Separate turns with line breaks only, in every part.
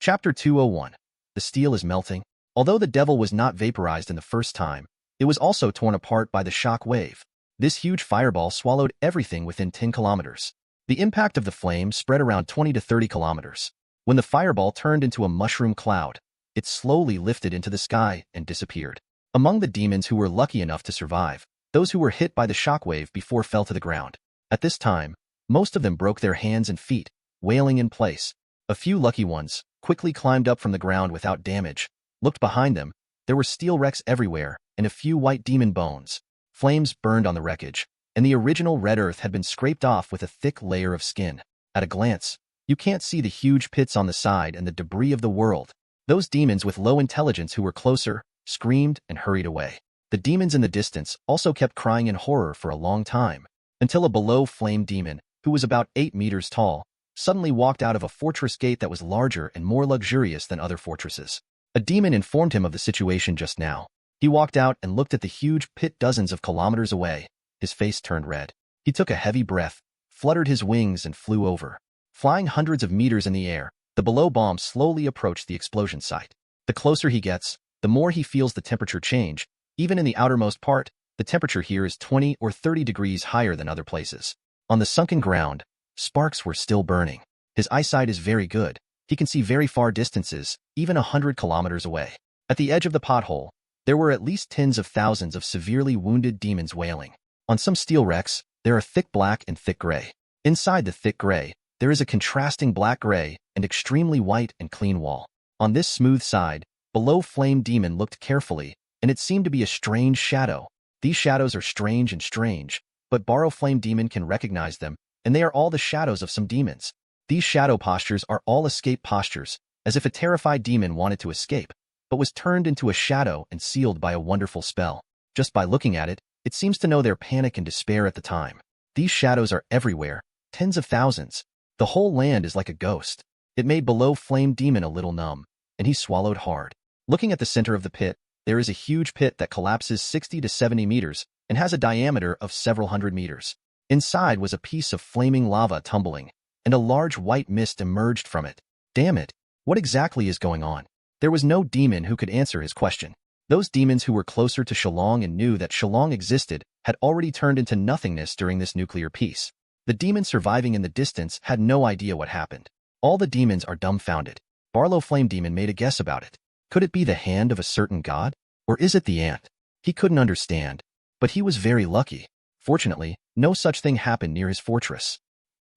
Chapter 201. The steel is melting. Although the devil was not vaporized in the first time, it was also torn apart by the shock wave. This huge fireball swallowed everything within 10 kilometers. The impact of the flame spread around 20 to 30 kilometers. When the fireball turned into a mushroom cloud, it slowly lifted into the sky and disappeared. Among the demons who were lucky enough to survive, those who were hit by the shockwave before fell to the ground. At this time, most of them broke their hands and feet, wailing in place. A few lucky ones quickly climbed up from the ground without damage. Looked behind them, there were steel wrecks everywhere and a few white demon bones. Flames burned on the wreckage, and the original red earth had been scraped off with a thick layer of skin. At a glance, you can't see the huge pits on the side and the debris of the world. Those demons with low intelligence who were closer screamed and hurried away. The demons in the distance also kept crying in horror for a long time, until a below-flame demon, who was about 8 meters tall, suddenly walked out of a fortress gate that was larger and more luxurious than other fortresses. A demon informed him of the situation just now. He walked out and looked at the huge pit dozens of kilometers away. His face turned red. He took a heavy breath, fluttered his wings and flew over. Flying hundreds of meters in the air, the below bomb slowly approached the explosion site. The closer he gets, the more he feels the temperature change. Even in the outermost part, the temperature here is 20 or 30 degrees higher than other places. On the sunken ground, sparks were still burning. His eyesight is very good. He can see very far distances, even 100 kilometers away. At the edge of the pothole, there were at least tens of thousands of severely wounded demons wailing. On some steel wrecks, there are thick black and thick gray. Inside the thick gray, there is a contrasting black-gray and extremely white and clean wall. On this smooth side, below flame demon looked carefully, and it seemed to be a strange shadow. These shadows are strange and strange, but borrow flame demon can recognize them, and they are all the shadows of some demons. These shadow postures are all escape postures, as if a terrified demon wanted to escape, but was turned into a shadow and sealed by a wonderful spell. Just by looking at it, it seems to know their panic and despair at the time. These shadows are everywhere, tens of thousands. The whole land is like a ghost. It made below flame demon a little numb, and he swallowed hard. Looking at the center of the pit, there is a huge pit that collapses 60 to 70 meters and has a diameter of several hundred meters. Inside was a piece of flaming lava tumbling, and a large white mist emerged from it. Damn it! What exactly is going on? There was no demon who could answer his question. Those demons who were closer to Shillong and knew that Shillong existed had already turned into nothingness during this nuclear peace. The demons surviving in the distance had no idea what happened. All the demons are dumbfounded. Barlow Flame Demon made a guess about it. Could it be the hand of a certain god? Or is it the ant? He couldn't understand. But he was very lucky. Fortunately, no such thing happened near his fortress.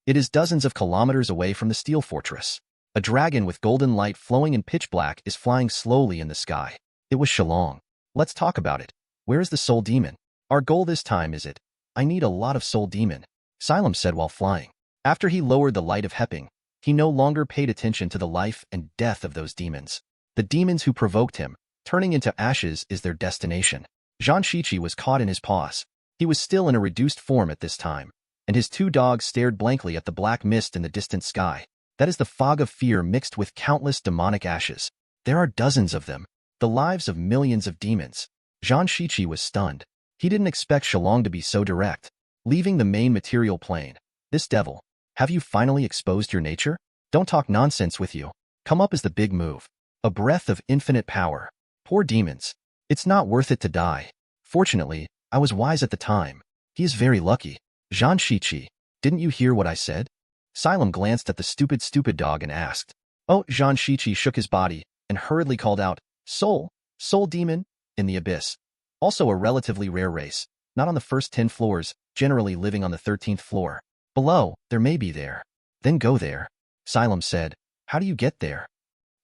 It is dozens of kilometers away from the steel fortress. A dragon with golden light flowing in pitch black is flying slowly in the sky. It was Shillong. Let's talk about it. Where is the soul demon? Our goal this time is it. I need a lot of soul demon, Shillong said while flying. After he lowered the light of Hepping, he no longer paid attention to the life and death of those demons. The demons who provoked him, turning into ashes, is their destination. Zhang Shiqi was caught in his paws. He was still in a reduced form at this time, and his 2 dogs stared blankly at the black mist in the distant sky. That is the fog of fear mixed with countless demonic ashes. There are dozens of them. The lives of millions of demons. Zhang Shiqi was stunned. He didn't expect Shillong to be so direct. Leaving the main material plane. This devil. Have you finally exposed your nature? Don't talk nonsense with you. Come up is the big move. A breath of infinite power. Poor demons. It's not worth it to die. Fortunately, I was wise at the time. He is very lucky. Zhang Shiqi, didn't you hear what I said? Shillong glanced at the stupid dog and asked. Oh, Zhang Shiqi shook his body and hurriedly called out, Soul demon, in the abyss. Also a relatively rare race, not on the first 10 floors, generally living on the 13th floor. Below, there may be there. Then go there. Shillong said. How do you get there?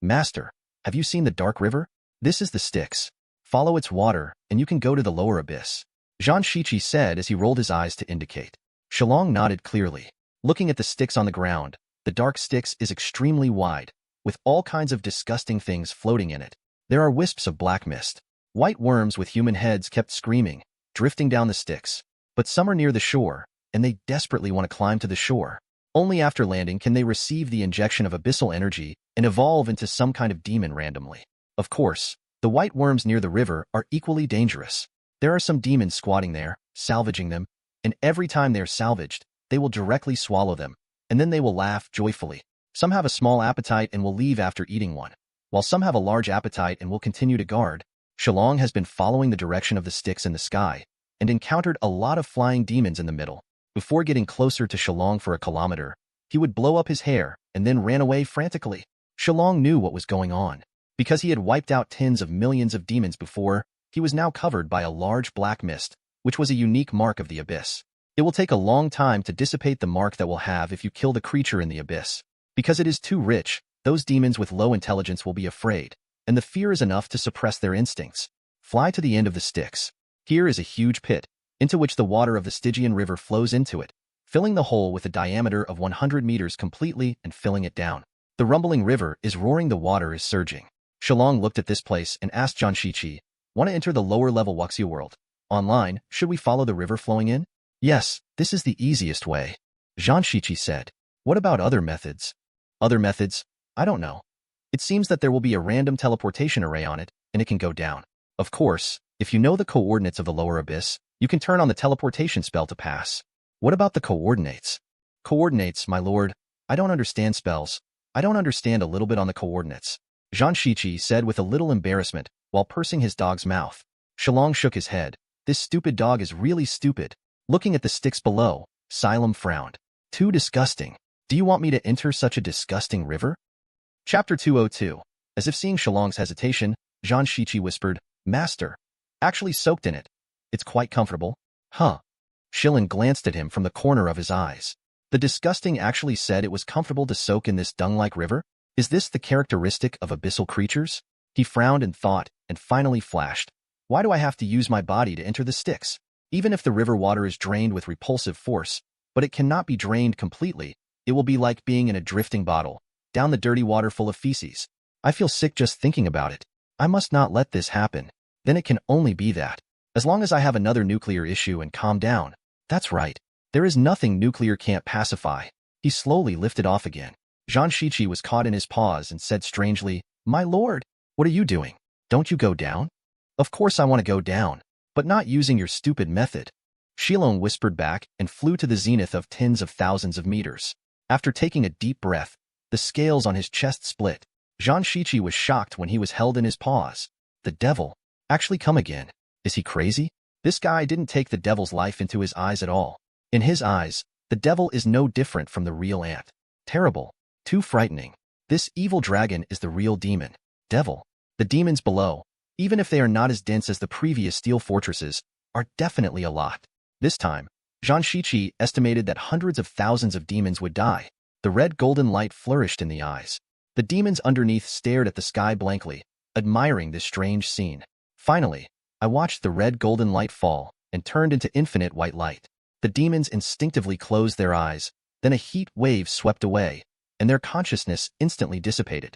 Master, have you seen the dark river? This is the Styx. Follow its water, and you can go to the lower abyss. Zhang Shiqi said as he rolled his eyes to indicate. Shillong nodded clearly. Looking at the Styx on the ground, the dark Styx is extremely wide, with all kinds of disgusting things floating in it. There are wisps of black mist. White worms with human heads kept screaming, drifting down the Styx. But some are near the shore, and they desperately want to climb to the shore. Only after landing can they receive the injection of abyssal energy and evolve into some kind of demon randomly. Of course, the white worms near the river are equally dangerous. There are some demons squatting there, salvaging them, and every time they are salvaged, they will directly swallow them, and then they will laugh joyfully. Some have a small appetite and will leave after eating one, while some have a large appetite and will continue to guard. Shillong has been following the direction of the sticks in the sky and encountered a lot of flying demons in the middle. Before getting closer to Shillong for a kilometer, he would blow up his hair and then ran away frantically. Shillong knew what was going on. Because he had wiped out tens of millions of demons before, he was now covered by a large black mist, which was a unique mark of the abyss. It will take a long time to dissipate the mark that will have if you kill the creature in the abyss. Because it is too rich, those demons with low intelligence will be afraid, and the fear is enough to suppress their instincts. Fly to the end of the sticks. Here is a huge pit, into which the water of the Stygian River flows into it, filling the hole with a diameter of 100 meters completely and filling it down. The rumbling river is roaring, the water is surging. Shillong looked at this place and asked Zhang Shiqi, "Want to enter the lower-level Wuxia world? Online, should we follow the river flowing in?" "Yes, this is the easiest way," Zhang Shiqi said. "What about other methods?" "Other methods? I don't know. It seems that there will be a random teleportation array on it, and it can go down. Of course, if you know the coordinates of the lower abyss, you can turn on the teleportation spell to pass." "What about the coordinates?" "Coordinates, my lord. I don't understand spells. I don't understand a little bit on the coordinates," Zhang Shiqi said with a little embarrassment while pursing his dog's mouth. Shillong shook his head. "This stupid dog is really stupid." Looking at the sticks below, Xylem frowned. "Too disgusting. Do you want me to enter such a disgusting river?" Chapter 202. As if seeing Shillong's hesitation, Zhang Shiqi whispered, "Master, actually soaked in it. It's quite comfortable." "Huh?" Shillong glanced at him from the corner of his eyes. The disgusting actually said it was comfortable to soak in this dung-like river? Is this the characteristic of abyssal creatures? He frowned and thought, and finally flashed. Why do I have to use my body to enter the sticks? Even if the river water is drained with repulsive force, but it cannot be drained completely, it will be like being in a drifting bottle, down the dirty water full of feces. I feel sick just thinking about it. I must not let this happen. Then it can only be that. As long as I have another nuclear issue and calm down. That's right. There is nothing nuclear can't pacify. He slowly lifted off again. Zhang Shiqi was caught in his paws and said strangely, "My lord, what are you doing? Don't you go down?" "Of course I want to go down, but not using your stupid method." Shillong whispered back and flew to the zenith of tens of thousands of meters. After taking a deep breath, the scales on his chest split. Zhang Shiqi was shocked when he was held in his paws. The devil. Actually come again. Is he crazy? This guy didn't take the devil's life into his eyes at all. In his eyes, the devil is no different from the real ant. Terrible. Too frightening. This evil dragon is the real demon. Devil. The demons below, even if they are not as dense as the previous steel fortresses, are definitely a lot. This time, Zhang Shiqi estimated that hundreds of thousands of demons would die. The red golden light flourished in the eyes. The demons underneath stared at the sky blankly, admiring this strange scene. Finally, I watched the red golden light fall and turned into infinite white light. The demons instinctively closed their eyes, then a heat wave swept away, and their consciousness instantly dissipated.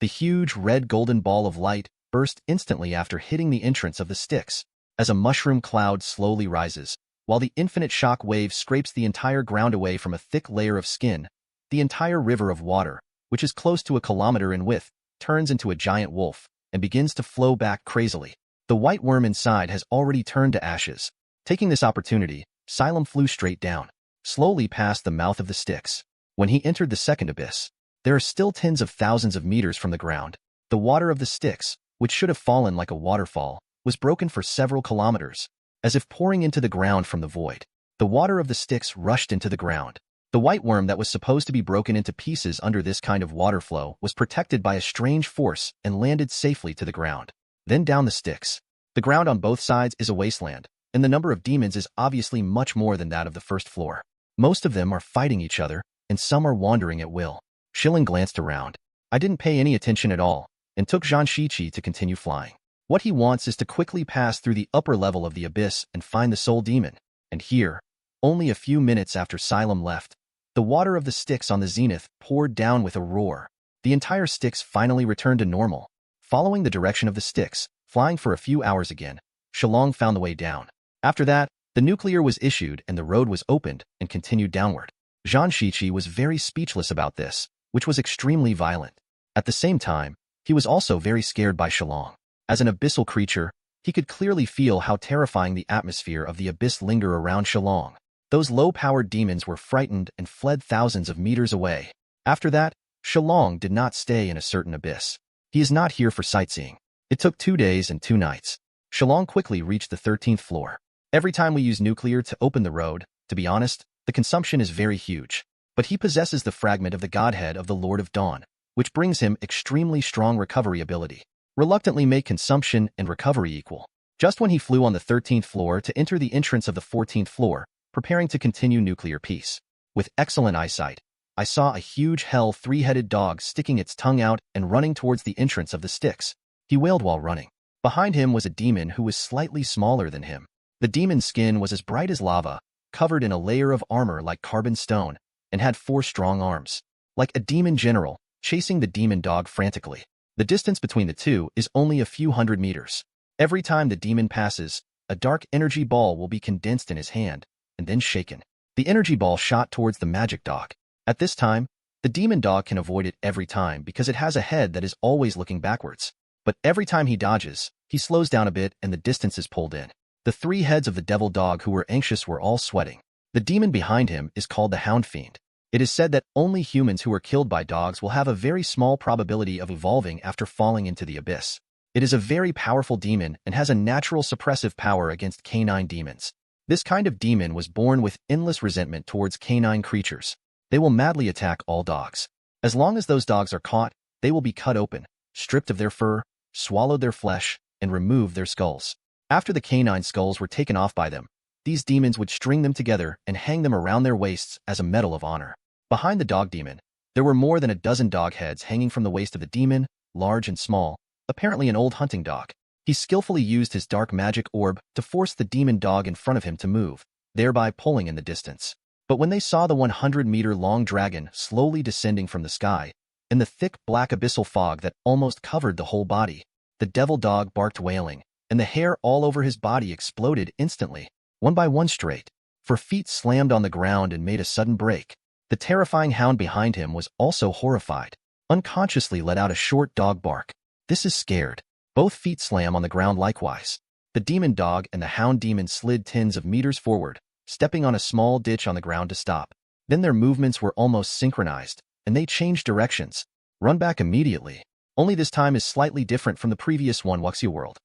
The huge red golden ball of light burst instantly after hitting the entrance of the sticks. As a mushroom cloud slowly rises, while the infinite shock wave scrapes the entire ground away from a thick layer of skin, the entire river of water, which is close to a kilometer in width, turns into a giant wolf and begins to flow back crazily. The white worm inside has already turned to ashes. Taking this opportunity, Xylem flew straight down, slowly past the mouth of the sticks. When he entered the second abyss, there are still tens of thousands of meters from the ground. The water of the sticks, which should have fallen like a waterfall, was broken for several kilometers, as if pouring into the ground from the void. The water of the sticks rushed into the ground. The white worm that was supposed to be broken into pieces under this kind of water flow was protected by a strange force and landed safely to the ground. Then down the sticks. The ground on both sides is a wasteland, and the number of demons is obviously much more than that of the first floor. Most of them are fighting each other, and some are wandering at will. Shillong glanced around. I didn't pay any attention at all, and took Zhang Shiqi to continue flying. What he wants is to quickly pass through the upper level of the abyss and find the soul demon. And here, only a few minutes after Xylem left, the water of the sticks on the zenith poured down with a roar. The entire sticks finally returned to normal. Following the direction of the sticks, flying for a few hours again, Shillong found the way down. After that, the nuclear was issued and the road was opened and continued downward. Zhang Shiqi was very speechless about this, which was extremely violent. At the same time, he was also very scared by Shillong. As an abyssal creature, he could clearly feel how terrifying the atmosphere of the abyss lingered around Shillong. Those low-powered demons were frightened and fled thousands of meters away. After that, Shillong did not stay in a certain abyss. He is not here for sightseeing. It took 2 days and 2 nights. Shillong quickly reached the 13th floor. Every time we use nuclear to open the road, to be honest, the consumption is very huge. But he possesses the fragment of the godhead of the Lord of Dawn, which brings him extremely strong recovery ability. Reluctantly make consumption and recovery equal. Just when he flew on the 13th floor to enter the entrance of the 14th floor, preparing to continue nuclear peace. With excellent eyesight, I saw a huge hell 3-headed dog sticking its tongue out and running towards the entrance of the sticks. He wailed while running. Behind him was a demon who was slightly smaller than him. The demon's skin was as bright as lava, covered in a layer of armor like carbon stone, and had 4 strong arms. Like a demon general, chasing the demon dog frantically. The distance between the two is only a few hundred meters. Every time the demon passes, a dark energy ball will be condensed in his hand, and then shaken. The energy ball shot towards the magic dog. At this time, the demon dog can avoid it every time because it has a head that is always looking backwards. But every time he dodges, he slows down a bit and the distance is pulled in. The 3 heads of the devil dog who were anxious were all sweating. The demon behind him is called the Hound Fiend. It is said that only humans who are killed by dogs will have a very small probability of evolving after falling into the abyss. It is a very powerful demon and has a natural suppressive power against canine demons. This kind of demon was born with endless resentment towards canine creatures. They will madly attack all dogs. As long as those dogs are caught, they will be cut open, stripped of their fur, swallowed their flesh, and removed their skulls. After the canine skulls were taken off by them, these demons would string them together and hang them around their waists as a medal of honor. Behind the dog demon, there were more than a dozen dog heads hanging from the waist of the demon, large and small, apparently an old hunting dog. He skillfully used his dark magic orb to force the demon dog in front of him to move, thereby pulling in the distance. But when they saw the 100-meter-long dragon slowly descending from the sky, in the thick black abyssal fog that almost covered the whole body, the devil dog barked wailing, and the hair all over his body exploded instantly, one by one straight. 4 feet slammed on the ground and made a sudden break. The terrifying hound behind him was also horrified, unconsciously let out a short dog bark. This is scared. Both feet slam on the ground likewise. The demon dog and the hound demon slid tens of meters forward, stepping on a small ditch on the ground to stop. Then their movements were almost synchronized, and they changed directions. Run back immediately. Only this time is slightly different from the previous one. Wuxia World.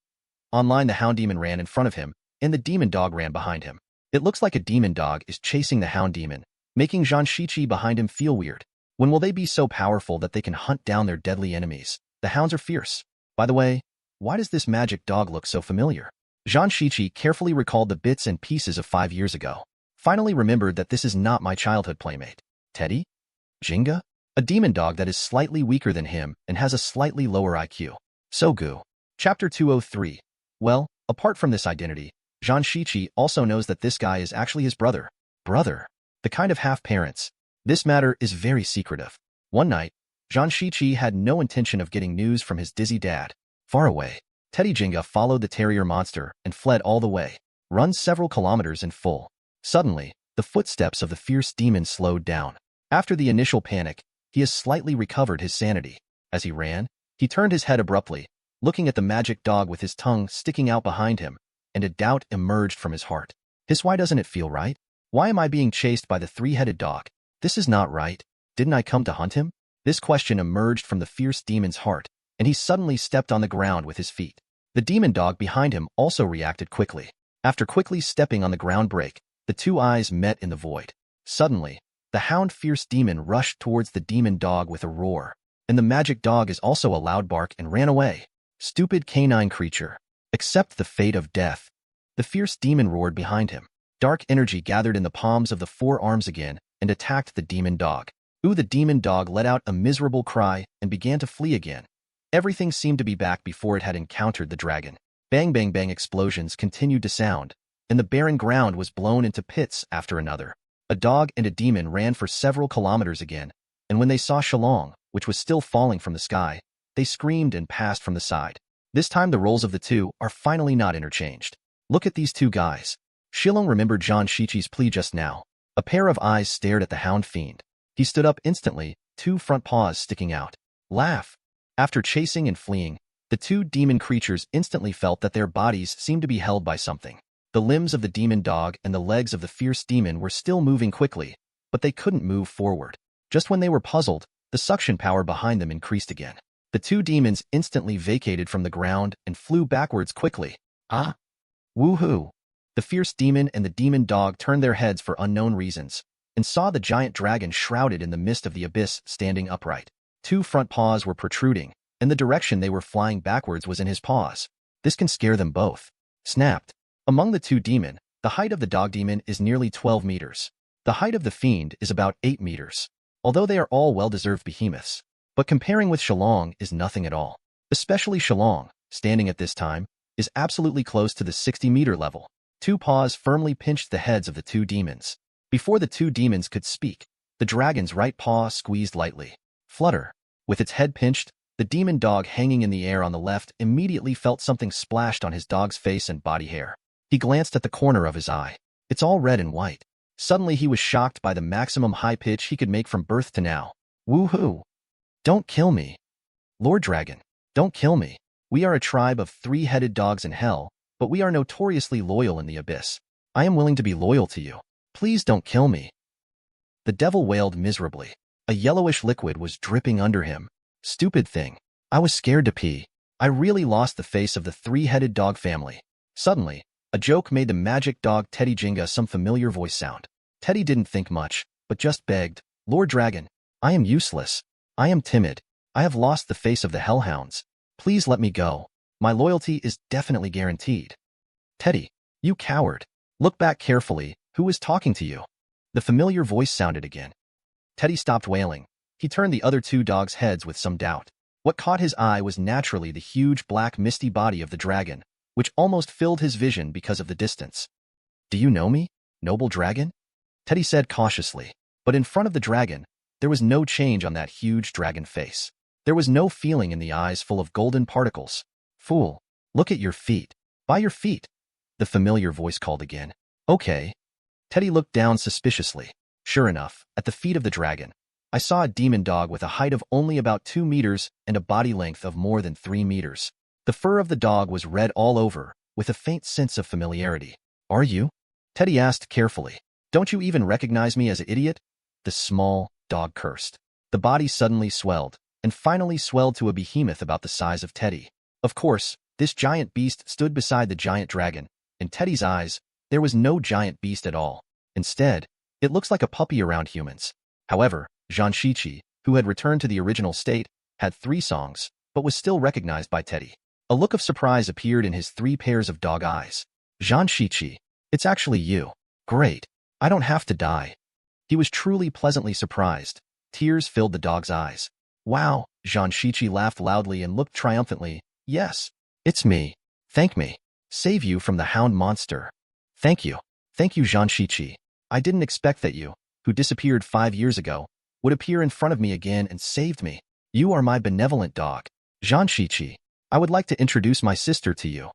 Online, the hound demon ran in front of him, and the demon dog ran behind him. It looks like a demon dog is chasing the hound demon, making Zhang Shiqi behind him feel weird. When will they be so powerful that they can hunt down their deadly enemies? The hounds are fierce. By the way, why does this magic dog look so familiar? Zhang Shiqi carefully recalled the bits and pieces of 5 years ago. Finally remembered that this is not my childhood playmate. Teddy? Jinga? A demon dog that is slightly weaker than him and has a slightly lower IQ. Sogu. Chapter 203. Well, apart from this identity, Zhang Shiqi also knows that this guy is actually his brother. Brother. The kind of half-parents. This matter is very secretive. One night, Zhang Shiqi had no intention of getting news from his dizzy dad. Far away, Teddy Jinga followed the terrier monster and fled all the way, run several kilometers in full. Suddenly, the footsteps of the fierce demon slowed down. After the initial panic, he has slightly recovered his sanity. As he ran, he turned his head abruptly, looking at the magic dog with his tongue sticking out behind him, and a doubt emerged from his heart. Why doesn't it feel right? Why am I being chased by the 3-headed dog? This is not right. Didn't I come to hunt him? This question emerged from the fierce demon's heart, and he suddenly stepped on the ground with his feet. The demon dog behind him also reacted quickly. After quickly stepping on the ground break, the 2 eyes met in the void. Suddenly, the hound fierce demon rushed towards the demon dog with a roar, and the magic dog is also a loud bark and ran away. Stupid canine creature. Accept the fate of death. The fierce demon roared behind him. Dark energy gathered in the palms of the 4 arms again and attacked the demon dog. The demon dog let out a miserable cry and began to flee again. Everything seemed to be back before it had encountered the dragon. Bang bang bang explosions continued to sound, and the barren ground was blown into pits after another. A dog and a demon ran for several kilometers again, and when they saw Shillong, which was still falling from the sky, they screamed and passed from the side. This time the roles of the two are finally not interchanged. Look at these 2 guys. Shillong remembered Zhang Shiqi's plea just now. A pair of eyes stared at the hound fiend. He stood up instantly, 2 front paws sticking out. Laugh. After chasing and fleeing, the 2 demon creatures instantly felt that their bodies seemed to be held by something. The limbs of the demon dog and the legs of the fierce demon were still moving quickly, but they couldn't move forward. Just when they were puzzled, The suction power behind them increased again. The two demons instantly vacated from the ground and flew backwards quickly. Ah! Woohoo! The fierce demon and the demon dog turned their heads for unknown reasons and saw the giant dragon shrouded in the mist of the abyss standing upright. Two front paws were protruding, and the direction they were flying backwards was in his paws. This can scare them both. Snapped. Among the two demon, the height of the dog demon is nearly 12 meters. The height of the fiend is about 8 meters. Although they are all well-deserved behemoths, but comparing with Shillong is nothing at all. Especially Shillong, standing at this time, is absolutely close to the 60-meter level. Two paws firmly pinched the heads of the two demons. Before the two demons could speak, the dragon's right paw squeezed lightly. Flutter. With its head pinched, the demon dog hanging in the air on the left immediately felt something splashed on his dog's face and body hair. He glanced at the corner of his eye. It's all red and white. Suddenly he was shocked by the maximum high pitch he could make from birth to now. Woohoo! Don't kill me. Lord Dragon, don't kill me. We are a tribe of three-headed dogs in hell, but we are notoriously loyal in the abyss. I am willing to be loyal to you. Please don't kill me. The devil wailed miserably. A yellowish liquid was dripping under him. Stupid thing. I was scared to pee. I really lost the face of the three-headed dog family. Suddenly, a joke made the magic dog Teddy Jinga some familiar voice sound. Teddy didn't think much, but just begged, Lord Dragon, I am useless. I am timid. I have lost the face of the hellhounds. Please let me go. My loyalty is definitely guaranteed. Teddy, you coward. Look back carefully. Who is talking to you? The familiar voice sounded again. Teddy stopped wailing. He turned the other two dogs' heads with some doubt. What caught his eye was naturally the huge black misty body of the dragon, which almost filled his vision because of the distance. Do you know me, noble dragon? Teddy said cautiously, but in front of the dragon, there was no change on that huge dragon face. There was no feeling in the eyes full of golden particles. Fool, look at your feet. By your feet. The familiar voice called again. Okay. Teddy looked down suspiciously. Sure enough, at the feet of the dragon, I saw a demon dog with a height of only about 2 meters and a body length of more than 3 meters. The fur of the dog was red all over, with a faint sense of familiarity. Are you? Teddy asked carefully. Don't you even recognize me as an idiot? The small dog cursed. The body suddenly swelled, and finally swelled to a behemoth about the size of Teddy. Of course, this giant beast stood beside the giant dragon. In Teddy's eyes, there was no giant beast at all. Instead, it looks like a puppy around humans. However, Zhang Shiqi, who had returned to the original state, had 3 songs, but was still recognized by Teddy. A look of surprise appeared in his 3 pairs of dog eyes. Zhang Shiqi, it's actually you. Great. I don't have to die. He was truly pleasantly surprised. Tears filled the dog's eyes. Wow, Zhang Shiqi laughed loudly and looked triumphantly. Yes, it's me. Thank me. Save you from the hound monster. Thank you. Thank you, Zhang Shiqi. I didn't expect that you, who disappeared 5 years ago, would appear in front of me again and saved me. You are my benevolent dog. Zhang Shiqi, I would like to introduce my sister to you.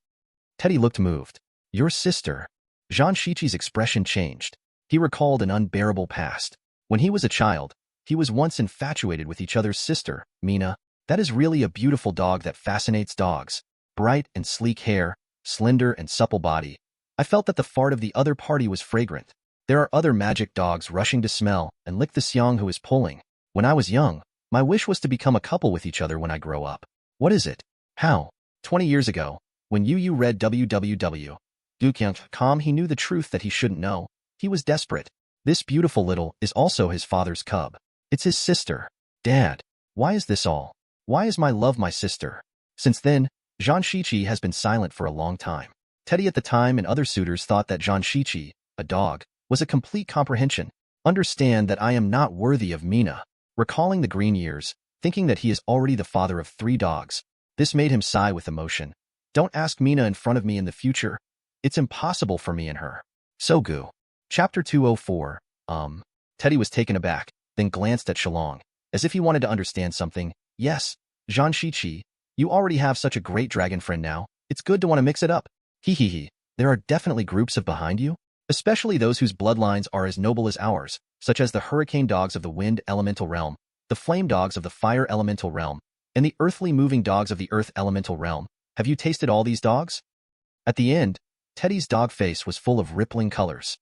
Teddy looked moved. Your sister? Zhang Shiqi's expression changed. He recalled an unbearable past. When he was a child, he was once infatuated with each other's sister, Mina. That is really a beautiful dog that fascinates dogs. Bright and sleek hair, slender and supple body. I felt that the fart of the other party was fragrant. There are other magic dogs rushing to smell and lick the Xiong who is pulling. When I was young, my wish was to become a couple with each other when I grow up. What is it? How? 20 years ago, when Yu read www.dukyang.com, he knew the truth that he shouldn't know. He was desperate. This beautiful little is also his father's cub. It's his sister. Dad, why is this all? Why is my love my sister? Since then, Zhang Shiqi has been silent for a long time. Teddy at the time and other suitors thought that Zhang Shiqi, a dog, was a complete comprehension. Understand that I am not worthy of Mina. Recalling the green years, thinking that he is already the father of 3 dogs. This made him sigh with emotion. Don't ask Mina in front of me in the future. It's impossible for me and her. Sogu. Chapter 204. Teddy was taken aback, then glanced at Shillong, as if he wanted to understand something. Yes, Zhang Shiqi, you already have such a great dragon friend now. It's good to want to mix it up. Hehehe. There are definitely groups of behind you, especially those whose bloodlines are as noble as ours, such as the hurricane dogs of the wind elemental realm, the flame dogs of the fire elemental realm, and the earthly moving dogs of the earth elemental realm. Have you tasted all these dogs? At the end, Teddy's dog face was full of rippling colors.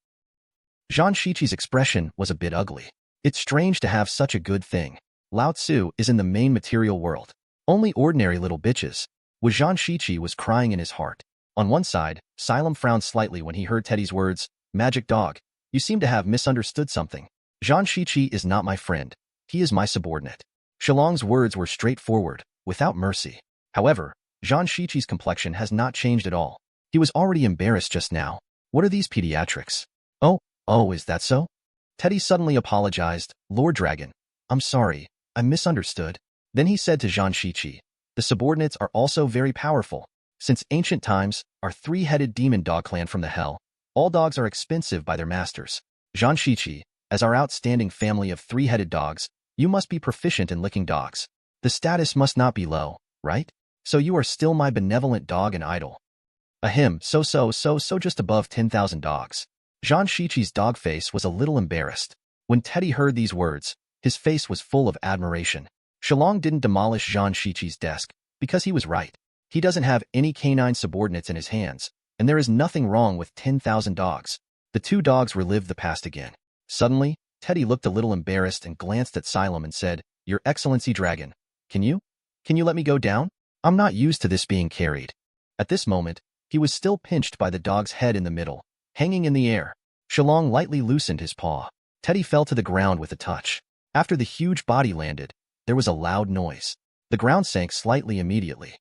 Zhang Shiqi's expression was a bit ugly. It's strange to have such a good thing. Lao Tzu is in the main material world. Only ordinary little bitches. Zhang Shiqi was crying in his heart. On one side, Xylem frowned slightly when he heard Teddy's words, magic dog. You seem to have misunderstood something. Zhang Shiqi is not my friend. He is my subordinate. Shillong's words were straightforward, without mercy. However, Zhang Shiqi's complexion has not changed at all. He was already embarrassed just now. What are these pediatrics? Oh, is that so? Teddy suddenly apologized. Lord Dragon, I'm sorry, I misunderstood. Then he said to Zhang Shiqi, the subordinates are also very powerful. Since ancient times, our three-headed demon dog clan from the hell, all dogs are expensive by their masters. Zhang Shiqi, as our outstanding family of three-headed dogs, you must be proficient in licking dogs. The status must not be low, right? So you are still my benevolent dog and idol. Ahem, so just above 10,000 dogs. Zhang Shiqi's dog face was a little embarrassed. When Teddy heard these words, his face was full of admiration. Shillong didn't demolish Zhang Shiqi's desk, because he was right. He doesn't have any canine subordinates in his hands, and there is nothing wrong with 10,000 dogs. The two dogs relived the past again. Suddenly, Teddy looked a little embarrassed and glanced at Xylem and said, Your Excellency Dragon, can you let me go down? I'm not used to this being carried. At this moment, he was still pinched by the dog's head in the middle, hanging in the air. Shillong lightly loosened his paw. Teddy fell to the ground with a touch. After the huge body landed, there was a loud noise. The ground sank slightly immediately.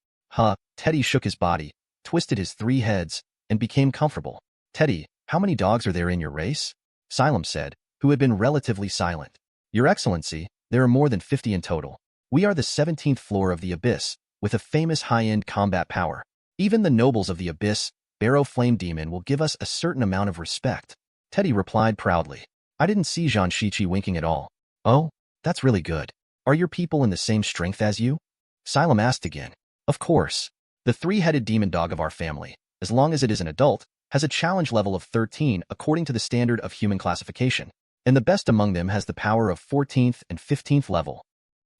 Teddy shook his body, twisted his three heads, and became comfortable. Teddy, how many dogs are there in your race? Xylem said, who had been relatively silent. Your Excellency, there are more than 50 in total. We are the 17th floor of the Abyss, with a famous high-end combat power. Even the nobles of the Abyss, Barrow Flame Demon will give us a certain amount of respect. Teddy replied proudly. I didn't see Zhang Shiqi winking at all. Oh, that's really good. Are your people in the same strength as you? Xylem asked again. Of course. The three-headed demon dog of our family, as long as it is an adult, has a challenge level of 13 according to the standard of human classification, and the best among them has the power of 14th and 15th level.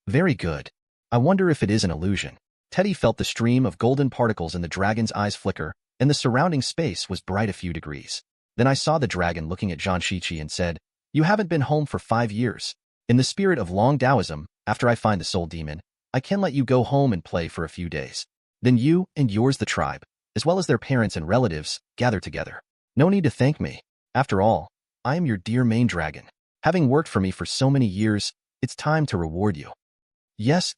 Very good. I wonder if it is an illusion. Teddy felt the stream of golden particles in the dragon's eyes flicker, and the surrounding space was bright a few degrees. Then I saw the dragon looking at Zhang Shiqi and said, You haven't been home for 5 years. In the spirit of long Taoism, after I find the soul demon, I can let you go home and play for a few days. Then you and yours the tribe, as well as their parents and relatives, gather together. No need to thank me. After all, I am your dear main dragon. Having worked for me for so many years, it's time to reward you. Yes,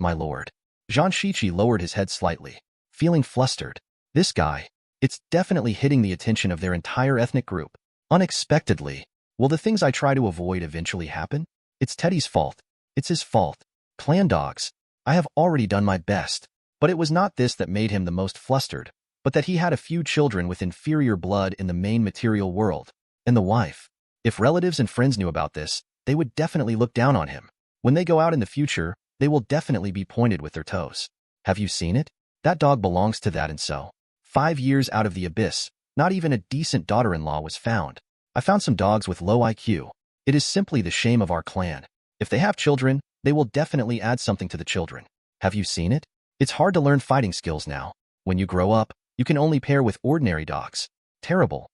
my lord. Zhang Shiqi lowered his head slightly, feeling flustered. This guy, it's definitely hitting the attention of their entire ethnic group. Unexpectedly, will the things I try to avoid eventually happen? It's Teddy's fault. It's his fault. Clan dogs, I have already done my best. But it was not this that made him the most flustered, but that he had a few children with inferior blood in the main material world. And the wife. If relatives and friends knew about this, they would definitely look down on him. When they go out in the future, they will definitely be pointed with their toes. Have you seen it? That dog belongs to that and so. 5 years out of the Abyss, not even a decent daughter-in-law was found. I found some dogs with low IQ. It is simply the shame of our clan. If they have children, they will definitely add something to the children. Have you seen it? It's hard to learn fighting skills now. When you grow up, you can only pair with ordinary dogs. Terrible.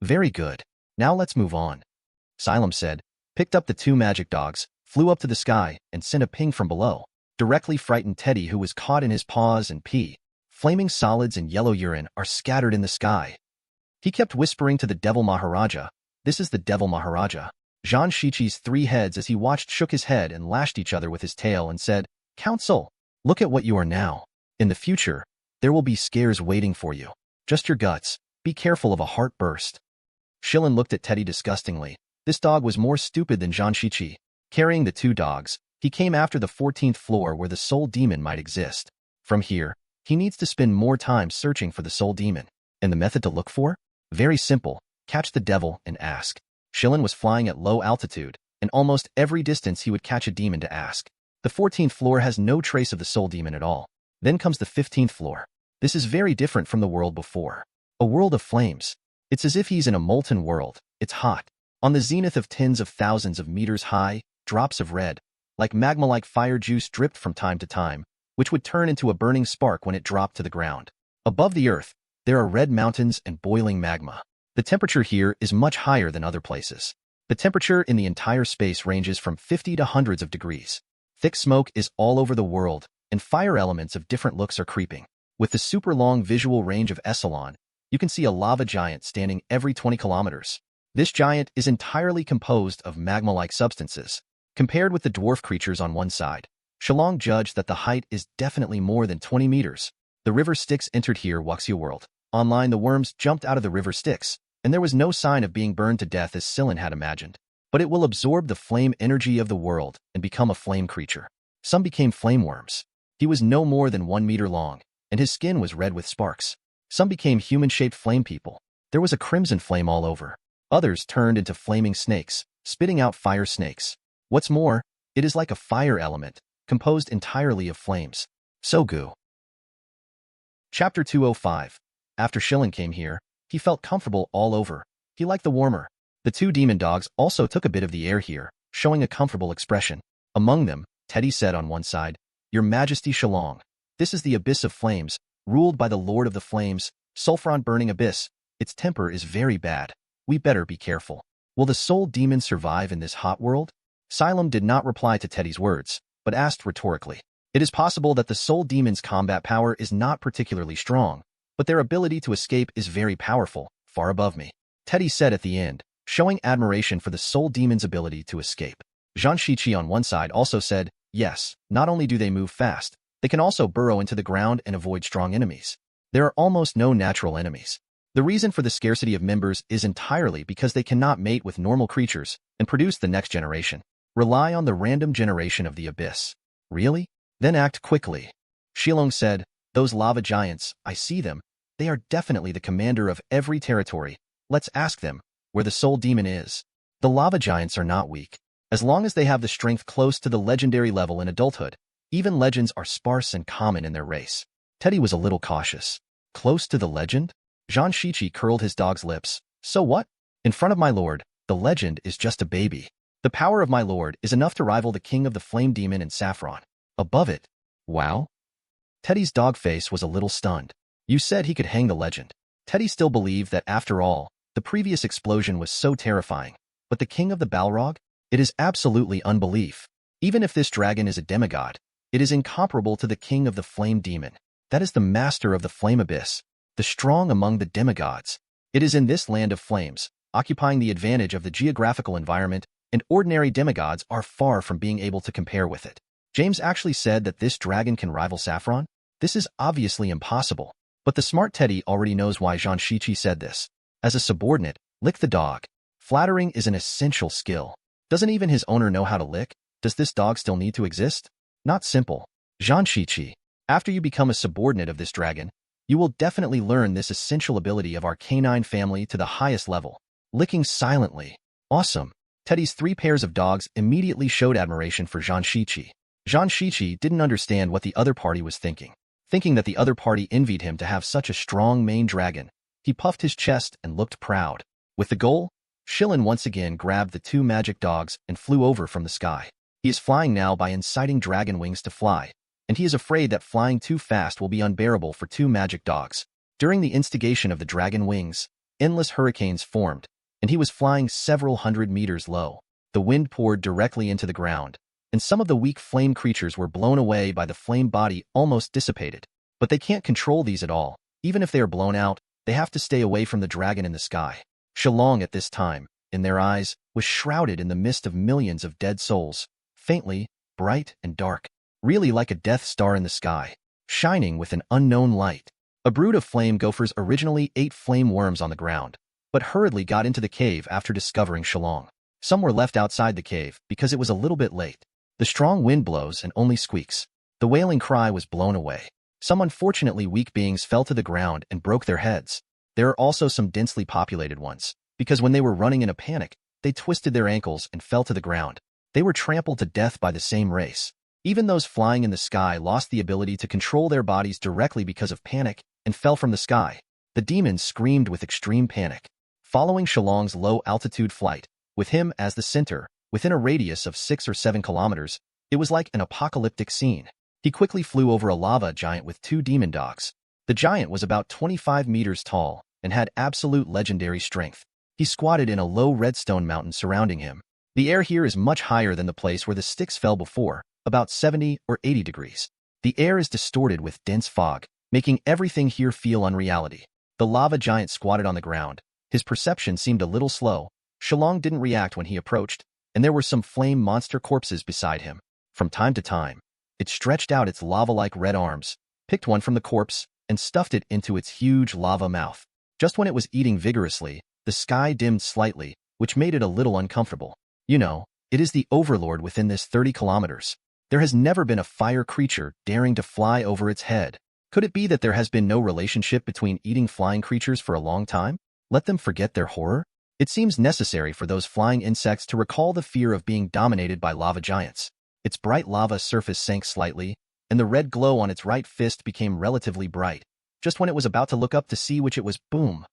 Very good. Now let's move on. Xylem said, picked up the 2 magic dogs, flew up to the sky, and sent a ping from below. Directly frightened Teddy, who was caught in his paws and pee. Flaming solids and yellow urine are scattered in the sky. He kept whispering to the Devil Maharaja. This is the Devil Maharaja. Zhang Shiqi's 3 heads as he watched shook his head and lashed each other with his tail and said, Council, look at what you are now. In the future, there will be scares waiting for you. Just your guts. Be careful of a heart burst. Shillong looked at Teddy disgustingly. This dog was more stupid than Zhang Shiqi. Carrying the 2 dogs, he came after the 14th floor where the soul demon might exist. From here, he needs to spend more time searching for the soul demon. And the method to look for? Very simple. Catch the devil and ask. Shillong was flying at low altitude, and almost every distance he would catch a demon to ask. The 14th floor has no trace of the soul demon at all. Then comes the 15th floor. This is very different from the world before. A world of flames. It's as if he's in a molten world. It's hot. On the zenith of tens of thousands of meters high, drops of red, like magma-like fire juice dripped from time to time, which would turn into a burning spark when it dropped to the ground. Above the earth, there are red mountains and boiling magma. The temperature here is much higher than other places. The temperature in the entire space ranges from 50 to hundreds of degrees. Thick smoke is all over the world, and fire elements of different looks are creeping. With the super long visual range of Echelon, you can see a lava giant standing every 20 kilometers. This giant is entirely composed of magma-like substances. Compared with the dwarf creatures on one side, Shillong judged that the height is definitely more than 20 meters. The river Styx entered here Wuxia world. Online, the worms jumped out of the river Styx, and there was no sign of being burned to death as Sillin had imagined. But it will absorb the flame energy of the world and become a flame creature. Some became flame worms. He was no more than 1 meter long, and his skin was red with sparks. Some became human-shaped flame people. There was a crimson flame all over. Others turned into flaming snakes, spitting out fire snakes. What's more, it is like a fire element, composed entirely of flames. Sogu. Chapter 205. After Shillong came here, he felt comfortable all over. He liked the warmer. The two demon dogs also took a bit of the air here, showing a comfortable expression. Among them, Teddy said on one side, "Your Majesty Shillong, this is the abyss of flames, ruled by the Lord of the Flames, sulfuron-burning abyss. Its temper is very bad. We better be careful. Will the soul demon survive in this hot world?" Xylem did not reply to Teddy's words, but asked rhetorically. It is possible that the soul demon's combat power is not particularly strong, but their ability to escape is very powerful, far above me. Teddy said at the end, showing admiration for the soul demon's ability to escape. Zhang Shiqi on one side also said, "Yes, not only do they move fast, they can also burrow into the ground and avoid strong enemies. There are almost no natural enemies. The reason for the scarcity of members is entirely because they cannot mate with normal creatures and produce the next generation. Rely on the random generation of the abyss." Really? Then act quickly. Shillong said, "Those lava giants, I see them. They are definitely the commander of every territory. Let's ask them where the soul demon is." The lava giants are not weak. As long as they have the strength close to the legendary level in adulthood, even legends are sparse and common in their race. Teddy was a little cautious. Close to the legend? Zhang Shiqi curled his dog's lips. So what? In front of my lord, the legend is just a baby. The power of my lord is enough to rival the king of the flame demon and saffron. Above it. Wow? Teddy's dog face was a little stunned. You said he could hang the legend. Teddy still believed that after all, the previous explosion was so terrifying. But the king of the Balrog? It is absolutely unbelief. Even if this dragon is a demigod, it is incomparable to the king of the flame demon. That is the master of the flame abyss, the strong among the demigods. It is in this land of flames, occupying the advantage of the geographical environment, and ordinary demigods are far from being able to compare with it. James actually said that this dragon can rival Saffron? This is obviously impossible. But the smart Teddy already knows why Zhang Shiqi said this. As a subordinate, lick the dog. Flattering is an essential skill. Doesn't even his owner know how to lick? Does this dog still need to exist? Not simple. Zhang Shiqi, after you become a subordinate of this dragon, you will definitely learn this essential ability of our canine family to the highest level. Licking silently. Awesome. Teddy's 3 pairs of dogs immediately showed admiration for Zhang Shiqi. Zhang Shiqi didn't understand what the other party was thinking. Thinking that the other party envied him to have such a strong main dragon, he puffed his chest and looked proud. With the goal, Shillong once again grabbed the 2 magic dogs and flew over from the sky. He is flying now by inciting dragon wings to fly, and he is afraid that flying too fast will be unbearable for 2 magic dogs. During the instigation of the dragon wings, endless hurricanes formed, and he was flying several hundred meters low. The wind poured directly into the ground, and some of the weak flame creatures were blown away by the flame body almost dissipated. But they can't control these at all. Even if they are blown out, they have to stay away from the dragon in the sky. Shillong at this time, in their eyes, was shrouded in the mist of millions of dead souls, faintly, bright and dark, really like a death star in the sky, shining with an unknown light. A brood of flame gophers originally ate flame worms on the ground, but hurriedly got into the cave after discovering Shillong. Some were left outside the cave because it was a little bit late. The strong wind blows and only squeaks. The wailing cry was blown away. Some unfortunately weak beings fell to the ground and broke their heads. There are also some densely populated ones, because when they were running in a panic, they twisted their ankles and fell to the ground. They were trampled to death by the same race. Even those flying in the sky lost the ability to control their bodies directly because of panic and fell from the sky. The demons screamed with extreme panic. Following Shillong's low-altitude flight, with him as the center, within a radius of 6 or 7 kilometers, it was like an apocalyptic scene. He quickly flew over a lava giant with 2 demon dogs. The giant was about 25 meters tall and had absolute legendary strength. He squatted in a low redstone mountain surrounding him. The air here is much higher than the place where the Styx fell before, about 70 or 80 degrees. The air is distorted with dense fog, making everything here feel unreality. The lava giant squatted on the ground. His perception seemed a little slow. Shillong didn't react when he approached, and there were some flame monster corpses beside him. From time to time, it stretched out its lava-like red arms, picked one from the corpse, and stuffed it into its huge lava mouth. Just when it was eating vigorously, the sky dimmed slightly, which made it a little uncomfortable. You know, it is the overlord within this 30 kilometers. There has never been a fire creature daring to fly over its head. Could it be that there has been no relationship between eating flying creatures for a long time? Let them forget their horror? It seems necessary for those flying insects to recall the fear of being dominated by lava giants. Its bright lava surface sank slightly, and the red glow on its right fist became relatively bright. Just when it was about to look up to see which it was, boom!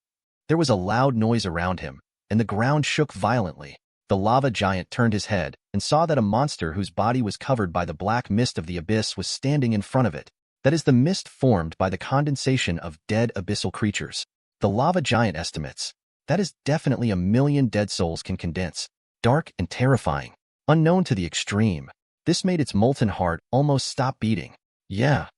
There was a loud noise around him, and the ground shook violently. The lava giant turned his head and saw that a monster whose body was covered by the black mist of the abyss was standing in front of it. That is the mist formed by the condensation of dead abyssal creatures. The lava giant estimates that is definitely 1,000,000 dead souls can condense. Dark and terrifying. Unknown to the extreme. This made its molten heart almost stop beating. Yeah.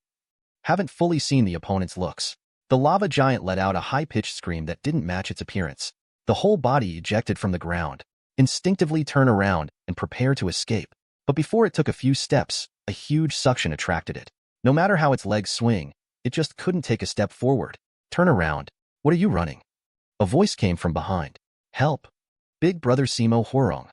Haven't fully seen the opponent's looks. The lava giant let out a high-pitched scream that didn't match its appearance. The whole body ejected from the ground. Instinctively turn around and prepare to escape. But before it took a few steps, a huge suction attracted it. No matter how its legs swing, it just couldn't take a step forward. Turn around. What are you running? A voice came from behind. Help. Big Brother Simo Horong.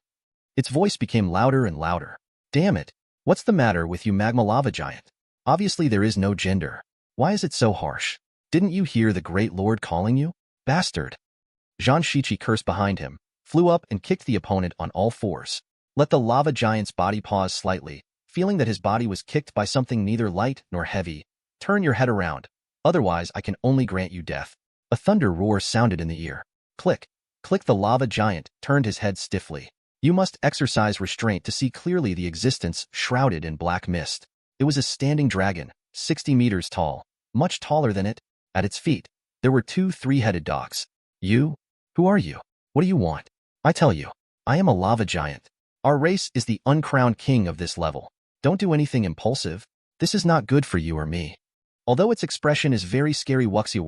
Its voice became louder and louder. Damn it. What's the matter with you, magma lava giant? Obviously there is no gender. Why is it so harsh? Didn't you hear the great lord calling you? Bastard. Zhang Shiqi cursed behind him, flew up and kicked the opponent on all fours. Let the lava giant's body pause slightly, feeling that his body was kicked by something neither light nor heavy. Turn your head around. Otherwise I can only grant you death. A thunder roar sounded in the ear. Click. Click. The lava giant turned his head stiffly. You must exercise restraint to see clearly the existence shrouded in black mist. It was a standing dragon, 60 meters tall, much taller than it. At its feet, there were two three-headed dogs. You? Who are you? What do you want? I tell you, I am a lava giant. Our race is the uncrowned king of this level. Don't do anything impulsive. This is not good for you or me. Although its expression is very scary. Wuxia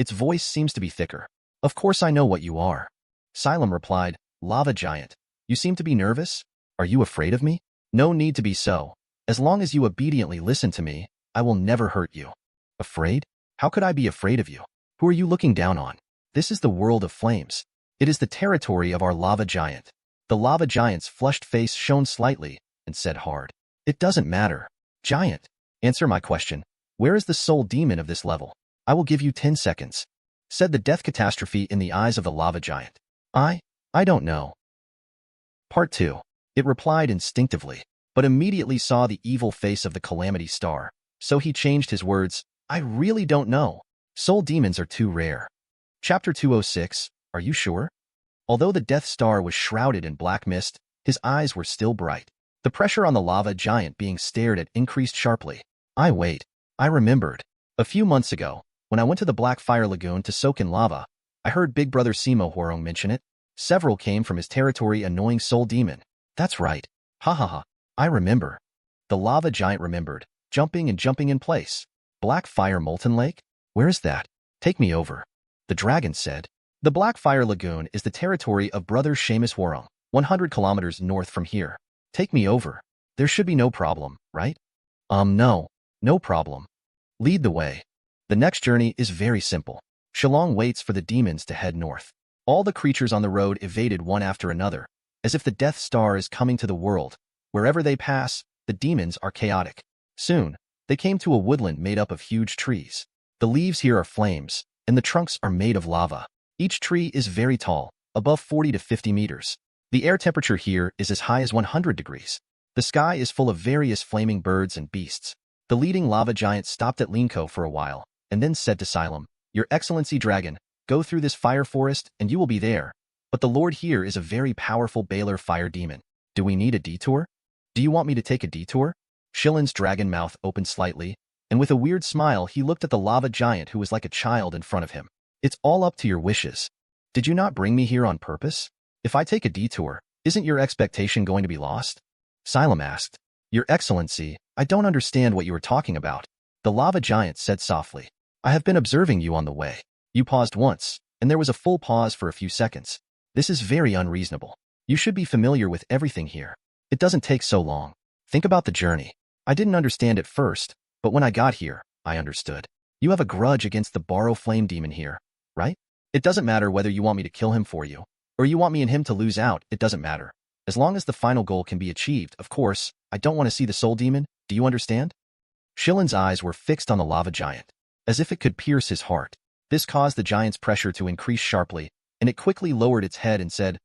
its voice seems to be thicker. Of course I know what you are. Xylem replied, Lava giant. You seem to be nervous? Are you afraid of me? No need to be so. As long as you obediently listen to me, I will never hurt you. Afraid? How could I be afraid of you? Who are you looking down on? This is the world of flames. It is the territory of our lava giant. The lava giant's flushed face shone slightly and said hard. It doesn't matter. Giant, answer my question. Where is the soul demon of this level? I will give you 10 seconds, said the death catastrophe in the eyes of the lava giant. I don't know. Part 2. It replied instinctively, but immediately saw the evil face of the calamity star. So he changed his words. I really don't know. Soul demons are too rare. Chapter 206. Are you sure? Although the Death Star was shrouded in black mist, his eyes were still bright. The pressure on the lava giant being stared at increased sharply. I remembered. A few months ago, when I went to the Black Fire Lagoon to soak in lava, I heard Big Brother Simo Horong mention it. Several came from his territory, annoying soul demon. That's right. Ha ha ha. I remember. The lava giant remembered, jumping in place. Black Fire Molten Lake? Where is that? Take me over. The dragon said. The Black Fire Lagoon is the territory of Brother Seamus Horong, 100 kilometers north from here. Take me over. There should be no problem, right? No problem. Lead the way. The next journey is very simple. Shillong waits for the demons to head north. All the creatures on the road evaded one after another, as if the Death Star is coming to the world. Wherever they pass, the demons are chaotic. Soon, they came to a woodland made up of huge trees. The leaves here are flames, and the trunks are made of lava. Each tree is very tall, above 40 to 50 meters. The air temperature here is as high as 100 degrees. The sky is full of various flaming birds and beasts. The leading lava giant stopped at Linko for a while, and then said to Xylem, Your Excellency Dragon, go through this fire forest and you will be there. But the Lord here is a very powerful Baler fire demon. Do we need a detour? Do you want me to take a detour? Shillong's dragon mouth opened slightly, and with a weird smile he looked at the lava giant who was like a child in front of him. It's all up to your wishes. Did you not bring me here on purpose? If I take a detour, isn't your expectation going to be lost? Xylem asked. Your Excellency, I don't understand what you are talking about. The lava giant said softly. I have been observing you on the way. You paused once, and there was a full pause for a few seconds. This is very unreasonable. You should be familiar with everything here. It doesn't take so long. Think about the journey. I didn't understand at first, but when I got here, I understood. You have a grudge against the Borrow Flame Demon here, right? It doesn't matter whether you want me to kill him for you, or you want me and him to lose out, it doesn't matter. As long as the final goal can be achieved, of course, I don't want to see the Soul Demon, do you understand? Shillong's eyes were fixed on the lava giant, as if it could pierce his heart. This caused the giant's pressure to increase sharply, and it quickly lowered its head and said,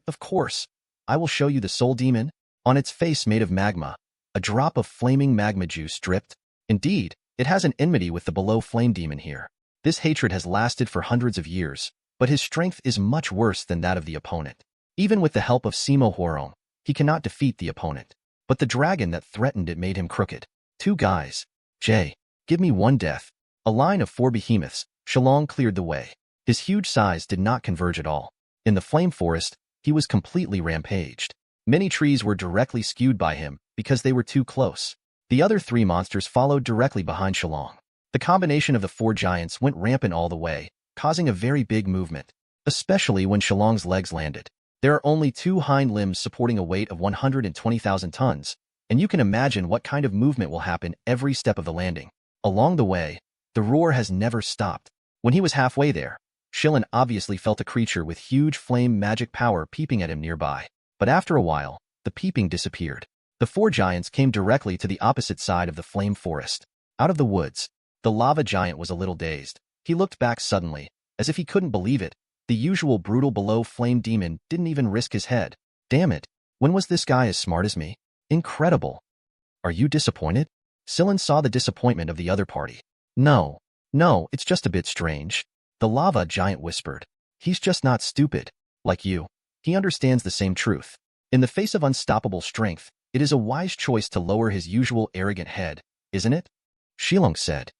of course, I will show you the Soul Demon. On its face made of magma, a drop of flaming magma juice dripped. Indeed, it has an enmity with the below flame demon here. This hatred has lasted for hundreds of years, but his strength is much worse than that of the opponent. Even with the help of Simo Huarong, he cannot defeat the opponent. But the dragon that threatened it made him crooked. Two guys. Jay, give me one death. A line of 4 behemoths, Shillong cleared the way. His huge size did not converge at all. In the flame forest, he was completely rampaged. Many trees were directly skewed by him because they were too close. The other 3 monsters followed directly behind Shillong. The combination of the 4 giants went rampant all the way, causing a very big movement, especially when Shillong's legs landed. There are only 2 hind limbs supporting a weight of 120,000 tons, and you can imagine what kind of movement will happen every step of the landing. Along the way, the roar has never stopped. When he was halfway there, Shillong obviously felt a creature with huge flame magic power peeping at him nearby. But after a while, the peeping disappeared. The 4 giants came directly to the opposite side of the flame forest. Out of the woods, the lava giant was a little dazed. He looked back suddenly, as if he couldn't believe it. The usual brutal below flame demon didn't even risk his head. Damn it, when was this guy as smart as me? Incredible. Are you disappointed? Shillong saw the disappointment of the other party. No, it's just a bit strange. The lava giant whispered. He's just not stupid. Like you. He understands the same truth. In the face of unstoppable strength, it is a wise choice to lower his usual arrogant head, isn't it? Shillong said.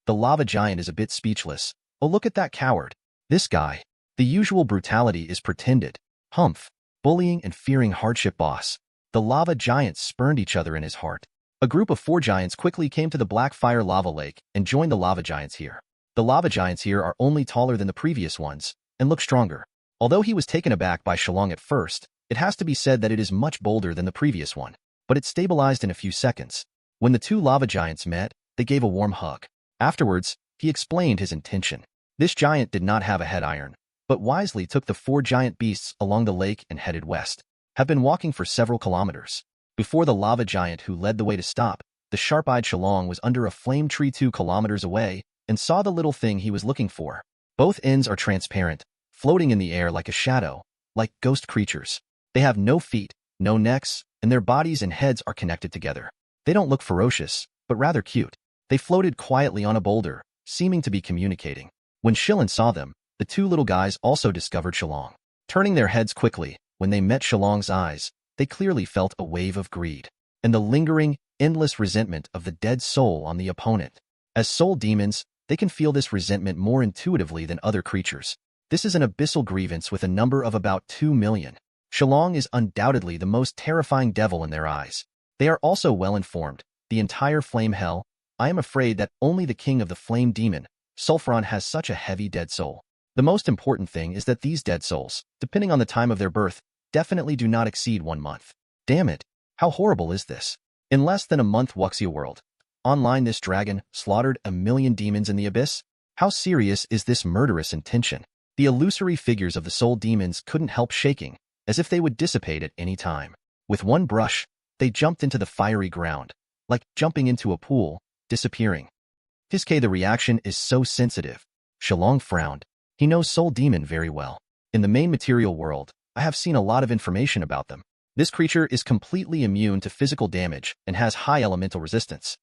The lava giant is a bit speechless. Oh, look at that coward. This guy. The usual brutality is pretended. Humph. Bullying and fearing hardship boss. The lava giants spurned each other in his heart. A group of 4 giants quickly came to the black fire lava lake and joined the lava giants here. The lava giants here are only taller than the previous ones and look stronger. Although he was taken aback by Shillong at first, it has to be said that it is much bolder than the previous one, but it stabilized in a few seconds. When the 2 lava giants met, they gave a warm hug. Afterwards, he explained his intention. This giant did not have a head iron, but wisely took the 4 giant beasts along the lake and headed west. Have been walking for several kilometers. Before the lava giant who led the way to stop, the sharp-eyed Shillong was under a flame tree 2 kilometers away and saw the little thing he was looking for. Both ends are transparent, floating in the air like a shadow, like ghost creatures. They have no feet, no necks, and their bodies and heads are connected together. They don't look ferocious, but rather cute. They floated quietly on a boulder, seeming to be communicating. When Shillong saw them, the 2 little guys also discovered Shillong. Turning their heads quickly, when they met Shillong's eyes, they clearly felt a wave of greed and the lingering, endless resentment of the dead soul on the opponent. As soul demons, they can feel this resentment more intuitively than other creatures. This is an abyssal grievance with a number of about 2 million. Shillong is undoubtedly the most terrifying devil in their eyes. They are also well informed. The entire flame hell, I am afraid that only the king of the flame demon, Sulfuron, has such a heavy dead soul. The most important thing is that these dead souls, depending on the time of their birth, definitely do not exceed 1 month. Damn it, how horrible is this? In less than a month Wuxia world. Online this dragon slaughtered 1 million demons in the abyss? How serious is this murderous intention? The illusory figures of the soul demons couldn't help shaking, as if they would dissipate at any time. With one brush, they jumped into the fiery ground, like jumping into a pool, disappearing. Fiske, the reaction is so sensitive. Shillong frowned. He knows soul demon very well. In the main material world, I have seen a lot of information about them. This creature is completely immune to physical damage and has high elemental resistance.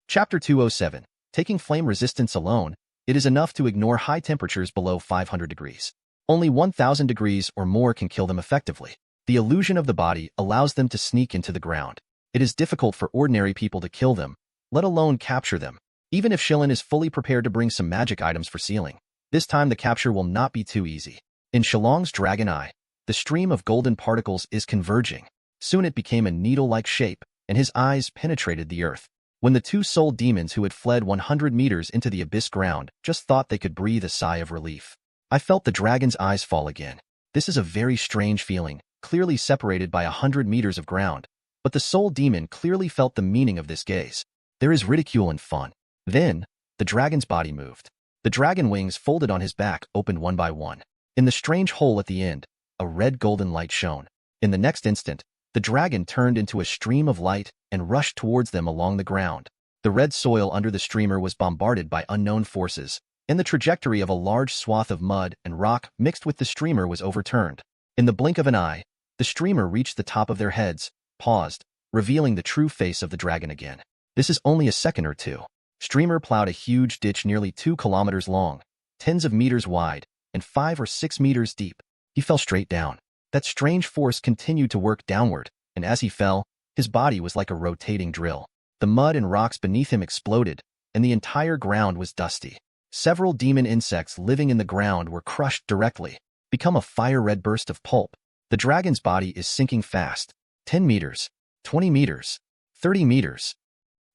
Chapter 207. Taking flame resistance alone, it is enough to ignore high temperatures below 500 degrees. Only 1000 degrees or more can kill them effectively. The illusion of the body allows them to sneak into the ground. It is difficult for ordinary people to kill them, let alone capture them. Even if Shillong is fully prepared to bring some magic items for sealing, this time the capture will not be too easy. In Shillong's dragon eye, the stream of golden particles is converging. Soon it became a needle-like shape, and his eyes penetrated the earth. When the two soul demons who had fled 100 meters into the abyss ground just thought they could breathe a sigh of relief. I felt the dragon's eyes fall again. This is a very strange feeling, clearly separated by 100 meters of ground, but the soul demon clearly felt the meaning of this gaze. There is ridicule and fun. Then, the dragon's body moved. The dragon wings folded on his back opened one by one. In the strange hole at the end, a red golden light shone. In the next instant, the dragon turned into a stream of light and rushed towards them along the ground. The red soil under the streamer was bombarded by unknown forces, and the trajectory of a large swath of mud and rock mixed with the streamer was overturned. In the blink of an eye, the streamer reached the top of their heads, paused, revealing the true face of the dragon again. This is only a second or two. Streamer plowed a huge ditch nearly 2 kilometers long, tens of meters wide, and 5 or 6 meters deep. He fell straight down. That strange force continued to work downward, and as he fell, his body was like a rotating drill. The mud and rocks beneath him exploded, and the entire ground was dusty. Several demon insects living in the ground were crushed directly, become a fire-red burst of pulp. The dragon's body is sinking fast. 10 meters, 20 meters, 30 meters.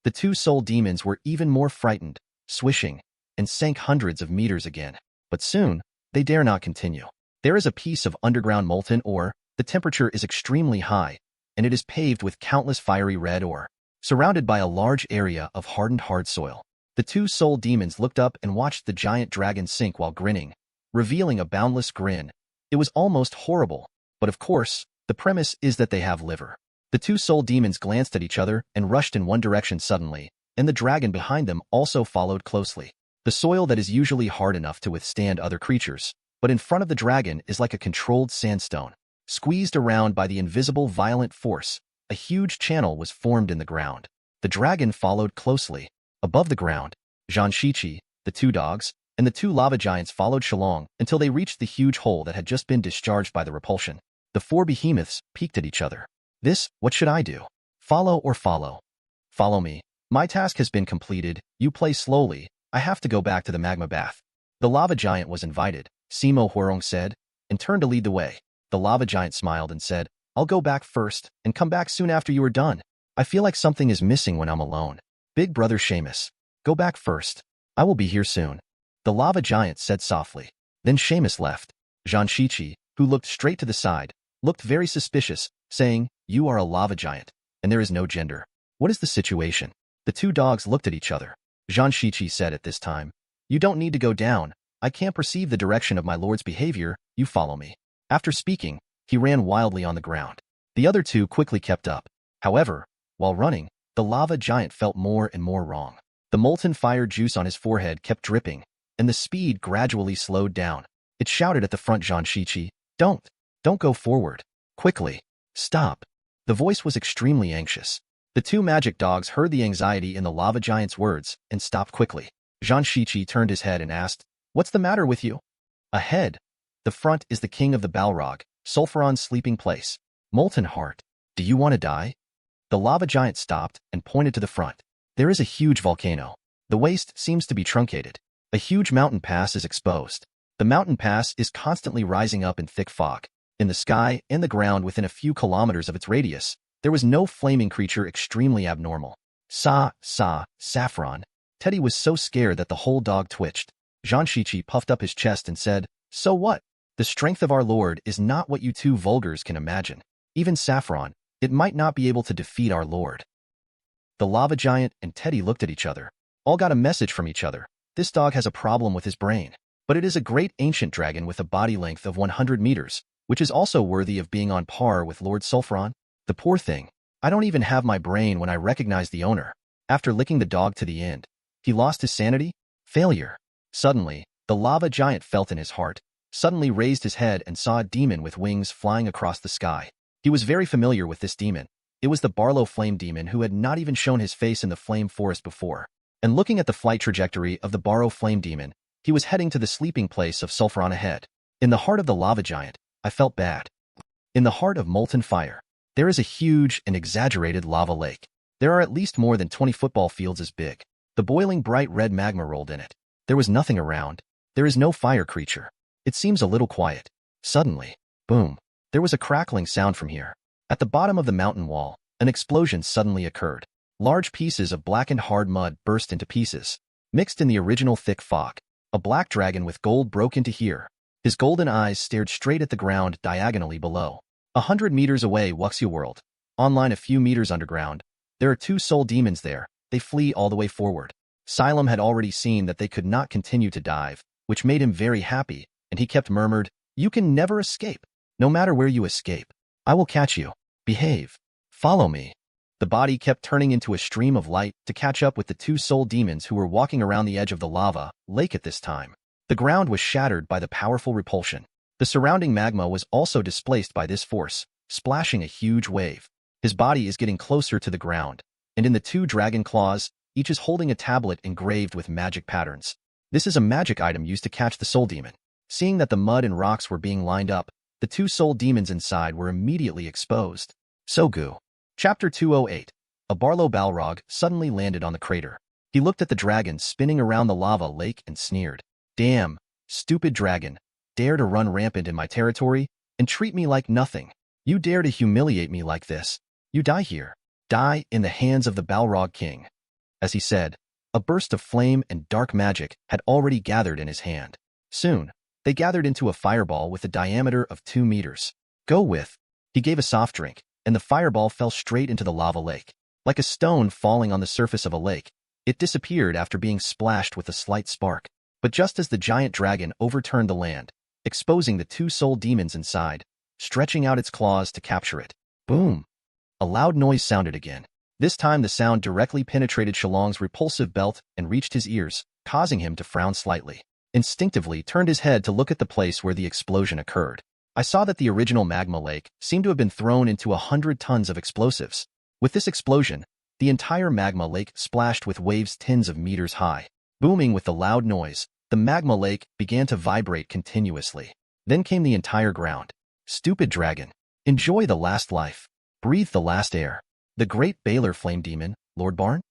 The two soul demons were even more frightened, swishing, and sank hundreds of meters again. But soon, they dare not continue. There is a piece of underground molten ore, the temperature is extremely high, and it is paved with countless fiery red ore, surrounded by a large area of hardened hard soil. The two soul demons looked up and watched the giant dragon sink while grinning, revealing a boundless grin. It was almost horrible, but of course, the premise is that they have liver. The two soul demons glanced at each other and rushed in one direction suddenly, and the dragon behind them also followed closely. The soil that is usually hard enough to withstand other creatures, but in front of the dragon is like a controlled sandstone. Squeezed around by the invisible violent force, a huge channel was formed in the ground. The dragon followed closely. Above the ground, Zhang Shiqi, the two dogs, and the two lava giants followed Shillong until they reached the huge hole that had just been discharged by the repulsion. The four behemoths peeked at each other. What should I do? Follow or follow? Follow me. My task has been completed. You play slowly. I have to go back to the magma bath. The lava giant was invited, Simo Huarong said, and turned to lead the way. The lava giant smiled and said, I'll go back first and come back soon after you are done. I feel like something is missing when I'm alone. Big brother Seamus, go back first. I will be here soon. The lava giant said softly. Then Seamus left. Zhang Shiqi, who looked straight to the side, looked very suspicious, saying, You are a lava giant, and there is no gender. What is the situation? The two dogs looked at each other. Zhang Shiqi said at this time, You don't need to go down. I can't perceive the direction of my lord's behavior. You follow me. After speaking, he ran wildly on the ground. The other two quickly kept up. However, while running, the lava giant felt more and more wrong. The molten fire juice on his forehead kept dripping, and the speed gradually slowed down. It shouted at the front Zhang Shiqi, Don't go forward. Quickly. Stop. The voice was extremely anxious. The two magic dogs heard the anxiety in the lava giant's words and stopped quickly. Zhang Shiqi turned his head and asked, What's the matter with you? Ahead. The front is the king of the Balrog, Sulfuron's sleeping place. Molten heart. Do you want to die? The lava giant stopped and pointed to the front. There is a huge volcano. The waste seems to be truncated. A huge mountain pass is exposed. The mountain pass is constantly rising up in thick fog. In the sky and the ground within a few kilometers of its radius, there was no flaming creature extremely abnormal. Saffron. Teddy was so scared that the whole dog twitched. Zhang Shiqi puffed up his chest and said, So what? The strength of our lord is not what you two vulgars can imagine. Even Saffron, it might not be able to defeat our lord. The lava giant and Teddy looked at each other. All got a message from each other. This dog has a problem with his brain. But it is a great ancient dragon with a body length of 100 meters, which is also worthy of being on par with Lord Sulfuron. The poor thing. I don't even have my brain when I recognize the owner. After licking the dog to the end, he lost his sanity? Failure. Suddenly, the lava giant felt in his heart, suddenly raised his head and saw a demon with wings flying across the sky. He was very familiar with this demon. It was the Barlow Flame Demon who had not even shown his face in the Flame Forest before. And looking at the flight trajectory of the Barrow Flame Demon, he was heading to the sleeping place of Sulfuron ahead. In the heart of the lava giant, I felt bad. In the heart of molten fire, there is a huge and exaggerated lava lake. There are at least more than 20 football fields as big. The boiling bright red magma rolled in it. There was nothing around. There is no fire creature. It seems a little quiet. Suddenly, boom, there was a crackling sound from here. At the bottom of the mountain wall, An explosion suddenly occurred. Large pieces of blackened hard mud burst into pieces. Mixed in the original thick fog, a black dragon with gold broke into here. His golden eyes stared straight at the ground diagonally below. 100 meters away, Wuxia World. Online a few meters underground. There are 2 soul demons there. They flee all the way forward. Xylem had already seen that they could not continue to dive, which made him very happy, and he kept murmured, "You can never escape. No matter where you escape, I will catch you. Behave. Follow me." The body kept turning into a stream of light to catch up with the 2 soul demons who were walking around the edge of the lava lake at this time. The ground was shattered by the powerful repulsion. The surrounding magma was also displaced by this force, splashing a huge wave. His body is getting closer to the ground, and in the 2 dragon claws, each is holding a tablet engraved with magic patterns. This is a magic item used to catch the soul demon. Seeing that the mud and rocks were being lined up, the 2 soul demons inside were immediately exposed. Sogu. Chapter 208. A Barlow Balrog suddenly landed on the crater. He looked at the dragon spinning around the lava lake and sneered. "Damn, stupid dragon. Dare to run rampant in my territory and treat me like nothing. You dare to humiliate me like this. You die here. Die in the hands of the Balrog King." As he said, a burst of flame and dark magic had already gathered in his hand. Soon, they gathered into a fireball with a diameter of 2 meters. "Go with." He gave a soft drink, and the fireball fell straight into the lava lake. Like a stone falling on the surface of a lake, it disappeared after being splashed with a slight spark. But just as the giant dragon overturned the land, exposing the 2 soul demons inside, stretching out its claws to capture it. Boom! A loud noise sounded again. This time the sound directly penetrated Shillong's repulsive belt and reached his ears, causing him to frown slightly. Instinctively turned his head to look at the place where the explosion occurred. I saw that the original magma lake seemed to have been thrown into 100 tons of explosives. With this explosion, the entire magma lake splashed with waves tens of meters high. Booming with the loud noise, the magma lake began to vibrate continuously. Then came the entire ground. "Stupid dragon. Enjoy the last life. Breathe the last air. The great Baylor flame demon, Lord Barn?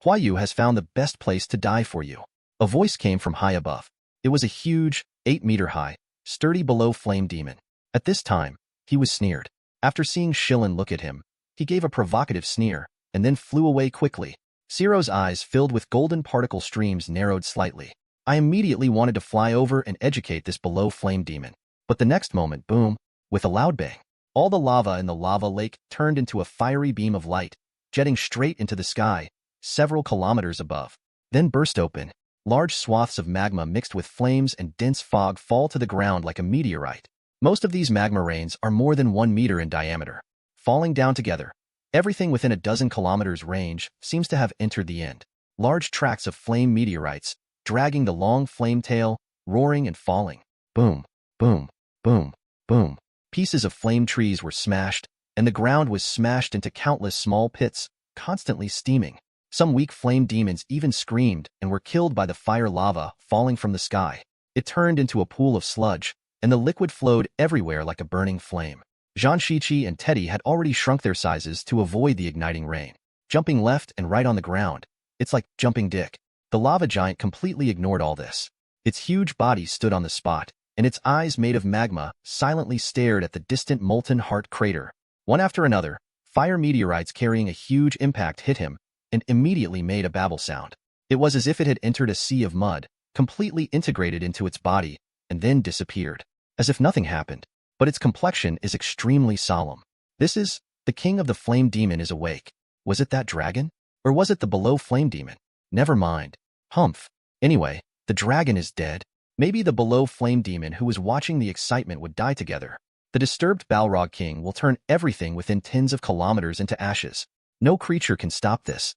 Huayu has found the best place to die for you." A voice came from high above. It was a huge, 8-meter-high, sturdy below flame demon. At this time, he was sneered. After seeing Shillong look at him, he gave a provocative sneer, and then flew away quickly. Ciro's eyes filled with golden particle streams narrowed slightly. I immediately wanted to fly over and educate this below flame demon. But the next moment, boom, with a loud bang, all the lava in the lava lake turned into a fiery beam of light, jetting straight into the sky, several kilometers above. Then burst open. Large swaths of magma mixed with flames and dense fog fall to the ground like a meteorite. Most of these magma rains are more than 1 meter in diameter. Falling down together, everything within a dozen kilometers range seems to have entered the end. Large tracts of flame meteorites, dragging the long flame tail, roaring and falling. Boom, boom, boom, boom. Pieces of flame trees were smashed, and the ground was smashed into countless small pits, constantly steaming. Some weak flame demons even screamed and were killed by the fire lava falling from the sky. It turned into a pool of sludge, and the liquid flowed everywhere like a burning flame. Zhang Shiqi and Teddy had already shrunk their sizes to avoid the igniting rain. Jumping left and right on the ground, it's like jumping dick. The lava giant completely ignored all this. Its huge body stood on the spot, and its eyes made of magma silently stared at the distant molten heart crater. One after another, fire meteorites carrying a huge impact hit him, and immediately made a babble sound. It was as if it had entered a sea of mud, completely integrated into its body, and then disappeared. As if nothing happened, but its complexion is extremely solemn. This is, the king of the flame demon is awake. Was it that dragon? Or was it the below flame demon? Never mind. Humph. Anyway, the dragon is dead. Maybe the below flame demon who was watching the excitement would die together. The disturbed Balrog King will turn everything within tens of kilometers into ashes. No creature can stop this.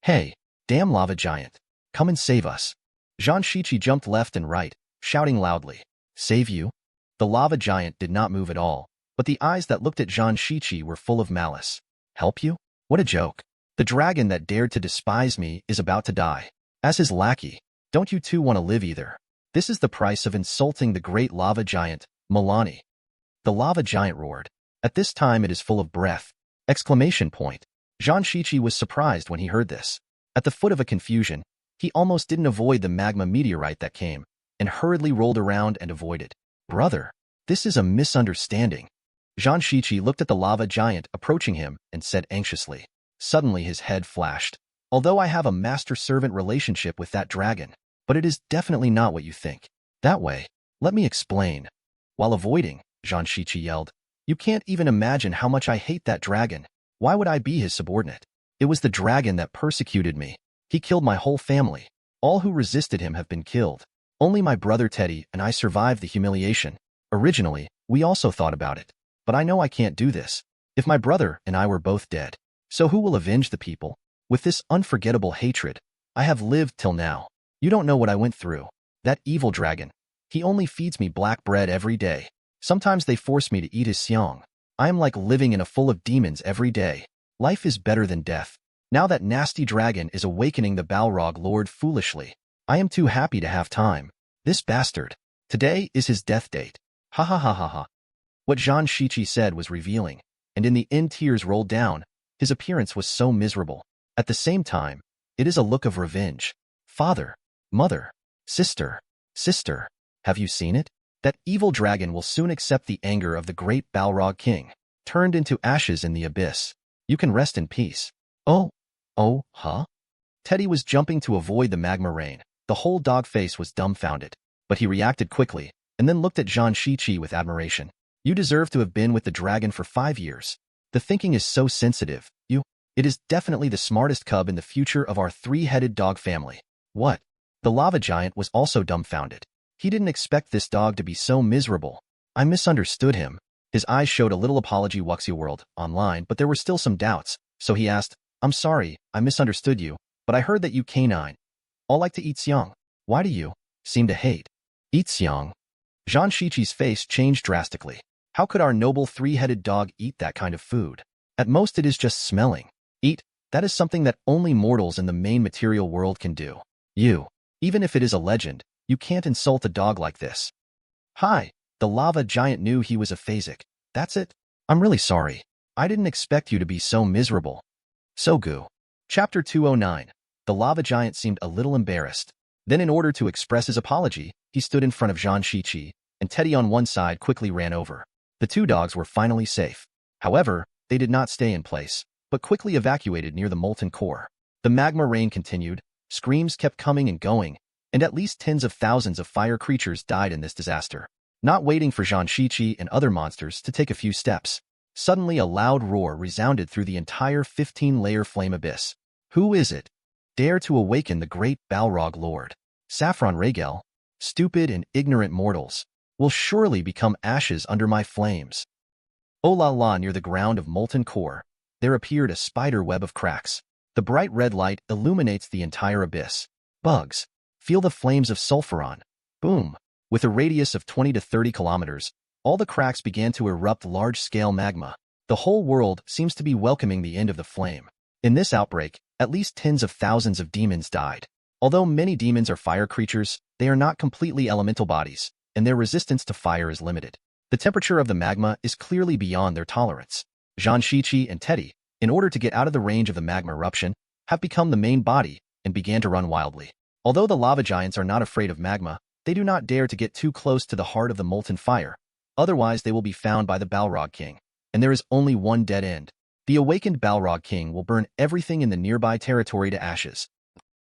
Hey, damn lava giant. Come and save us. Zhang Shiqi jumped left and right, shouting loudly. Save you? The lava giant did not move at all, but the eyes that looked at Zhang Shiqi were full of malice. Help you? What a joke. The dragon that dared to despise me is about to die. As his lackey, don't you two want to live either? This is the price of insulting the great lava giant, Milani. The lava giant roared. At this time it is full of breath. Exclamation point. Zhang Shiqi was surprised when he heard this. At the foot of a confusion, he almost didn't avoid the magma meteorite that came, and hurriedly rolled around and avoided. Brother, this is a misunderstanding. Zhang Shiqi looked at the lava giant approaching him and said anxiously. Suddenly his head flashed. Although I have a master-servant relationship with that dragon, but it is definitely not what you think. That way, let me explain. While avoiding, Zhang Shiqi yelled, you can't even imagine how much I hate that dragon. Why would I be his subordinate? It was the dragon that persecuted me. He killed my whole family. All who resisted him have been killed. Only my brother Teddy and I survived the humiliation. Originally, we also thought about it. But I know I can't do this. If my brother and I were both dead, so who will avenge the people? With this unforgettable hatred, I have lived till now. You don't know what I went through. That evil dragon. He only feeds me black bread every day. Sometimes they force me to eat his Shillong. I am like living in a full of demons every day. Life is better than death. Now that nasty dragon is awakening the Balrog Lord foolishly. I am too happy to have time. This bastard. Today is his death date. Ha ha ha ha ha. What Zhang Shiqi said was revealing, and in the end tears rolled down. His appearance was so miserable. At the same time, it is a look of revenge. Father, mother, sister, have you seen it? That evil dragon will soon accept the anger of the great Balrog king, turned into ashes in the abyss. You can rest in peace. Oh, huh? Teddy was jumping to avoid the magma rain. The whole dog face was dumbfounded, but he reacted quickly, and then looked at Zhang Shiqi with admiration. You deserve to have been with the dragon for 5 years. The thinking is so sensitive. It is definitely the smartest cub in the future of our 3-headed dog family. What? The lava giant was also dumbfounded. He didn't expect this dog to be so miserable. I misunderstood him. His eyes showed a little apology Wuxia World online, but there were still some doubts, so he asked, I'm sorry, I misunderstood you, but I heard that you canine all like to eat Xiang. Why do you seem to hate eat Xiang? Zhang Shiqi's face changed drastically. How could our noble 3-headed dog eat that kind of food? At most it is just smelling. Eat, that is something that only mortals in the main material world can do. Even if it is a legend, you can't insult a dog like this. Hi, the lava giant knew he was a phasic. That's it? I'm really sorry. I didn't expect you to be so miserable. Sogu. Chapter 209. The lava giant seemed a little embarrassed. Then in order to express his apology, he stood in front of Zhang Shiqi, and Teddy on one side quickly ran over. The 2 dogs were finally safe. However, they did not stay in place, but quickly evacuated near the molten core. The magma rain continued, screams kept coming and going, and at least tens of thousands of fire creatures died in this disaster. Not waiting for Zhang Shiqi and other monsters to take a few steps, suddenly a loud roar resounded through the entire 15-layer flame abyss. Who is it? Dare to awaken the great Balrog Lord. Saffron Regel, stupid and ignorant mortals, will surely become ashes under my flames. Oh la la, near the ground of molten core, there appeared a spider web of cracks. The bright red light illuminates the entire abyss. Bugs, feel the flames of sulfuron. Boom. With a radius of 20 to 30 kilometers, all the cracks began to erupt large-scale magma. The whole world seems to be welcoming the end of the flame. In this outbreak, at least tens of thousands of demons died. Although many demons are fire creatures, they are not completely elemental bodies, and their resistance to fire is limited. The temperature of the magma is clearly beyond their tolerance. Zhang Shiqi and Teddy, in order to get out of the range of the magma eruption, have become the main body and began to run wildly. Although the lava giants are not afraid of magma, they do not dare to get too close to the heart of the molten fire. Otherwise, they will be found by the Balrog King, and there is only one dead end. The awakened Balrog King will burn everything in the nearby territory to ashes.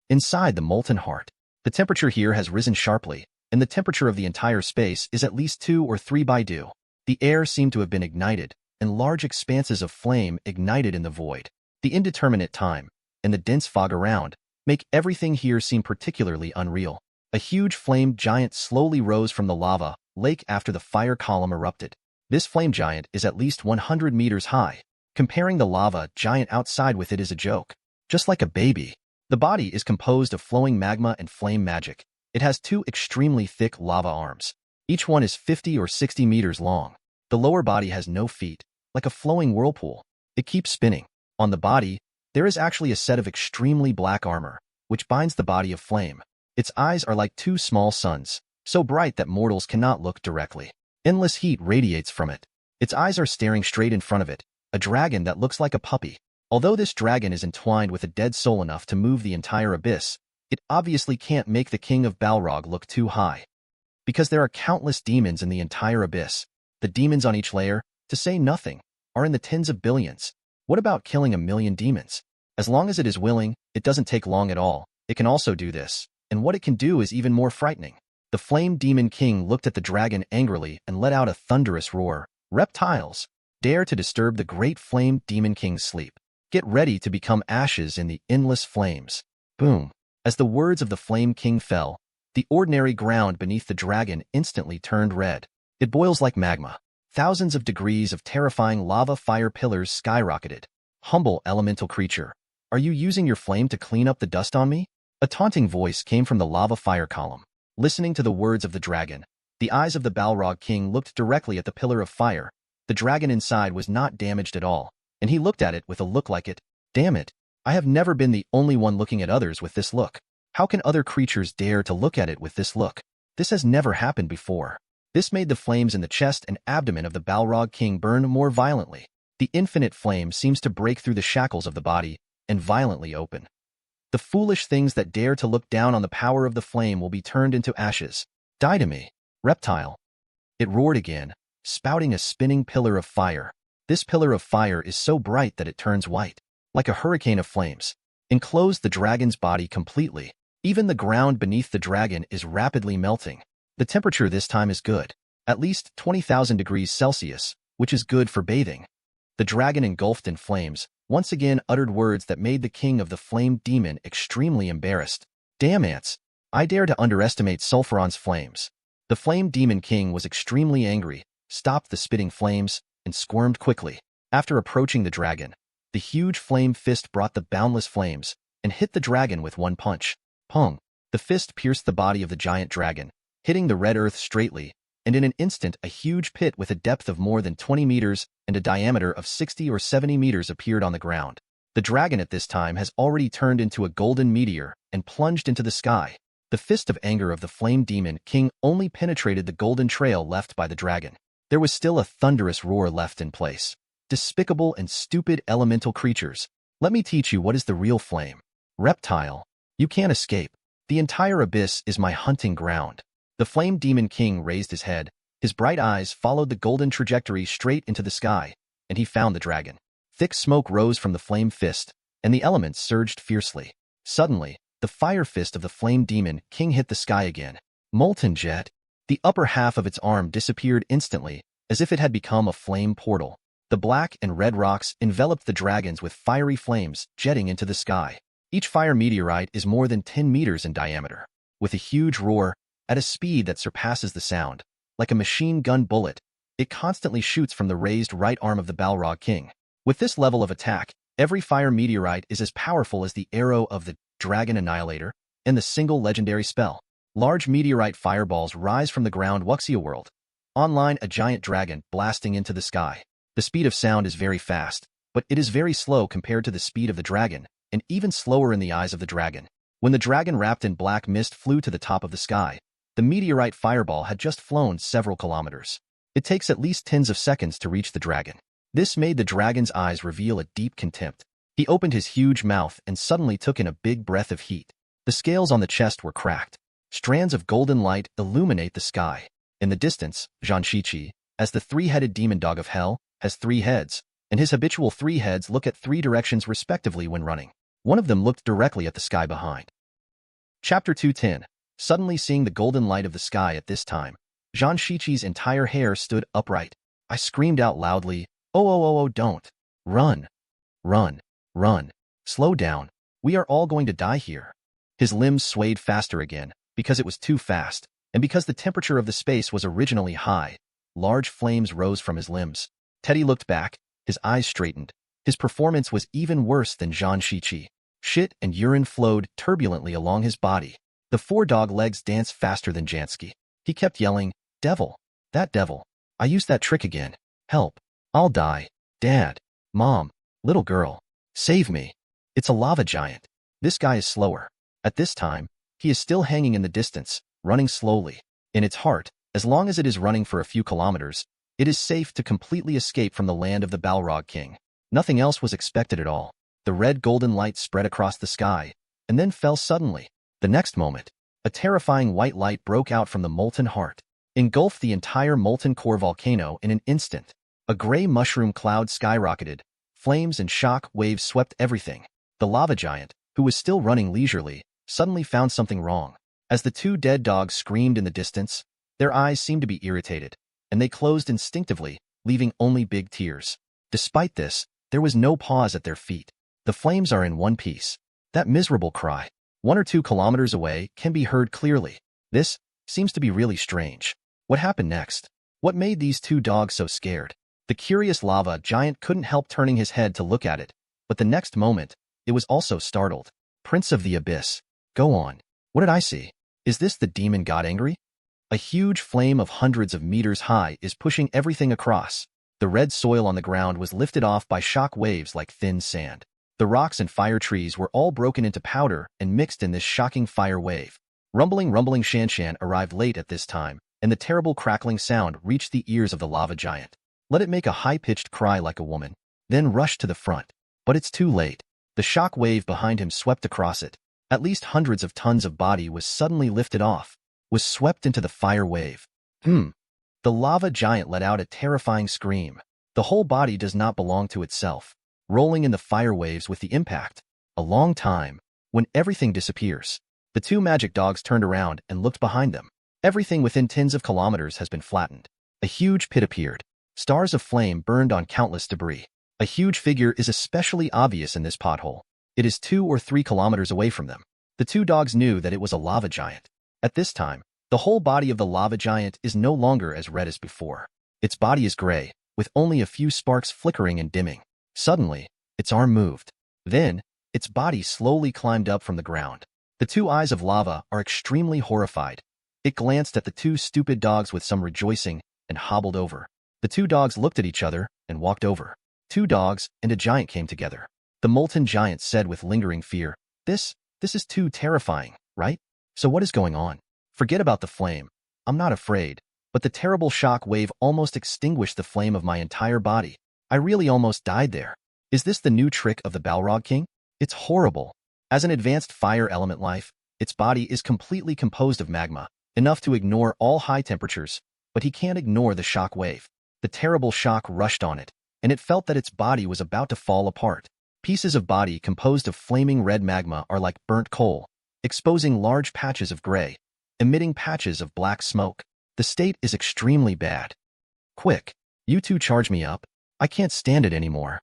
Inside the molten heart, the temperature here has risen sharply, and the temperature of the entire space is at least 2 or 3 by due. The air seemed to have been ignited, and large expanses of flame ignited in the void. The indeterminate time, and the dense fog around, make everything here seem particularly unreal. A huge flame giant slowly rose from the lava lake after the fire column erupted. This flame giant is at least 100 meters high. Comparing the lava giant outside with it is a joke. Just like a baby. The body is composed of flowing magma and flame magic. It has 2 extremely thick lava arms. Each one is 50 or 60 meters long. The lower body has no feet, like a flowing whirlpool. It keeps spinning. On the body, there is actually a set of extremely black armor, which binds the body of flame. Its eyes are like 2 small suns, so bright that mortals cannot look directly. Endless heat radiates from it. Its eyes are staring straight in front of it, a dragon that looks like a puppy. Although this dragon is entwined with a dead soul enough to move the entire abyss, it obviously can't make the king of Balrog look too high. Because there are countless demons in the entire abyss. The demons on each layer to say nothing, are in the tens of billions. What about killing 1,000,000 demons? As long as it is willing, it doesn't take long at all. It can also do this, and what it can do is even more frightening. The Flame Demon King looked at the dragon angrily and let out a thunderous roar. Reptiles, dare to disturb the great Flame Demon King's sleep. Get ready to become ashes in the endless flames. Boom. As the words of the Flame King fell, the ordinary ground beneath the dragon instantly turned red. It boils like magma. Thousands of degrees of terrifying lava fire pillars skyrocketed. Humble elemental creature, are you using your flame to clean up the dust on me? A taunting voice came from the lava fire column. Listening to the words of the dragon, the eyes of the Balrog King looked directly at the pillar of fire. The dragon inside was not damaged at all, and he looked at it with a look like it. Damn it, I have never been the only one looking at others with this look. How can other creatures dare to look at it with this look? This has never happened before. This made the flames in the chest and abdomen of the Balrog King burn more violently. The infinite flame seems to break through the shackles of the body and violently open. The foolish things that dare to look down on the power of the flame will be turned into ashes. Die to me, reptile. It roared again, spouting a spinning pillar of fire. This pillar of fire is so bright that it turns white, like a hurricane of flames. Enclosed the dragon's body completely. Even the ground beneath the dragon is rapidly melting. The temperature this time is good, at least 20,000 degrees Celsius, which is good for bathing. The dragon, engulfed in flames, once again uttered words that made the king of the flame demon extremely embarrassed. Damn ants, I dare to underestimate Sulfuron's flames. The flame demon king was extremely angry, stopped the spitting flames, and squirmed quickly. After approaching the dragon, the huge flame fist brought the boundless flames and hit the dragon with one punch. Pong! The fist pierced the body of the giant dragon, hitting the red earth straightly, and in an instant a huge pit with a depth of more than 20 meters and a diameter of 60 or 70 meters appeared on the ground. The dragon at this time has already turned into a golden meteor and plunged into the sky. The fist of anger of the flame demon king only penetrated the golden trail left by the dragon. There was still a thunderous roar left in place. Despicable and stupid elemental creatures, let me teach you what is the real flame. Reptile, you can't escape. The entire abyss is my hunting ground. The flame demon king raised his head. His bright eyes followed the golden trajectory straight into the sky, and he found the dragon. Thick smoke rose from the flame fist, and the elements surged fiercely. Suddenly, the fire fist of the flame demon king hit the sky again. Molten jet. The upper half of its arm disappeared instantly, as if it had become a flame portal. The black and red rocks enveloped the dragons with fiery flames jetting into the sky. Each fire meteorite is more than 10 meters in diameter. With a huge roar, at a speed that surpasses the sound, like a machine gun bullet, it constantly shoots from the raised right arm of the Balrog King. With this level of attack, every fire meteorite is as powerful as the arrow of the Dragon Annihilator and the single legendary spell. Large meteorite fireballs rise from the ground. Wuxia World. Online, a giant dragon blasting into the sky. The speed of sound is very fast, but it is very slow compared to the speed of the dragon, and even slower in the eyes of the dragon. When the dragon wrapped in black mist flew to the top of the sky, the meteorite fireball had just flown several kilometers. It takes at least tens of seconds to reach the dragon. This made the dragon's eyes reveal a deep contempt. He opened his huge mouth and suddenly took in a big breath of heat. The scales on the chest were cracked. Strands of golden light illuminate the sky. In the distance, Zhang Shiqi, as the three-headed demon dog of hell, has 3 heads, and his habitual 3 heads look at 3 directions respectively when running. One of them looked directly at the sky behind. Chapter 210. Suddenly seeing the golden light of the sky at this time, Zhang Shiqi's entire hair stood upright. I screamed out loudly, oh, don't. Run. Run. Run. Slow down. We are all going to die here. His limbs swayed faster again, because it was too fast, and because the temperature of the space was originally high. Large flames rose from his limbs. Teddy looked back, his eyes straightened. His performance was even worse than Zhang Shiqi. Shit and urine flowed turbulently along his body. The 4 dog legs danced faster than Jansky. He kept yelling, devil, that devil. I used that trick again. Help. I'll die. Dad. Mom. Little girl. Save me. It's a lava giant. This guy is slower. At this time, he is still hanging in the distance, running slowly. In its heart, as long as it is running for a few kilometers, it is safe to completely escape from the land of the Balrog King. Nothing else was expected at all. The red golden light spread across the sky, and then fell suddenly. The next moment, a terrifying white light broke out from the molten heart, engulfed the entire molten core volcano in an instant. A gray mushroom cloud skyrocketed. Flames and shock waves swept everything. The lava giant, who was still running leisurely, suddenly found something wrong. As the two dead dogs screamed in the distance, their eyes seemed to be irritated, and they closed instinctively, leaving only big tears. Despite this, there was no pause at their feet. The flames are in one piece. That miserable cry, 1 or 2 kilometers away, can be heard clearly. This seems to be really strange. What happened next? What made these two dogs so scared? The curious lava giant couldn't help turning his head to look at it, but the next moment, it was also startled. Prince of the Abyss. Go on. What did I see? Is this the demon god angry? A huge flame of hundreds of meters high is pushing everything across. The red soil on the ground was lifted off by shock waves like thin sand. The rocks and fire trees were all broken into powder and mixed in this shocking fire wave. Rumbling Shan arrived late at this time, and the terrible crackling sound reached the ears of the lava giant. Let it make a high-pitched cry like a woman, then rush to the front. But it's too late. The shock wave behind him swept across it. At least hundreds of tons of body was suddenly lifted off, was swept into the fire wave. The lava giant let out a terrifying scream. The whole body does not belong to itself, rolling in the fire waves with the impact. A long time, when everything disappears. The two magic dogs turned around and looked behind them. Everything within tens of kilometers has been flattened. A huge pit appeared. Stars of flame burned on countless debris. A huge figure is especially obvious in this pothole. It is 2 or 3 kilometers away from them. The two dogs knew that it was a lava giant. At this time, the whole body of the lava giant is no longer as red as before. Its body is gray, with only a few sparks flickering and dimming. Suddenly, its arm moved. Then, its body slowly climbed up from the ground. The two eyes of lava are extremely horrified. It glanced at the two stupid dogs with some rejoicing and hobbled over. The two dogs looked at each other and walked over. 2 dogs and a giant came together. The molten giant said with lingering fear, This is too terrifying, right? So what is going on? Forget about the flame. I'm not afraid, but the terrible shock wave almost extinguished the flame of my entire body. I really almost died there. Is this the new trick of the Balrog King? It's horrible. As an advanced fire element life, its body is completely composed of magma, enough to ignore all high temperatures, but he can't ignore the shock wave. The terrible shock rushed on it, and it felt that its body was about to fall apart. Pieces of body composed of flaming red magma are like burnt coal, exposing large patches of gray, emitting patches of black smoke. The state is extremely bad. Quick, you two charge me up. I can't stand it anymore.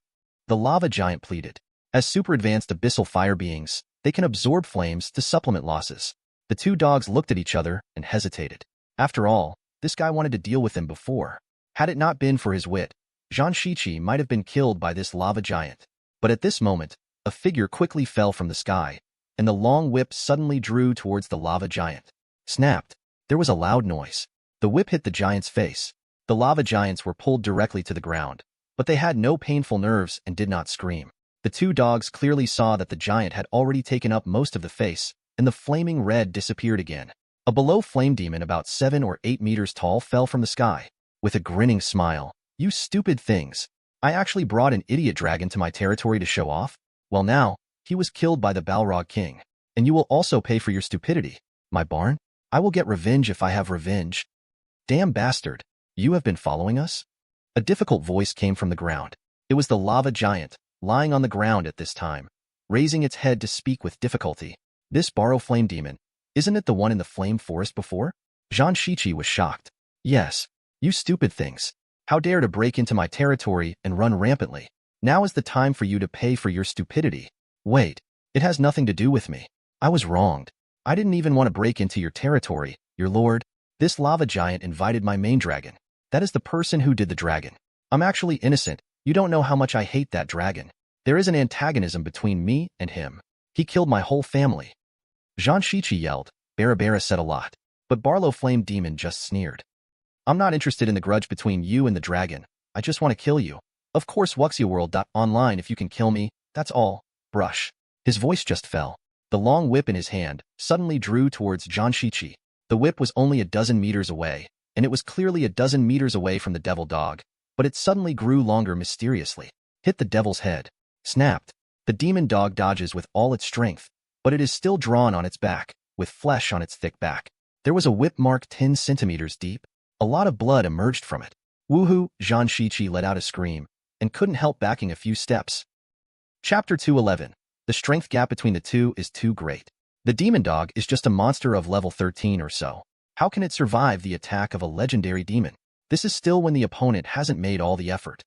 The lava giant pleaded. As super advanced abyssal fire beings, they can absorb flames to supplement losses. The two dogs looked at each other and hesitated. After all, this guy wanted to deal with them before. Had it not been for his wit, Zhang Shiqi might have been killed by this lava giant. But at this moment, a figure quickly fell from the sky, and the long whip suddenly drew towards the lava giant. Snapped. There was a loud noise. The whip hit the giant's face. The lava giants were pulled directly to the ground, but they had no painful nerves and did not scream. The two dogs clearly saw that the giant had already taken up most of the face, and the flaming red disappeared again. A below flame demon about 7 or 8 meters tall fell from the sky. With a grinning smile, You stupid things. I actually brought an idiot dragon to my territory to show off? Well now, he was killed by the Balrog King. And you will also pay for your stupidity. My barn? I will get revenge if I have revenge. Damn bastard. You have been following us? A difficult voice came from the ground. It was the lava giant, lying on the ground at this time, raising its head to speak with difficulty. This Borrow Flame Demon, isn't it the one in the flame forest before? Zhang Shiqi was shocked. Yes. You stupid things. How dare to break into my territory and run rampantly. Now is the time for you to pay for your stupidity. Wait, it has nothing to do with me. I was wronged. I didn't even want to break into your territory, your lord. This lava giant invited my main dragon. That is the person who did the dragon. I'm actually innocent. You don't know how much I hate that dragon. There is an antagonism between me and him. He killed my whole family. Zhang Shiqi yelled. Barabara said a lot. But Barlow Flame Demon just sneered. I'm not interested in the grudge between you and the dragon. I just want to kill you. Of course Wuxiaworld.online if you can kill me, that's all. Brush. His voice just fell. The long whip in his hand suddenly drew towards Zhang Shiqi. The whip was only a dozen meters away, and it was clearly a dozen meters away from the devil dog, but it suddenly grew longer mysteriously. Hit the devil's head. Snapped. The demon dog dodges with all its strength, but it is still drawn on its back, with flesh on its thick back. There was a whip mark 10 centimeters deep. A lot of blood emerged from it. Woohoo! Zhang Shiqi let out a scream and couldn't help backing a few steps. Chapter 211. The strength gap between the two is too great. The demon dog is just a monster of level 13 or so. How can it survive the attack of a legendary demon? This is still when the opponent hasn't made all the effort.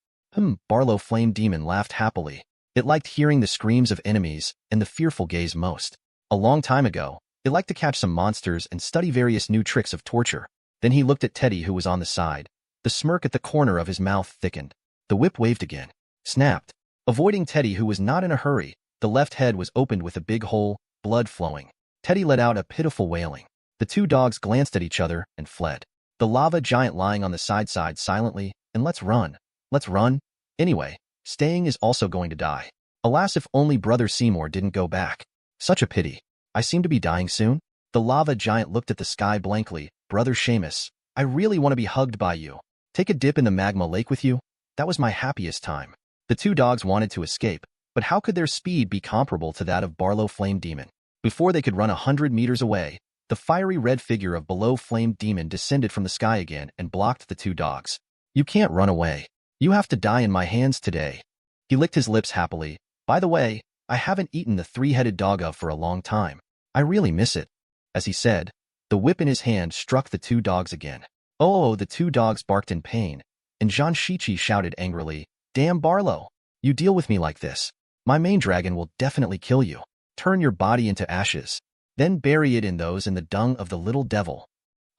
Barlow Flame Demon laughed happily. It liked hearing the screams of enemies and the fearful gaze most. A long time ago, it liked to catch some monsters and study various new tricks of torture. Then he looked at Teddy, who was on the side. The smirk at the corner of his mouth thickened. The whip waved again. Snapped. Avoiding Teddy, who was not in a hurry, the left head was opened with a big hole, blood flowing. Teddy let out a pitiful wailing. The two dogs glanced at each other and fled. The lava giant lying on the side silently, and let's run. Let's run. Anyway, staying is also going to die. Alas, if only Brother Seymour didn't go back. Such a pity. I seem to be dying soon. The lava giant looked at the sky blankly. Brother Seamus, I really want to be hugged by you. Take a dip in the magma lake with you? That was my happiest time. The two dogs wanted to escape, but how could their speed be comparable to that of Barlow Flame Demon? Before they could run 100 meters away, the fiery red figure of Below Flame Demon descended from the sky again and blocked the two dogs. You can't run away. You have to die in my hands today. He licked his lips happily. By the way, I haven't eaten the three-headed dogga for a long time. I really miss it. As he said, the whip in his hand struck the two dogs again. Oh, the two dogs barked in pain, and Zhang Shiqi shouted angrily, Damn Barlow! You deal with me like this. My main dragon will definitely kill you. Turn your body into ashes. Then bury it in the dung of the little devil.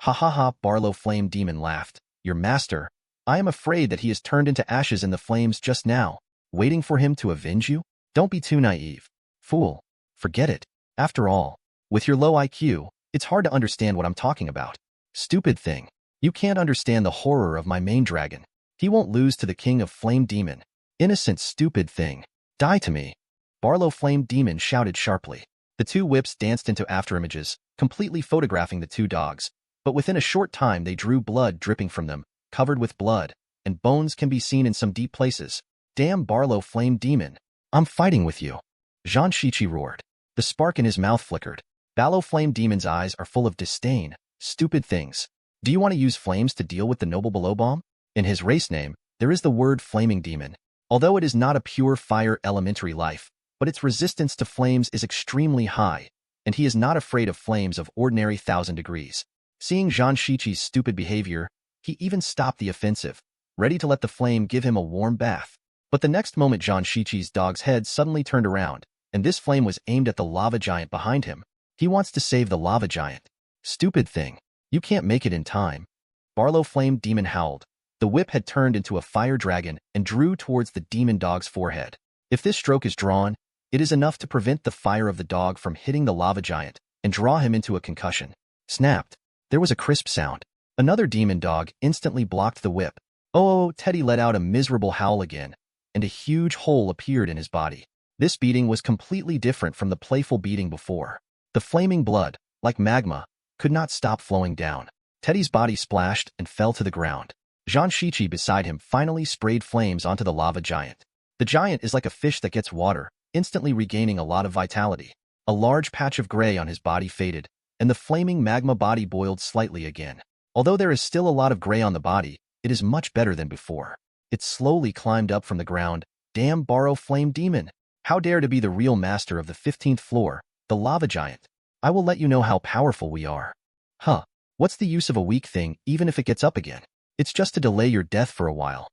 Ha ha ha, Barlow Flame Demon laughed. Your master? I am afraid that he has turned into ashes in the flames just now. Waiting for him to avenge you? Don't be too naive. Fool. Forget it. After all, with your low IQ, it's hard to understand what I'm talking about. Stupid thing. You can't understand the horror of my main dragon. He won't lose to the king of Flame Demon. Innocent stupid thing. Die to me. Barlow Flame Demon shouted sharply. The two whips danced into afterimages, completely photographing the two dogs, but within a short time they drew blood dripping from them, covered with blood, and bones can be seen in some deep places. Damn Barlow Flame Demon. I'm fighting with you. Zhang Shiqi roared. The spark in his mouth flickered. Barlow Flame Demon's eyes are full of disdain. Stupid things. Do you want to use flames to deal with the noble Below Bomb? In his race name, there is the word Flaming Demon. Although it is not a pure fire elementary life, but its resistance to flames is extremely high, and he is not afraid of flames of ordinary 1,000 degrees. Seeing Zhang Shiqi's stupid behavior, he even stopped the offensive, ready to let the flame give him a warm bath. But the next moment Zhang Shiqi's dog's head suddenly turned around, and this flame was aimed at the lava giant behind him. He wants to save the lava giant. Stupid thing. You can't make it in time. Barlow Flame Demon howled. The whip had turned into a fire dragon and drew towards the demon dog's forehead. If this stroke is drawn, it is enough to prevent the fire of the dog from hitting the lava giant and draw him into a concussion. Snapped. There was a crisp sound. Another demon dog instantly blocked the whip. Oh, Teddy let out a miserable howl again, and a huge hole appeared in his body. This beating was completely different from the playful beating before. The flaming blood, like magma, could not stop flowing down. Teddy's body splashed and fell to the ground. Zhang Shiqi beside him finally sprayed flames onto the lava giant. The giant is like a fish that gets water, instantly regaining a lot of vitality. A large patch of gray on his body faded, and the flaming magma body boiled slightly again. Although there is still a lot of gray on the body, it is much better than before. It slowly climbed up from the ground. Damn Barlow Flame Demon! How dare to be the real master of the 15th floor, the lava giant. I will let you know how powerful we are. Huh. What's the use of a weak thing even if it gets up again? It's just to delay your death for a while.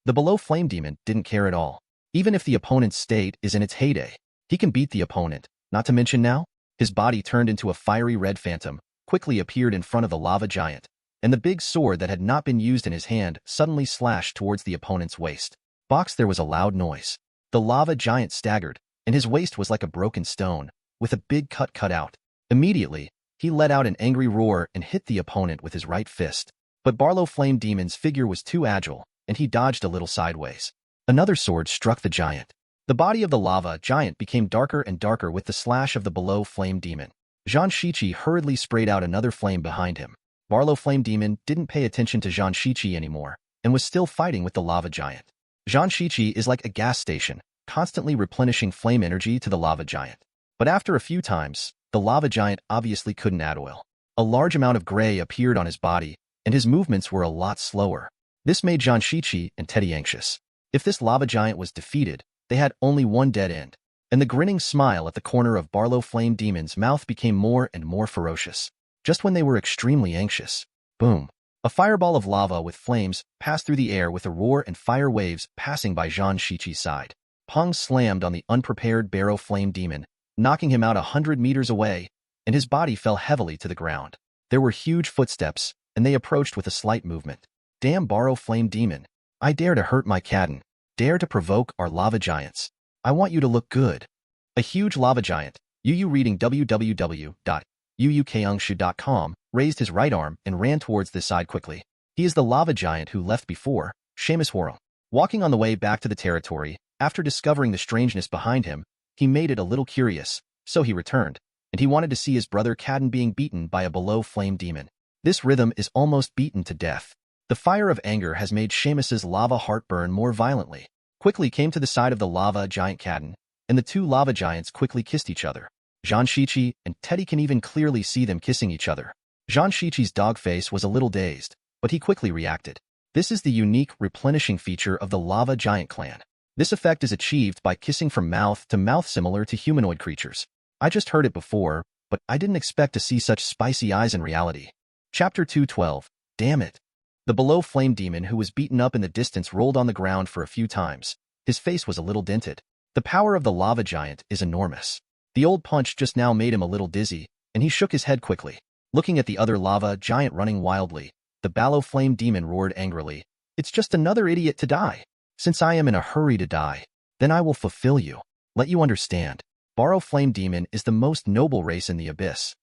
The Below Flame Demon didn't care at all. Even if the opponent's state is in its heyday, he can beat the opponent. Not to mention now, his body turned into a fiery red phantom, quickly appeared in front of the lava giant, and the big sword that had not been used in his hand suddenly slashed towards the opponent's waist. Box, there was a loud noise. The lava giant staggered, and his waist was like a broken stone, with a big cut out. Immediately, he let out an angry roar and hit the opponent with his right fist. But Barlow Flame Demon's figure was too agile, and he dodged a little sideways. Another sword struck the giant. The body of the lava giant became darker and darker with the slash of the Below Flame Demon. Zhang Shiqi hurriedly sprayed out another flame behind him. Barlow Flame Demon didn't pay attention to Zhang Shiqi anymore, and was still fighting with the lava giant. Zhang Shiqi is like a gas station, constantly replenishing flame energy to the lava giant. But after a few times, the lava giant obviously couldn't add oil. A large amount of gray appeared on his body, and his movements were a lot slower. This made Zhang Shiqi and Teddy anxious. If this lava giant was defeated, they had only one dead end. And the grinning smile at the corner of Barlow Flame Demon's mouth became more and more ferocious. Just when they were extremely anxious, boom! A fireball of lava with flames passed through the air with a roar and fire waves passing by Zhang Shiqi's side. Peng slammed on the unprepared Barrow Flame Demon, knocking him out 100 meters away, and his body fell heavily to the ground. There were huge footsteps, and they approached with a slight movement. Damn Barrow Flame Demon! I dare to hurt my Cadden. Dare to provoke our lava giants. I want you to look good. A huge lava giant, Yu reading www.yuukeungshu.com, raised his right arm and ran towards this side quickly. He is the lava giant who left before, Seamus Huorong. Walking on the way back to the territory, after discovering the strangeness behind him, he made it a little curious, so he returned, and he wanted to see his brother Cadden being beaten by a below flame demon. This rhythm is almost beaten to death. The fire of anger has made Seamus's lava heart burn more violently. Quickly came to the side of the lava giant Cadden, and the two lava giants quickly kissed each other. Zhang Shiqi and Teddy can even clearly see them kissing each other. Zhang Shiqi's dog face was a little dazed, but he quickly reacted. This is the unique replenishing feature of the lava giant clan. This effect is achieved by kissing from mouth to mouth similar to humanoid creatures. I just heard it before, but I didn't expect to see such spicy eyes in reality. Chapter 212. Damn it. The below flame demon who was beaten up in the distance rolled on the ground for a few times. His face was a little dented. The power of the lava giant is enormous. The old punch just now made him a little dizzy, and he shook his head quickly. Looking at the other lava giant running wildly, the below flame demon roared angrily. It's just another idiot to die. Since I am in a hurry to die, then I will fulfill you. Let you understand. Barrow Flame Demon is the most noble race in the abyss.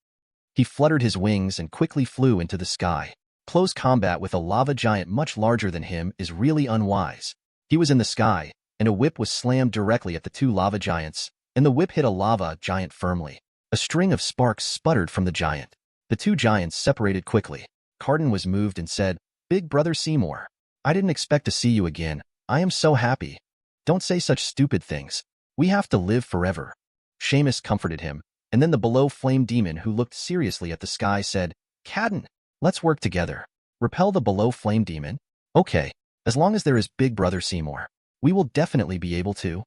He fluttered his wings and quickly flew into the sky. Close combat with a lava giant much larger than him is really unwise. He was in the sky, and a whip was slammed directly at the two lava giants, and the whip hit a lava giant firmly. A string of sparks sputtered from the giant. The two giants separated quickly. Carden was moved and said, "Big brother Seymour, I didn't expect to see you again. I am so happy. Don't say such stupid things. We have to live forever." Seamus comforted him, and then the below flame demon who looked seriously at the sky said, "Cadden, let's work together. Repel the below flame demon? Okay, as long as there is Big Brother Seymour. We will definitely be able to."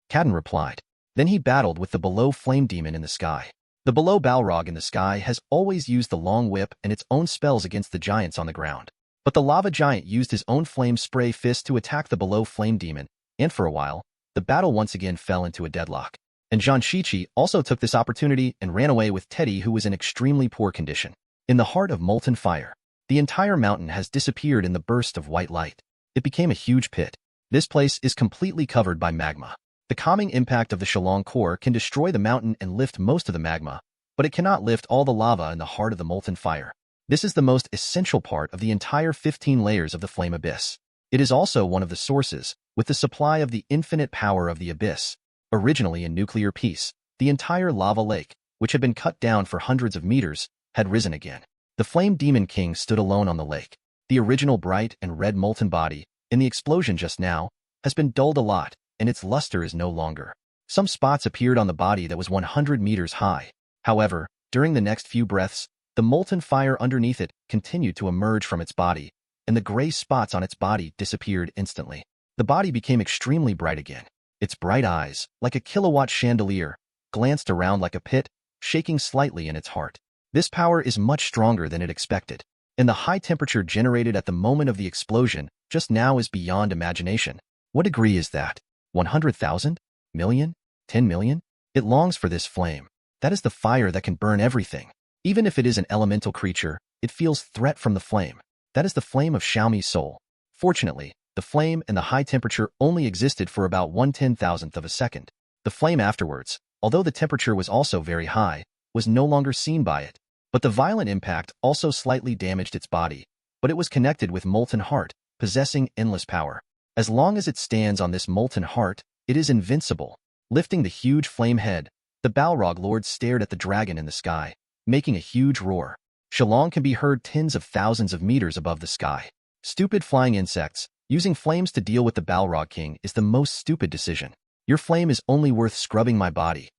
Cadden replied. Then he battled with the below flame demon in the sky. The below Balrog in the sky has always used the long whip and its own spells against the giants on the ground. But the lava giant used his own flame spray fist to attack the below flame demon, and for a while, the battle once again fell into a deadlock. And Zhang Shiqi also took this opportunity and ran away with Teddy, who was in extremely poor condition. In the heart of molten fire, the entire mountain has disappeared in the burst of white light. It became a huge pit. This place is completely covered by magma. The calming impact of the Shillong core can destroy the mountain and lift most of the magma, but it cannot lift all the lava in the heart of the molten fire. This is the most essential part of the entire 15 layers of the flame abyss. It is also one of the sources, with the supply of the infinite power of the abyss. Originally in nuclear peace, the entire lava lake, which had been cut down for hundreds of meters, had risen again. The Flame Demon King stood alone on the lake. The original bright and red molten body, in the explosion just now, has been dulled a lot, and its luster is no longer. Some spots appeared on the body that was 100 meters high. However, during the next few breaths, the molten fire underneath it continued to emerge from its body, and the gray spots on its body disappeared instantly. The body became extremely bright again. Its bright eyes, like a kilowatt chandelier, glanced around like a pit, shaking slightly in its heart. This power is much stronger than it expected, and the high temperature generated at the moment of the explosion just now is beyond imagination. What degree is that? 100,000? Million? 10 million? It longs for this flame. That is the fire that can burn everything. Even if it is an elemental creature, it feels threat from the flame. That is the flame of Xiaomi's soul. Fortunately, the flame and the high temperature only existed for about 1/10,000th of a second. The flame afterwards, although the temperature was also very high, was no longer seen by it. But the violent impact also slightly damaged its body, but it was connected with molten heart, possessing endless power. As long as it stands on this molten heart, it is invincible. Lifting the huge flame head, the Balrog Lord stared at the dragon in the sky, making a huge roar. Shillong can be heard tens of thousands of meters above the sky. Stupid flying insects, using flames to deal with the Balrog King is the most stupid decision. Your flame is only worth scrubbing my body.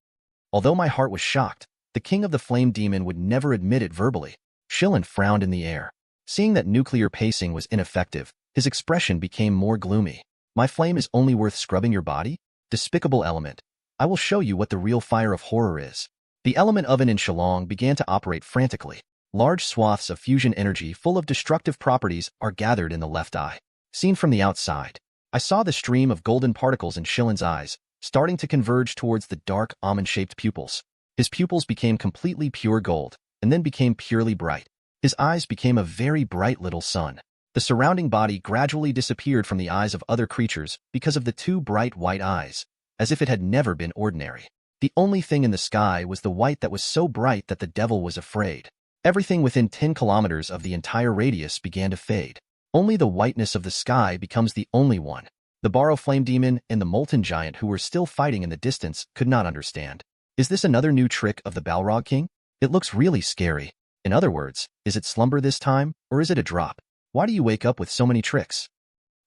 Although my heart was shocked, the king of the flame demon would never admit it verbally. Shillong frowned in the air. Seeing that nuclear pacing was ineffective, His expression became more gloomy. My flame is only worth scrubbing your body? Despicable element. I will show you what the real fire of horror is. The element oven in Shillong began to operate frantically. Large swaths of fusion energy full of destructive properties are gathered in the left eye. Seen from the outside, I saw the stream of golden particles in Shillong's eyes, starting to converge towards the dark, almond-shaped pupils. His pupils became completely pure gold, and then became purely bright. His eyes became a very bright little sun. The surrounding body gradually disappeared from the eyes of other creatures because of the two bright white eyes, as if it had never been ordinary. The only thing in the sky was the white that was so bright that the devil was afraid. Everything within 10 kilometers of the entire radius began to fade. Only the whiteness of the sky becomes the only one. The Borrow Flame Demon and the Molten Giant who were still fighting in the distance could not understand. Is this another new trick of the Balrog King? It looks really scary. In other words, is it slumber this time, or is it a drop? Why do you wake up with so many tricks?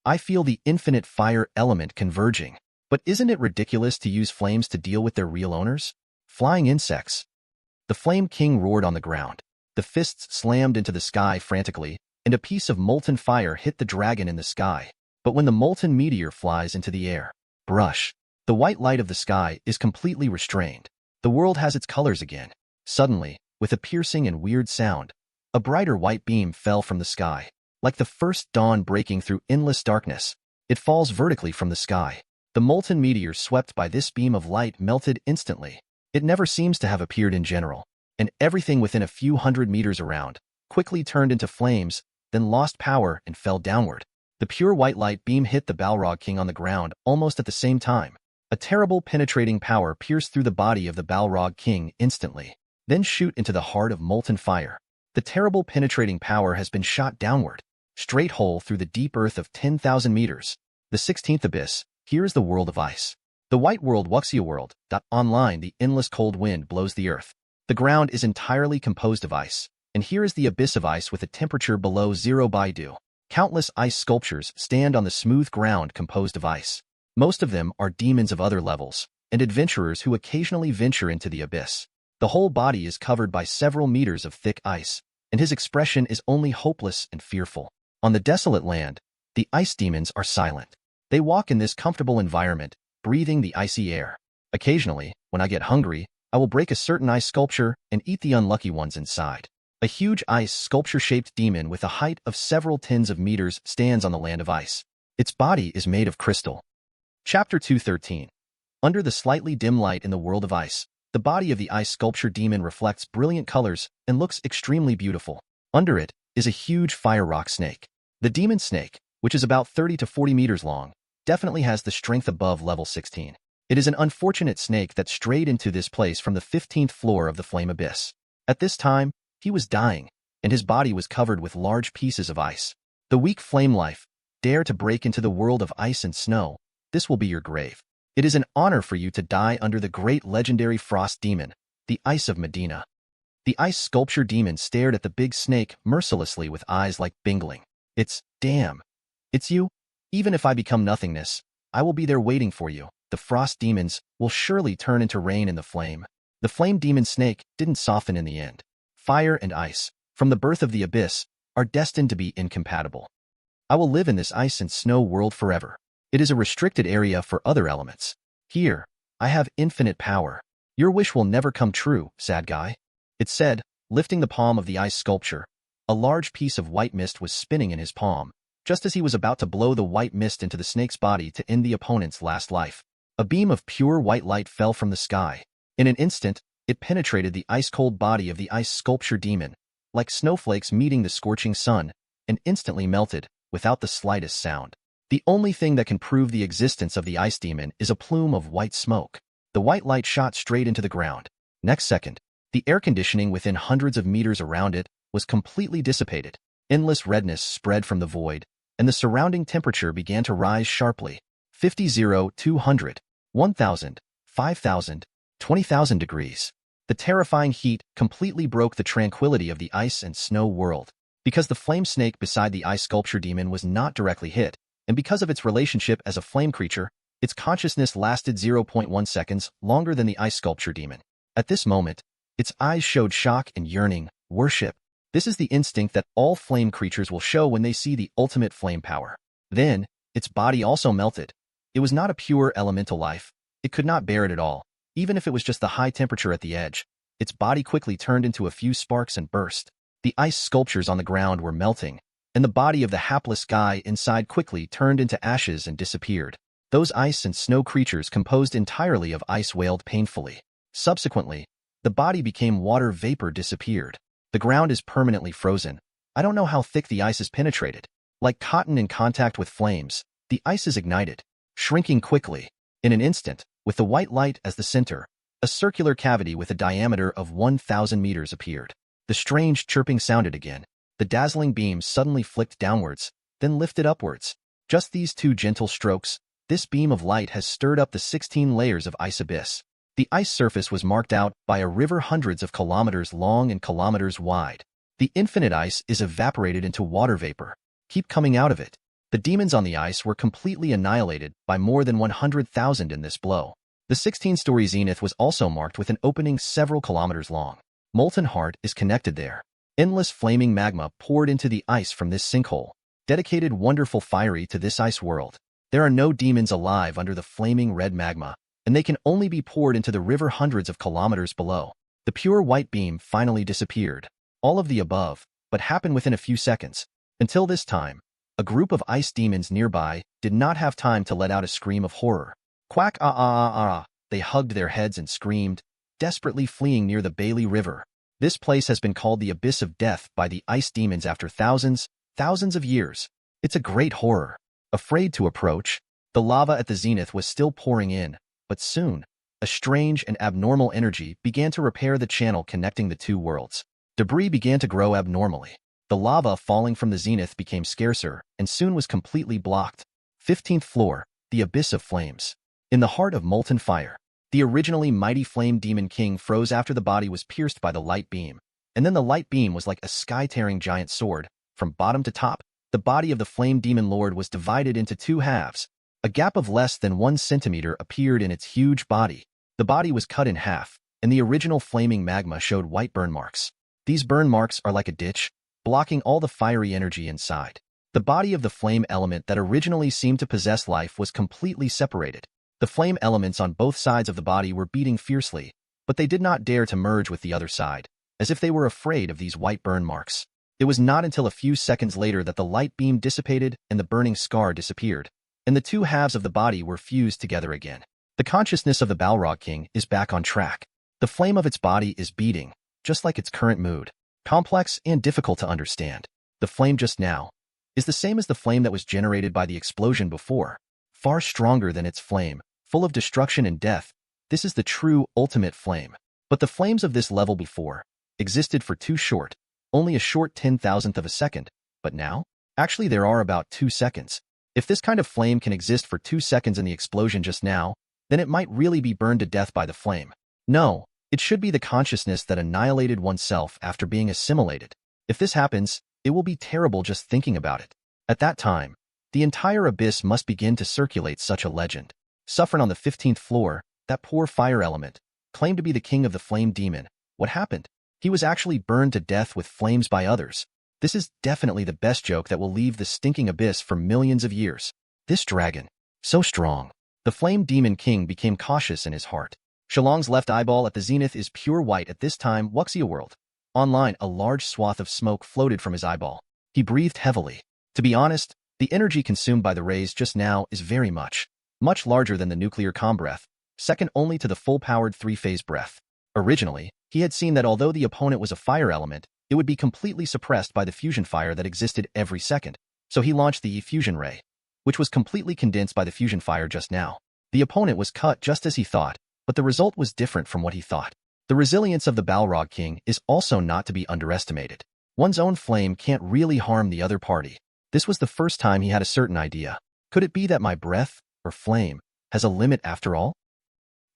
I feel the infinite fire element converging. But isn't it ridiculous to use flames to deal with their real owners? Flying insects. The Flame King roared on the ground. The fists slammed into the sky frantically, and a piece of molten fire hit the dragon in the sky. But when the molten meteor flies into the air, brush. The white light of the sky is completely restrained. The world has its colors again. Suddenly, with a piercing and weird sound, a brighter white beam fell from the sky. Like the first dawn breaking through endless darkness, it falls vertically from the sky. The molten meteor swept by this beam of light melted instantly. It never seems to have appeared in general, and everything within a few hundred meters around quickly turned into flames, then lost power and fell downward. The pure white light beam hit the Balrog King on the ground almost at the same time. A terrible penetrating power pierced through the body of the Balrog King instantly, then shoot into the heart of molten fire. The terrible penetrating power has been shot downward, straight hole through the deep earth of 10,000 meters. The 16th abyss. Here is the world of ice. The white world Wuxia world. Online the endless cold wind blows the earth. The ground is entirely composed of ice, and here is the abyss of ice with a temperature below 0 Baidu. Countless ice sculptures stand on the smooth ground composed of ice. Most of them are demons of other levels, and adventurers who occasionally venture into the abyss. The whole body is covered by several meters of thick ice, and his expression is only hopeless and fearful. On the desolate land, the ice demons are silent. They walk in this comfortable environment, breathing the icy air. Occasionally, when I get hungry, I will break a certain ice sculpture and eat the unlucky ones inside. A huge ice sculpture-shaped demon with a height of several tens of meters stands on the land of ice. Its body is made of crystal. Chapter 213. Under the slightly dim light in the world of ice, the body of the ice sculpture demon reflects brilliant colors and looks extremely beautiful. Under it is a huge fire rock snake. The demon snake, which is about 30 to 40 meters long, definitely has the strength above level 16. It is an unfortunate snake that strayed into this place from the 15th floor of the flame abyss. At this time, he was dying, and his body was covered with large pieces of ice. The weak flame life, dare to break into the world of ice and snow. This will be your grave. It is an honor for you to die under the great legendary frost demon, the Ice of Medina. The ice sculpture demon stared at the big snake mercilessly with eyes like bingling. Damn. It's you? Even if I become nothingness, I will be there waiting for you. The frost demons will surely turn into rain in the flame. The flame demon snake didn't soften in the end. Fire and ice, from the birth of the abyss, are destined to be incompatible. I will live in this ice and snow world forever. It is a restricted area for other elements. Here, I have infinite power. Your wish will never come true, sad guy. It said, lifting the palm of the ice sculpture. A large piece of white mist was spinning in his palm, just as he was about to blow the white mist into the snake's body to end the opponent's last life. A beam of pure white light fell from the sky. In an instant, it penetrated the ice-cold body of the ice sculpture demon, like snowflakes meeting the scorching sun, and instantly melted, without the slightest sound. The only thing that can prove the existence of the ice demon is a plume of white smoke. The white light shot straight into the ground. Next second, the air conditioning within hundreds of meters around it was completely dissipated. Endless redness spread from the void, and the surrounding temperature began to rise sharply. 50, 200, 1,000, 5,000, 20,000 degrees. The terrifying heat completely broke the tranquility of the ice and snow world. Because the flame snake beside the ice sculpture demon was not directly hit, and because of its relationship as a flame creature, its consciousness lasted 0.1 seconds longer than the ice sculpture demon. At this moment, its eyes showed shock and yearning, worship. This is the instinct that all flame creatures will show when they see the ultimate flame power. Then, its body also melted. It was not a pure elemental life. It could not bear it at all. Even if it was just the high temperature at the edge, its body quickly turned into a few sparks and burst. The ice sculptures on the ground were melting, and the body of the hapless guy inside quickly turned into ashes and disappeared. Those ice and snow creatures composed entirely of ice wailed painfully. Subsequently, the body became water vapor disappeared. The ground is permanently frozen. I don't know how thick the ice is penetrated. Like cotton in contact with flames, the ice is ignited, shrinking quickly. In an instant, with the white light as the center, a circular cavity with a diameter of 1,000 meters appeared. The strange chirping sounded again. The dazzling beam suddenly flicked downwards, then lifted upwards. Just these two gentle strokes, this beam of light has stirred up the 16 layers of ice abyss. The ice surface was marked out by a river hundreds of kilometers long and kilometers wide. The infinite ice is evaporated into water vapor. Keep coming out of it. The demons on the ice were completely annihilated by more than 100,000 in this blow. The 16-story zenith was also marked with an opening several kilometers long. Molten heart is connected there. Endless flaming magma poured into the ice from this sinkhole. Dedicated wonderful fiery to this ice world. There are no demons alive under the flaming red magma, and they can only be poured into the river hundreds of kilometers below. The pure white beam finally disappeared. All of the above, but happened within a few seconds. Until this time, a group of ice demons nearby did not have time to let out a scream of horror. Quack ah ah ah ah, they hugged their heads and screamed, desperately fleeing near the Bailey River. This place has been called the Abyss of Death by the ice demons after thousands of years. It's a great horror. Afraid to approach, the lava at the zenith was still pouring in, but soon, a strange and abnormal energy began to repair the channel connecting the two worlds. Debris began to grow abnormally. The lava falling from the zenith became scarcer and soon was completely blocked. 15th floor, the Abyss of Flames. In the heart of molten fire, the originally mighty flame demon king froze after the body was pierced by the light beam. And then the light beam was like a sky-tearing giant sword. From bottom to top, the body of the flame demon lord was divided into two halves. A gap of less than 1 centimeter appeared in its huge body. The body was cut in half, and the original flaming magma showed white burn marks. These burn marks are like a ditch, blocking all the fiery energy inside. The body of the flame element that originally seemed to possess life was completely separated. The flame elements on both sides of the body were beating fiercely, but they did not dare to merge with the other side, as if they were afraid of these white burn marks. It was not until a few seconds later that the light beam dissipated and the burning scar disappeared, and the two halves of the body were fused together again. The consciousness of the Balrog King is back on track. The flame of its body is beating, just like its current mood. Complex and difficult to understand. The flame just now is the same as the flame that was generated by the explosion before. Far stronger than its flame, full of destruction and death. This is the true ultimate flame. But the flames of this level before existed for too short, only a short 10,000th of a second. But now, actually there are about 2 seconds. If this kind of flame can exist for 2 seconds in the explosion just now, then it might really be burned to death by the flame. No, it should be the consciousness that annihilated oneself after being assimilated. If this happens, it will be terrible just thinking about it. At that time, the entire abyss must begin to circulate such a legend. Suffering on the 15th floor, that poor fire element, claimed to be the king of the flame demon. What happened? He was actually burned to death with flames by others. This is definitely the best joke that will leave the stinking abyss for millions of years. This dragon, so strong. The flame demon king became cautious in his heart. Shillong's left eyeball at the zenith is pure white at this time. Wuxia world. Online, a large swath of smoke floated from his eyeball. He breathed heavily. To be honest, the energy consumed by the rays just now is very much larger than the nuclear calm breath, second only to the full-powered 3-phase breath. Originally, he had seen that although the opponent was a fire element, it would be completely suppressed by the fusion fire that existed every second. So he launched the fusion ray, which was completely condensed by the fusion fire just now. The opponent was cut just as he thought, but the result was different from what he thought. The resilience of the Balrog King is also not to be underestimated. One's own flame can't really harm the other party. This was the first time he had a certain idea. Could it be that my breath, or flame, has a limit after all?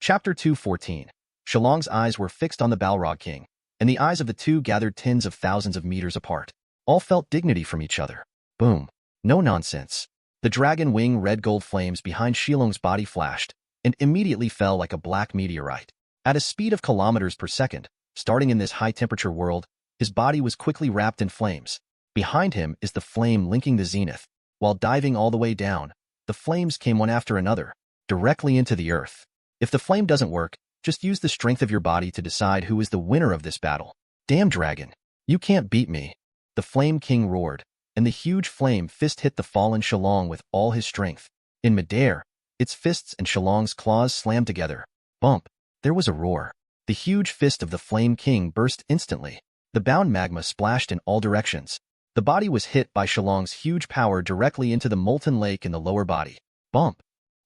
Chapter 2:14. Shillong's eyes were fixed on the Balrog King, and the eyes of the two gathered tens of thousands of meters apart. All felt dignity from each other. Boom. No nonsense. The dragon wing red gold flames behind Shillong's body flashed, and immediately fell like a black meteorite. At a speed of kilometers per second, starting in this high-temperature world, His body was quickly wrapped in flames. Behind him is the flame linking the zenith. While diving all the way down, the flames came one after another, directly into the earth. If the flame doesn't work, just use the strength of your body to decide who is the winner of this battle. Damn dragon, you can't beat me. The Flame King roared, and the huge flame fist hit the fallen Shillong with all his strength. In midair, its fists and Shillong's claws slammed together. Bump! There was a roar. The huge fist of the Flame King burst instantly. The bound magma splashed in all directions. The body was hit by Shillong's huge power directly into the molten lake in the lower body. Bump!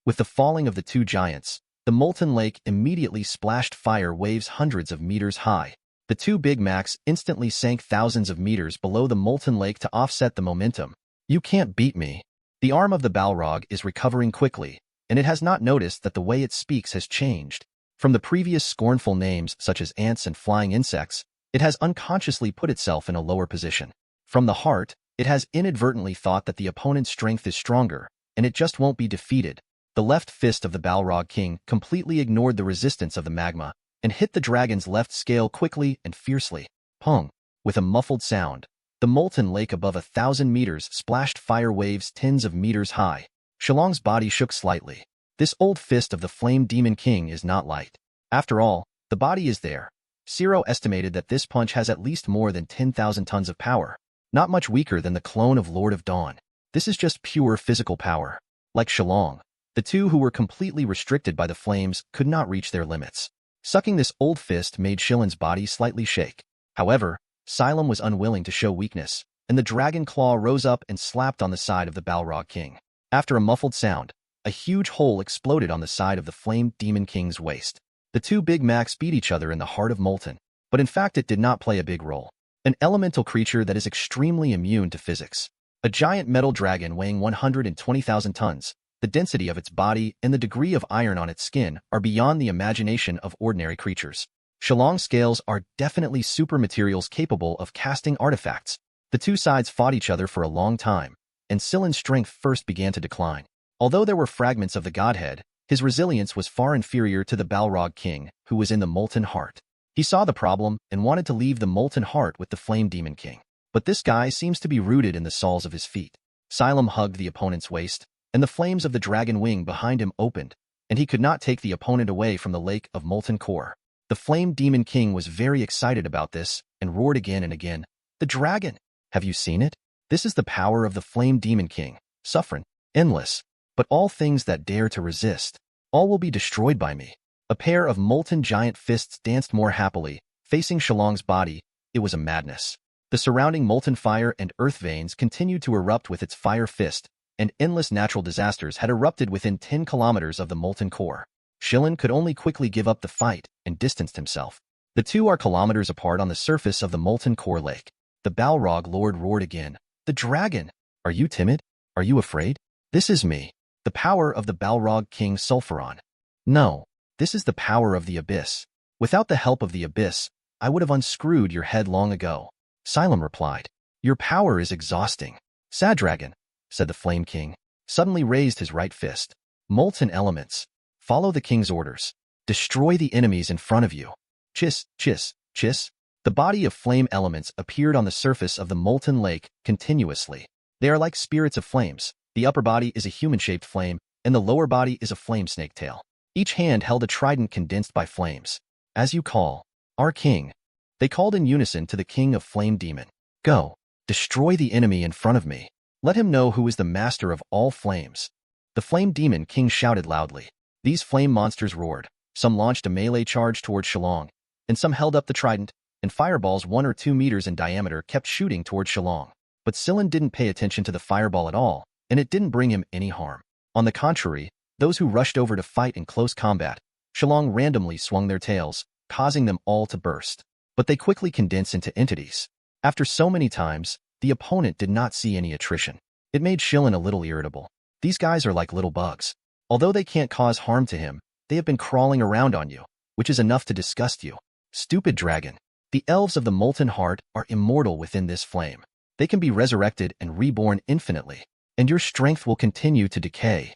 With the falling of the two giants, the molten lake immediately splashed fire waves hundreds of meters high. The two Big Macs instantly sank thousands of meters below the molten lake to offset the momentum. You can't beat me. The arm of the Balrog is recovering quickly, and it has not noticed that the way it speaks has changed. From the previous scornful names such as ants and flying insects, it has unconsciously put itself in a lower position. From the heart, it has inadvertently thought that the opponent's strength is stronger, and it just won't be defeated. The left fist of the Balrog King completely ignored the resistance of the magma and hit the dragon's left scale quickly and fiercely. Pong! With a muffled sound, the molten lake above 1,000 meters splashed fire waves tens of meters high. Shillong's body shook slightly. This old fist of the Flame Demon King is not light. After all, the body is there. Zero estimated that this punch has at least more than 10,000 tons of power. Not much weaker than the clone of Lord of Dawn. This is just pure physical power. Like Shillong, the two who were completely restricted by the flames could not reach their limits. Sucking this old fist made Shillong's body slightly shake. However, Xylem was unwilling to show weakness, and the dragon claw rose up and slapped on the side of the Balrog King. After a muffled sound, a huge hole exploded on the side of the Flame Demon King's waist. The two Big Macs beat each other in the heart of Molten, but in fact it did not play a big role. An elemental creature that is extremely immune to physics. A giant metal dragon weighing 120,000 tons, the density of its body and the degree of iron on its skin are beyond the imagination of ordinary creatures. Shillong's scales are definitely super materials capable of casting artifacts. The two sides fought each other for a long time, and Silin's strength first began to decline. Although there were fragments of the godhead, his resilience was far inferior to the Balrog King, who was in the Molten Heart. He saw the problem and wanted to leave the Molten Heart with the Flame Demon King. But this guy seems to be rooted in the soles of his feet. Xylem hugged the opponent's waist, and the flames of the dragon wing behind him opened, and he could not take the opponent away from the lake of molten core. The Flame Demon King was very excited about this and roared again and again, "The dragon! Have you seen it? This is the power of the Flame Demon King, suffering, endless. But all things that dare to resist, all will be destroyed by me." A pair of molten giant fists danced more happily, facing Shillong's body. It was a madness. The surrounding molten fire and earth veins continued to erupt with its fire fist, and endless natural disasters had erupted within 10 kilometers of the molten core. Shillong could only quickly give up the fight and distanced himself. The two are kilometers apart on the surface of the molten core lake. The Balrog Lord roared again, "The dragon! Are you timid? Are you afraid? This is me, the power of the Balrog King Sulfuron. No, this is the power of the abyss. Without the help of the abyss, I would have unscrewed your head long ago." Xylem replied, "Your power is exhausting." "Sad dragon," said the Flame King, suddenly raised his right fist. "Molten elements. Follow the king's orders. Destroy the enemies in front of you." Chiss, chiss, chiss. The body of flame elements appeared on the surface of the molten lake continuously. They are like spirits of flames. The upper body is a human-shaped flame, and the lower body is a flame snake tail. Each hand held a trident condensed by flames. "As you call, our king." They called in unison to the king of Flame Demon. "Go, destroy the enemy in front of me. Let him know who is the master of all flames." The Flame Demon King shouted loudly. These flame monsters roared. Some launched a melee charge toward Shillong, and some held up the trident, and fireballs 1 or 2 meters in diameter kept shooting toward Shillong. But Silin didn't pay attention to the fireball at all, and it didn't bring him any harm. On the contrary, those who rushed over to fight in close combat, Shillong randomly swung their tails, causing them all to burst. But they quickly condensed into entities. After so many times, the opponent did not see any attrition. It made Shillong a little irritable. These guys are like little bugs. Although they can't cause harm to him, they have been crawling around on you, which is enough to disgust you. Stupid dragon. The elves of the Molten Heart are immortal within this flame. They can be resurrected and reborn infinitely, and your strength will continue to decay.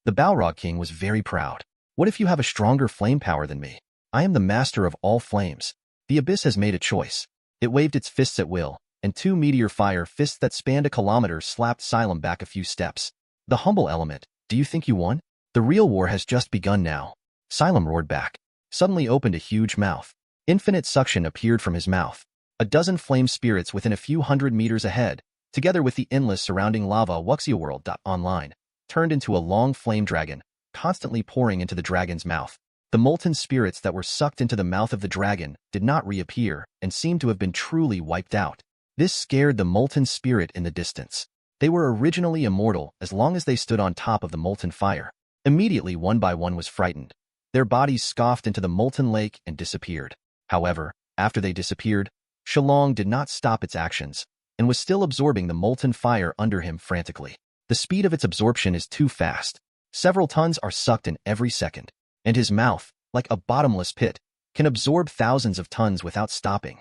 The Balrog King was very proud. "What if you have a stronger flame power than me? I am the master of all flames." The abyss has made a choice. It waved its fists at will, and two meteor fire fists that spanned a kilometer slapped Xylem back a few steps. The humble element, do you think you won? The real war has just begun now. Xylem roared back, suddenly opened a huge mouth. Infinite suction appeared from his mouth. A dozen flame spirits within a few hundred meters ahead, together with the endless surrounding lava Wuxia turned into a long flame dragon, constantly pouring into the dragon's mouth. The molten spirits that were sucked into the mouth of the dragon did not reappear and seemed to have been truly wiped out. This scared the molten spirit in the distance. They were originally immortal as long as they stood on top of the molten fire. Immediately, one by one was frightened. Their bodies scoffed into the molten lake and disappeared. However, after they disappeared, Shillong did not stop its actions and was still absorbing the molten fire under him frantically. The speed of its absorption is too fast. Several tons are sucked in every second, and his mouth, like a bottomless pit, can absorb thousands of tons without stopping.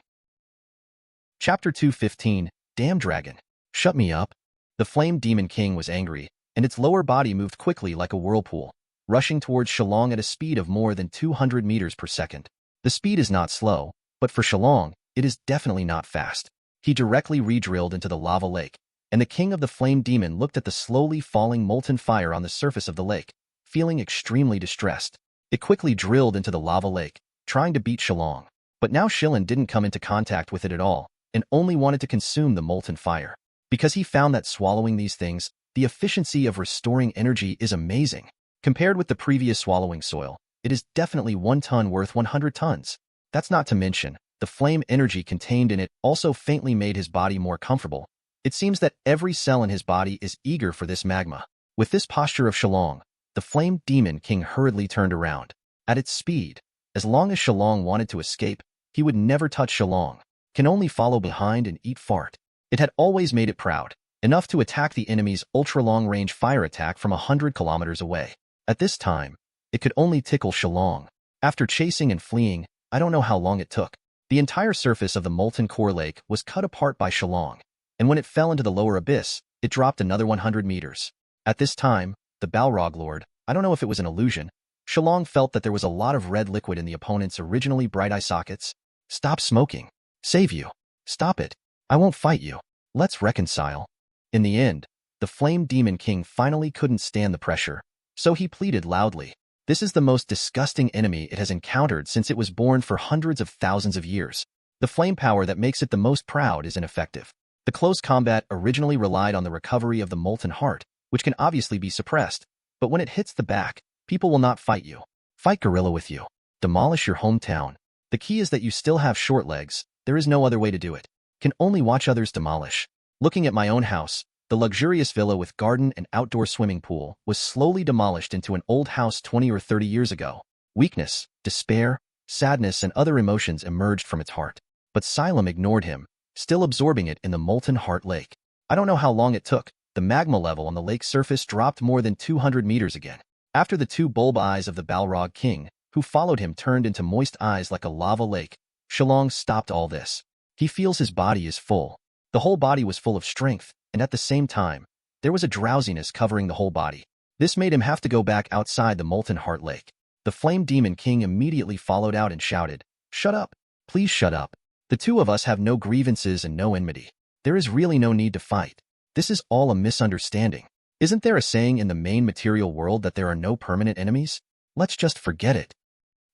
Chapter 215, Damn Dragon. Shut me up. The Flame Demon King was angry, and its lower body moved quickly like a whirlpool, rushing towards Shillong at a speed of more than 200 meters per second. The speed is not slow, but for Shillong, it is definitely not fast. He directly re-drilled into the lava lake, and the king of the flame demon looked at the slowly falling molten fire on the surface of the lake, feeling extremely distressed. It quickly drilled into the lava lake, trying to beat Shillong. But now Shillong didn't come into contact with it at all, and only wanted to consume the molten fire. Because he found that swallowing these things, the efficiency of restoring energy is amazing. Compared with the previous swallowing soil, it is definitely 1 ton worth 100 tons. That's not to mention, the flame energy contained in it also faintly made his body more comfortable. It seems that every cell in his body is eager for this magma. With this posture of Shillong, the Flame Demon King hurriedly turned around. At its speed, as long as Shillong wanted to escape, he would never touch Shillong, can only follow behind and eat fart. It had always made it proud, enough to attack the enemy's ultra-long-range fire attack from 100 kilometers away. At this time, it could only tickle Shillong. After chasing and fleeing, I don't know how long it took. The entire surface of the molten core lake was cut apart by Shillong, and when it fell into the lower abyss, it dropped another 100 meters. At this time, the Balrog Lord, I don't know if it was an illusion, Shillong felt that there was a lot of red liquid in the opponent's originally bright eye sockets. Stop smoking. Save you. Stop it. I won't fight you. Let's reconcile. In the end, the Flame Demon King finally couldn't stand the pressure, so he pleaded loudly. This is the most disgusting enemy it has encountered since it was born for hundreds of thousands of years. The flame power that makes it the most proud is ineffective. The close combat originally relied on the recovery of the molten heart, which can obviously be suppressed, but when it hits the back, people will not fight you. Fight gorilla with you. Demolish your hometown. The key is that you still have short legs. There is no other way to do it. Can only watch others demolish. Looking at my own house, the luxurious villa with garden and outdoor swimming pool was slowly demolished into an old house 20 or 30 years ago. Weakness, despair, sadness, and other emotions emerged from its heart. But Xylem ignored him, still absorbing it in the molten heart lake. I don't know how long it took. The magma level on the lake's surface dropped more than 200 meters again. After the two bulb eyes of the Balrog King, who followed him, turned into moist eyes like a lava lake, Shillong stopped all this. He feels his body is full. The whole body was full of strength, and at the same time, there was a drowsiness covering the whole body. This made him have to go back outside the molten heart lake. The Flame Demon King immediately followed out and shouted, "Shut up! Please shut up. The two of us have no grievances and no enmity. There is really no need to fight. This is all a misunderstanding. Isn't there a saying in the main material world that there are no permanent enemies? Let's just forget it."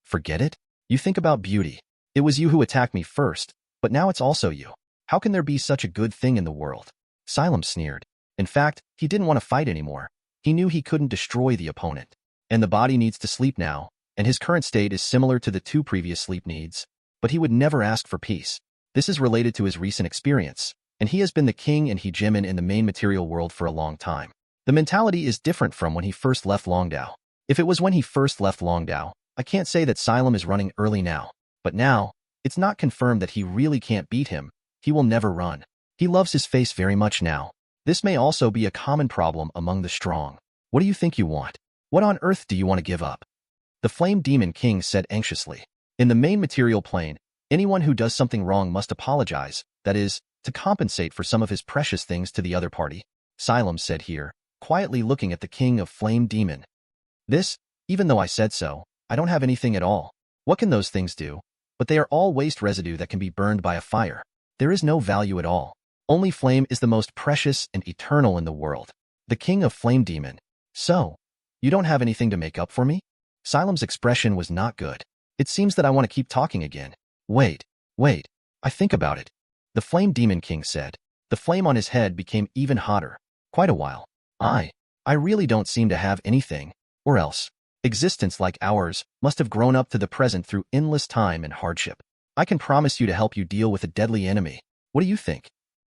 Forget it? You think about beauty. It was you who attacked me first, but now it's also you. How can there be such a good thing in the world? Xylem sneered. In fact, he didn't want to fight anymore. He knew he couldn't destroy the opponent. And the body needs to sleep now, and his current state is similar to the two previous sleep needs. But he would never ask for peace. This is related to his recent experience, and he has been the king and hegemon in the main material world for a long time. The mentality is different from when he first left Longdao. If it was when he first left Longdao, I can't say that Xylem is running early now. But now, it's not confirmed that he really can't beat him. He will never run. He loves his face very much now. This may also be a common problem among the strong. What do you think you want? What on earth do you want to give up? The Flame Demon King said anxiously. In the main material plane, anyone who does something wrong must apologize, that is, to compensate for some of his precious things to the other party. Xylem said here, quietly looking at the King of Flame Demon. This, even though I said so, I don't have anything at all. What can those things do? But they are all waste residue that can be burned by a fire. There is no value at all. Only flame is the most precious and eternal in the world. The king of flame demon. So, you don't have anything to make up for me? Silem's expression was not good. It seems that I want to keep talking again. Wait. I think about it. The flame demon king said. The flame on his head became even hotter. Quite a while. I really don't seem to have anything, or else. Existence like ours must have grown up to the present through endless time and hardship. I can promise you to help you deal with a deadly enemy. What do you think?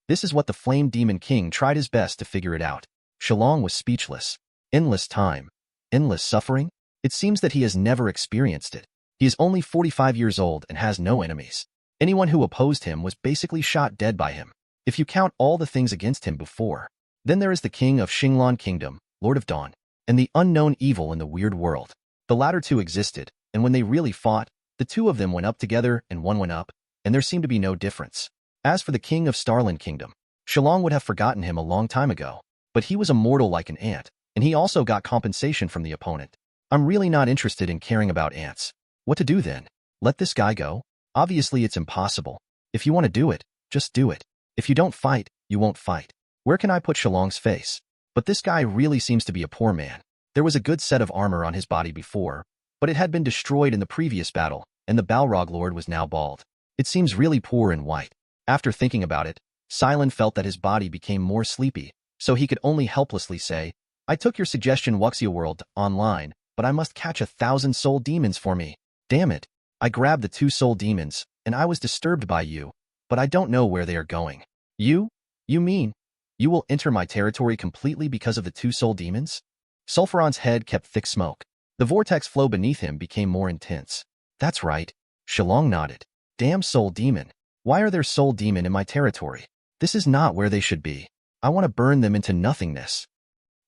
This is what the flame demon king tried his best to figure it out. Shillong was speechless. Endless time. Endless suffering? It seems that he has never experienced it. He is only 45 years old and has no enemies. Anyone who opposed him was basically shot dead by him. If you count all the things against him before, then there is the king of Shillong Kingdom, Lord of Dawn, and the unknown evil in the weird world. The latter two existed, and when they really fought, the two of them went up together and one went up, and there seemed to be no difference. As for the king of Starland Kingdom, Shillong would have forgotten him a long time ago, but he was immortal like an ant, and he also got compensation from the opponent. I'm really not interested in caring about ants. What to do then? Let this guy go? Obviously it's impossible. If you want to do it, just do it. If you don't fight, you won't fight. Where can I put Shillong's face? But this guy really seems to be a poor man. There was a good set of armor on his body before, but it had been destroyed in the previous battle, and the Balrog Lord was now bald. It seems really poor and white. After thinking about it, Silent felt that his body became more sleepy, so he could only helplessly say, I took your suggestion Wuxia World online, but I must catch 1,000 soul demons for me. Damn it. I grabbed the 2 soul demons, and I was disturbed by you, but I don't know where they are going. You? You mean, you will enter my territory completely because of the 2 soul demons? Sulfuron's head kept thick smoke. The vortex flow beneath him became more intense. That's right. Shillong nodded. Damn soul demon. Why are there soul demon in my territory? This is not where they should be. I want to burn them into nothingness.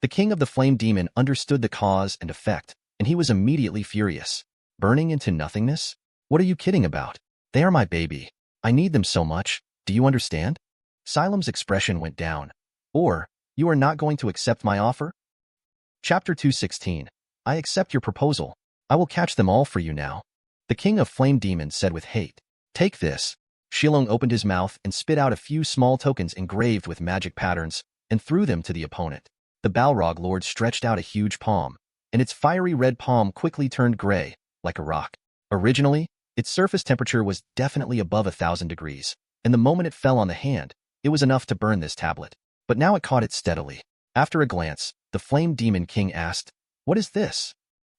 The king of the flame demon understood the cause and effect, and he was immediately furious. Burning into nothingness? What are you kidding about? They are my baby. I need them so much. Do you understand? Silem's expression went down. Or, you are not going to accept my offer? Chapter 216. I accept your proposal. I will catch them all for you now. The king of flame demons said with hate. Take this. Shillong opened his mouth and spit out a few small tokens engraved with magic patterns and threw them to the opponent. The Balrog Lord stretched out a huge palm, and its fiery red palm quickly turned gray, like a rock. Originally, its surface temperature was definitely above 1,000 degrees, and the moment it fell on the hand, it was enough to burn this tablet. But now it caught it steadily. After a glance, the Flame Demon King asked, What is this?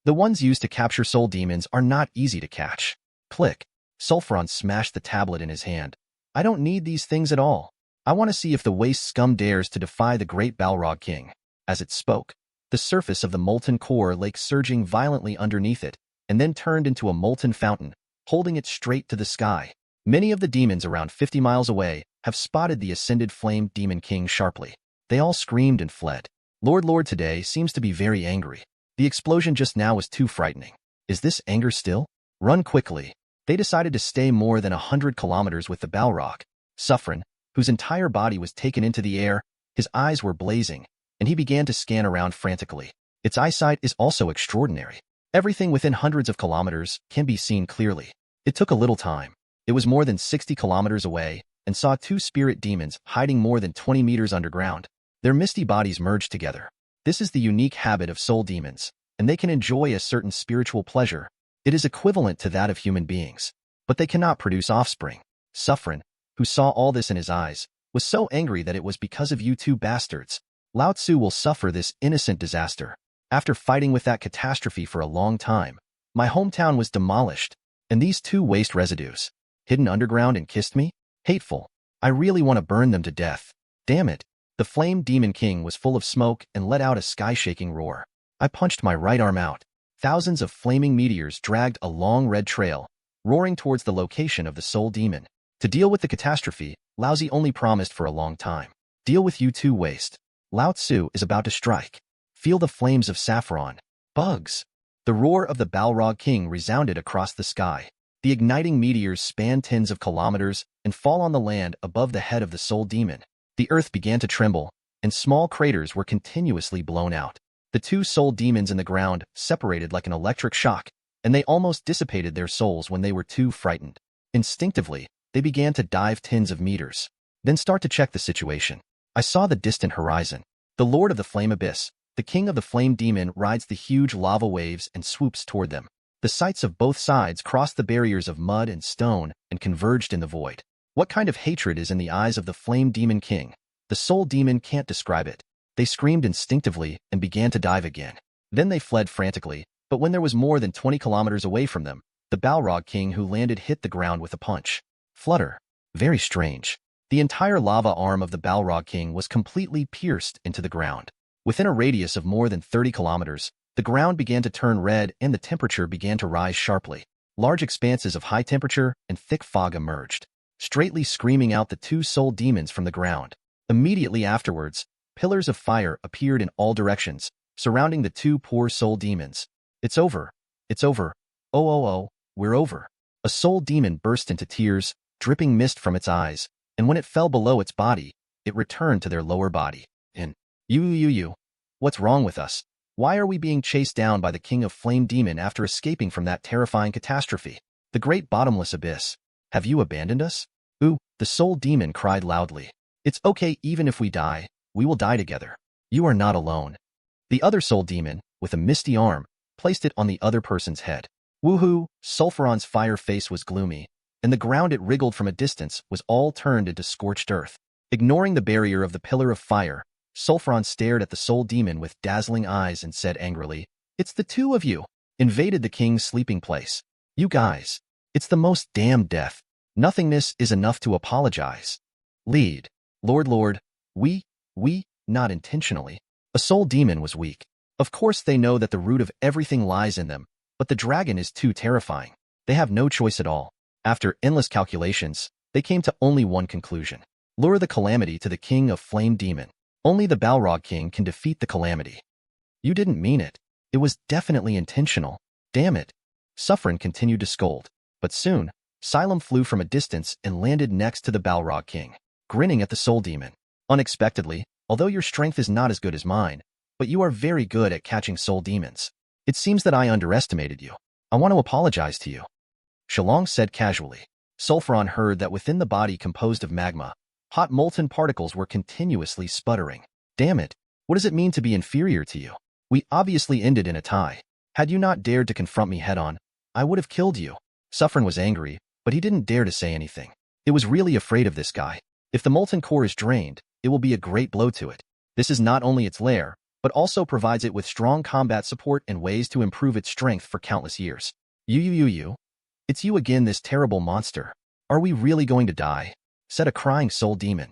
The ones used to capture soul demons are not easy to catch. Click. Sulfuron smashed the tablet in his hand. I don't need these things at all. I want to see if the waste scum dares to defy the great Balrog King. As it spoke, the surface of the molten core lay surging violently underneath it, and then turned into a molten fountain, holding it straight to the sky. Many of the demons around 50 miles away have spotted the ascended Flame Demon King sharply. They all screamed and fled. Lord today seems to be very angry. The explosion just now was too frightening. Is this anger still? Run quickly. They decided to stay more than 100 kilometers with the Balrog. Suffren, whose entire body was taken into the air, his eyes were blazing, and he began to scan around frantically. Its eyesight is also extraordinary. Everything within hundreds of kilometers can be seen clearly. It took a little time. It was more than 60 kilometers away and saw 2 spirit demons hiding more than 20 meters underground. Their misty bodies merged together. This is the unique habit of soul demons, and they can enjoy a certain spiritual pleasure. It is equivalent to that of human beings, but they cannot produce offspring. Suffren, who saw all this in his eyes, was so angry that it was because of you 2 bastards. Lao Tzu will suffer this innocent disaster. After fighting with that catastrophe for a long time, my hometown was demolished, and these 2 waste residues, hidden underground and kissed me? Hateful. I really want to burn them to death. Damn it. The Flame Demon King was full of smoke and let out a sky-shaking roar. I punched my right arm out. Thousands of flaming meteors dragged a long red trail, roaring towards the location of the soul demon. To deal with the catastrophe, Lao Tzu only promised for a long time. Deal with you 2 waste. Lao Tzu is about to strike. Feel the flames of saffron. Bugs. The roar of the Balrog King resounded across the sky. The igniting meteors span tens of kilometers and fall on the land above the head of the soul demon. The earth began to tremble, and small craters were continuously blown out. The 2 soul demons in the ground separated like an electric shock, and they almost dissipated their souls when they were too frightened. Instinctively, they began to dive tens of meters, then start to check the situation. I saw the distant horizon. The Lord of the Flame Abyss, the King of the Flame Demon, rides the huge lava waves and swoops toward them. The sights of both sides crossed the barriers of mud and stone and converged in the void. What kind of hatred is in the eyes of the Flame Demon King? The Soul Demon can't describe it. They screamed instinctively and began to dive again. Then they fled frantically, but when there was more than 20 kilometers away from them, the Balrog King who landed hit the ground with a punch. Flutter. Very strange. The entire lava arm of the Balrog King was completely pierced into the ground. Within a radius of more than 30 kilometers, the ground began to turn red and the temperature began to rise sharply. Large expanses of high temperature and thick fog emerged, straightly screaming out the two soul demons from the ground. Immediately afterwards, pillars of fire appeared in all directions, surrounding the two poor soul demons. It's over. It's over. Oh, we're over. A soul demon burst into tears, dripping mist from its eyes, and when it fell below its body, it returned to their lower body. And, you. What's wrong with us? Why are we being chased down by the King of Flame Demon after escaping from that terrifying catastrophe? The great bottomless abyss. Have you abandoned us? Ooh, the soul demon cried loudly. It's okay, even if we die, we will die together. You are not alone. The other soul demon, with a misty arm, placed it on the other person's head. Woohoo! Sulfuron's fire face was gloomy, and the ground it wriggled from a distance was all turned into scorched earth. Ignoring the barrier of the pillar of fire, Sulfuron stared at the soul demon with dazzling eyes and said angrily, "It's the two of you, invaded the king's sleeping place. You guys, it's the most damn death. Nothingness is enough to apologize. Lead. Lord, we, not intentionally." A soul demon was weak. Of course they know that the root of everything lies in them, but the dragon is too terrifying. They have no choice at all. After endless calculations, they came to only one conclusion. Lure the calamity to the King of Flame Demon. Only the Balrog King can defeat the calamity. You didn't mean it. It was definitely intentional. Damn it. Suffren continued to scold. But soon, Xylem flew from a distance and landed next to the Balrog King, grinning at the soul demon. Unexpectedly, although your strength is not as good as mine, but you are very good at catching soul demons. It seems that I underestimated you. I want to apologize to you. Shillong said casually. Sulfuron heard that within the body composed of magma, hot molten particles were continuously sputtering. Damn it. What does it mean to be inferior to you? We obviously ended in a tie. Had you not dared to confront me head-on, I would have killed you. Suffren was angry, but he didn't dare to say anything. It was really afraid of this guy. If the molten core is drained, it will be a great blow to it. This is not only its lair, but also provides it with strong combat support and ways to improve its strength for countless years. You. It's you again, this terrible monster. Are we really going to die? Said a crying soul demon.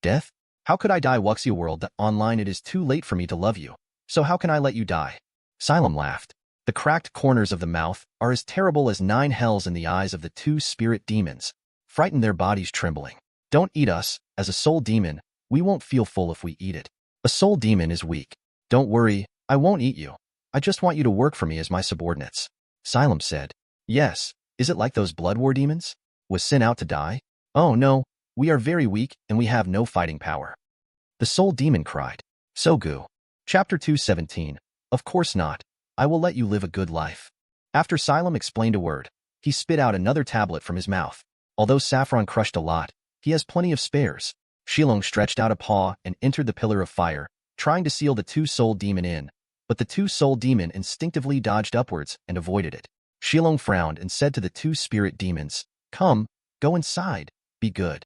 Death? How could I die, Wuxia World? That online it is too late for me to love you. So how can I let you die? Xylem laughed. The cracked corners of the mouth are as terrible as 9 hells in the eyes of the two spirit demons, frighten their bodies trembling. Don't eat us. As a soul demon, we won't feel full if we eat it. A soul demon is weak. Don't worry, I won't eat you. I just want you to work for me as my subordinates. Xylem said. Yes, is it like those blood war demons? Was Sin out to die? Oh no, we are very weak and we have no fighting power. The soul demon cried. Sogu. Chapter 217. Of course not. I will let you live a good life. After Xylem explained a word, he spit out another tablet from his mouth. Although Saffron crushed a lot, he has plenty of spares. Shillong stretched out a paw and entered the pillar of fire, trying to seal the two soul demon in, but the two soul demon instinctively dodged upwards and avoided it. Shillong frowned and said to the two spirit demons, "Come, go inside. Be good."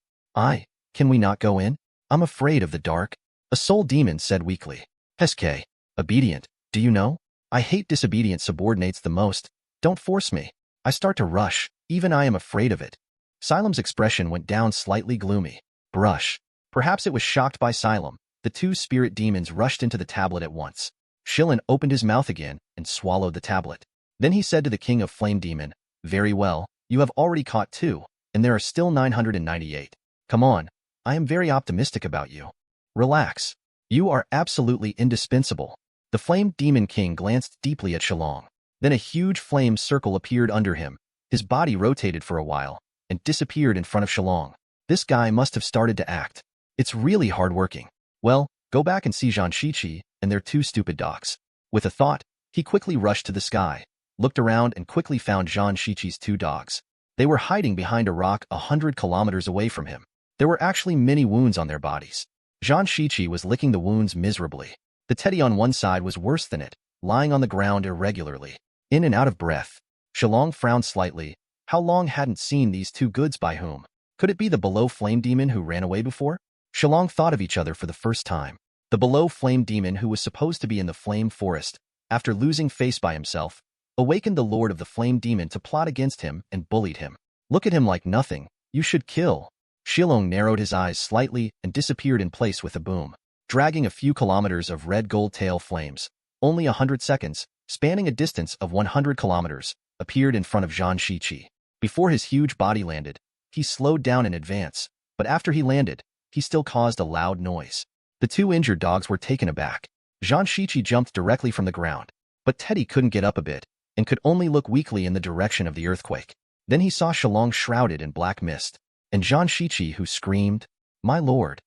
Can we not go in? I'm afraid of the dark. A soul demon said weakly. Heske. Obedient. Do you know? I hate disobedient subordinates the most. Don't force me. I start to rush. Even I am afraid of it. Xylem's expression went down slightly gloomy. Brush. Perhaps it was shocked by Xylem. The two spirit demons rushed into the tablet at once. Shillong opened his mouth again and swallowed the tablet. Then he said to the King of Flame Demon, "Very well, you have already caught 2, and there are still 998. Come on, I am very optimistic about you. Relax. You are absolutely indispensable." The Flame Demon King glanced deeply at Shillong. Then a huge flame circle appeared under him. His body rotated for a while and disappeared in front of Shillong. This guy must have started to act. It's really hard-working. Well, go back and see Zhang Shiqi and their 2 stupid dogs. With a thought, he quickly rushed to the sky, looked around and quickly found Zhang Shiqi's 2 dogs. They were hiding behind a rock 100 kilometers away from him. There were actually many wounds on their bodies. Zhang Shiqi was licking the wounds miserably. The teddy on one side was worse than it, lying on the ground irregularly, in and out of breath. Shillong frowned slightly. How long hadn't seen these two goods by whom? Could it be the below flame demon who ran away before? Shillong thought of each other for the first time. The below flame demon who was supposed to be in the flame forest, after losing face by himself, awakened the lord of the flame demon to plot against him and bullied him. Look at him like nothing. You should kill. Shillong narrowed his eyes slightly and disappeared in place with a boom, dragging a few kilometers of red gold tail flames. Only 100 seconds, spanning a distance of 100 kilometers, appeared in front of Zhang Shiqi. Before his huge body landed, he slowed down in advance, but after he landed, he still caused a loud noise. The two injured dogs were taken aback. Zhang Shiqi jumped directly from the ground, but Teddy couldn't get up a bit and could only look weakly in the direction of the earthquake. Then he saw Shillong shrouded in black mist, and Zhang Shiqi who screamed, my lord,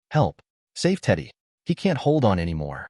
help, save Teddy. He can't hold on anymore.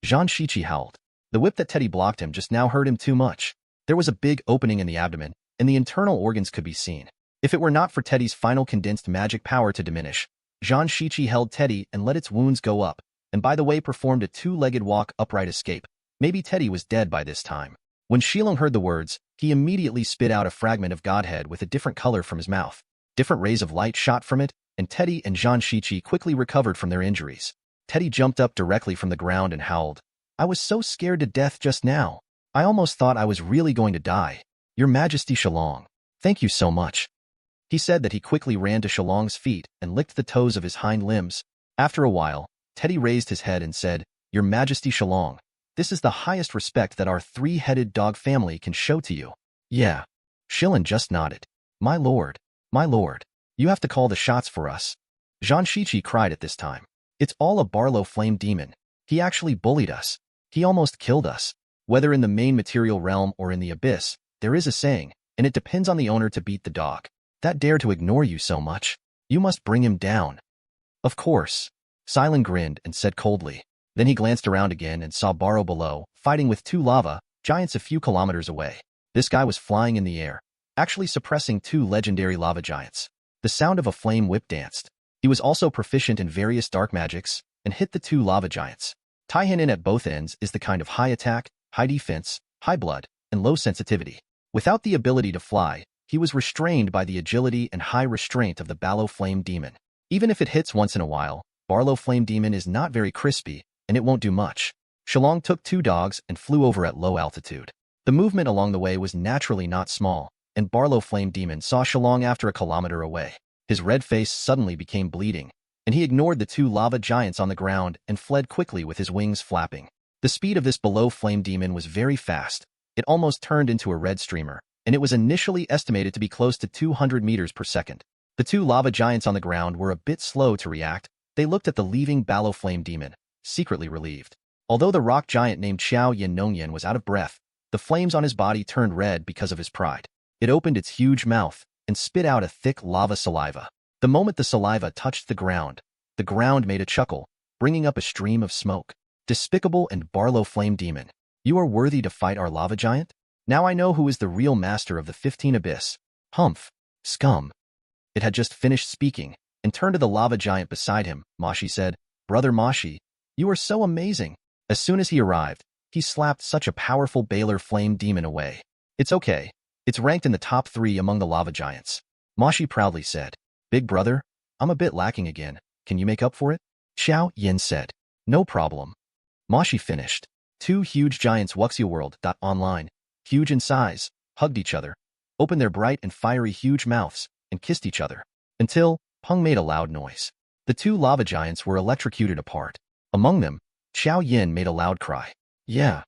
Zhang Shiqi howled. The whip that Teddy blocked him just now hurt him too much. There was a big opening in the abdomen, and the internal organs could be seen. If it were not for Teddy's final condensed magic power to diminish, Zhang Shiqi held Teddy and let its wounds go up, and by the way performed a two-legged walk upright escape. Maybe Teddy was dead by this time. When Shillong heard the words, he immediately spit out a fragment of Godhead with a different color from his mouth. Different rays of light shot from it, and Teddy and Zhang Shiqi quickly recovered from their injuries. Teddy jumped up directly from the ground and howled. I was so scared to death just now. I almost thought I was really going to die. Your Majesty Shillong, thank you so much. He said that he quickly ran to Shillong's feet and licked the toes of his hind limbs. After a while, Teddy raised his head and said, Your Majesty Shillong, this is the highest respect that our three-headed dog family can show to you. Yeah. Shillong just nodded. My lord, you have to call the shots for us. Zhang Shiqi cried at this time. It's all a Barlow flame demon. He actually bullied us. He almost killed us. Whether in the main material realm or in the abyss, there is a saying, and it depends on the owner to beat the dog that dare to ignore you so much. You must bring him down. Of course. Shillong grinned and said coldly. Then he glanced around again and saw Barrow below, fighting with two lava giants a few kilometers away. This guy was flying in the air, actually suppressing two legendary lava giants. The sound of a flame whip danced. He was also proficient in various dark magics and hit the two lava giants. Taihin at both ends is the kind of high attack, high defense, high blood, and low sensitivity. Without the ability to fly, he was restrained by the agility and high restraint of the Barlow Flame Demon. Even if it hits once in a while, Barlow Flame Demon is not very crispy, and it won't do much. Shillong took two dogs and flew over at low altitude. The movement along the way was naturally not small, and Barlow Flame Demon saw Shillong after a kilometer away. His red face suddenly became bleeding, and he ignored the two lava giants on the ground and fled quickly with his wings flapping. The speed of this below flame demon was very fast. It almost turned into a red streamer, and it was initially estimated to be close to 200 meters per second. The two lava giants on the ground were a bit slow to react. They looked at the leaving Barlow Flame Demon, secretly relieved. Although the rock giant named Xiao Yin Nongyan was out of breath, the flames on his body turned red because of his pride. It opened its huge mouth and spit out a thick lava saliva. The moment the saliva touched the ground made a chuckle, bringing up a stream of smoke. Despicable and Barlow Flame Demon, you are worthy to fight our lava giant? Now I know who is the real master of the 15 Abyss. Humph. Scum. It had just finished speaking and turned to the lava giant beside him. Mashi said, Brother Mashi, you are so amazing. As soon as he arrived, he slapped such a powerful Baler Flame Demon away. It's okay. It's ranked in the top 3 among the lava giants. Mashi proudly said, Big brother, I'm a bit lacking again. Can you make up for it? Xiao Yin said, No problem. Mashi finished. Two huge giants Wuxia-world.online, huge in size, hugged each other, opened their bright and fiery huge mouths, and kissed each other, until Peng made a loud noise. The two lava giants were electrocuted apart. Among them, Xiao Yin made a loud cry. Yeah.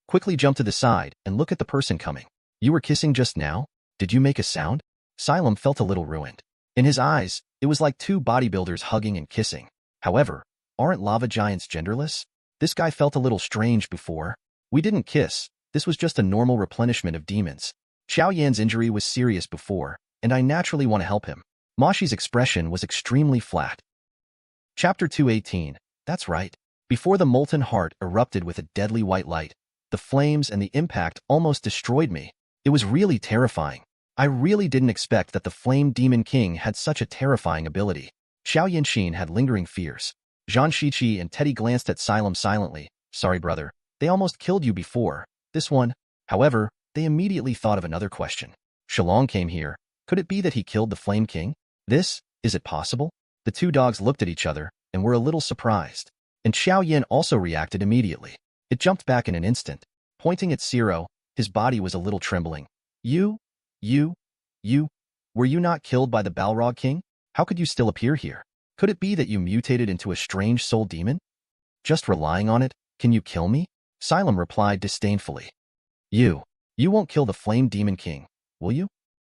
Quickly jump to the side and look at the person coming. You were kissing just now? Did you make a sound? Shillong felt a little ruined. In his eyes, it was like two bodybuilders hugging and kissing. However, aren't lava giants genderless? This guy felt a little strange before. We didn't kiss. This was just a normal replenishment of demons. Xiao Yan's injury was serious before, and I naturally want to help him. Mashi's expression was extremely flat. Chapter 218. That's right. Before the molten heart erupted with a deadly white light, the flames and the impact almost destroyed me. It was really terrifying. I really didn't expect that the Flame Demon King had such a terrifying ability. Xiao Yanqin had lingering fears. Zhang Shiqi and Teddy glanced at Xylem silently. Sorry, brother. They almost killed you before. This one. However, they immediately thought of another question. Shillong came here. Could it be that he killed the Flame King? Is it possible? The two dogs looked at each other and were a little surprised. And Xiao Yin also reacted immediately. It jumped back in an instant. Pointing at Zero, his body was a little trembling. You, were you not killed by the Balrog King? How could you still appear here? Could it be that you mutated into a strange soul demon? Just relying on it, can you kill me? Xylem replied disdainfully. You won't kill the Flame Demon King, will you?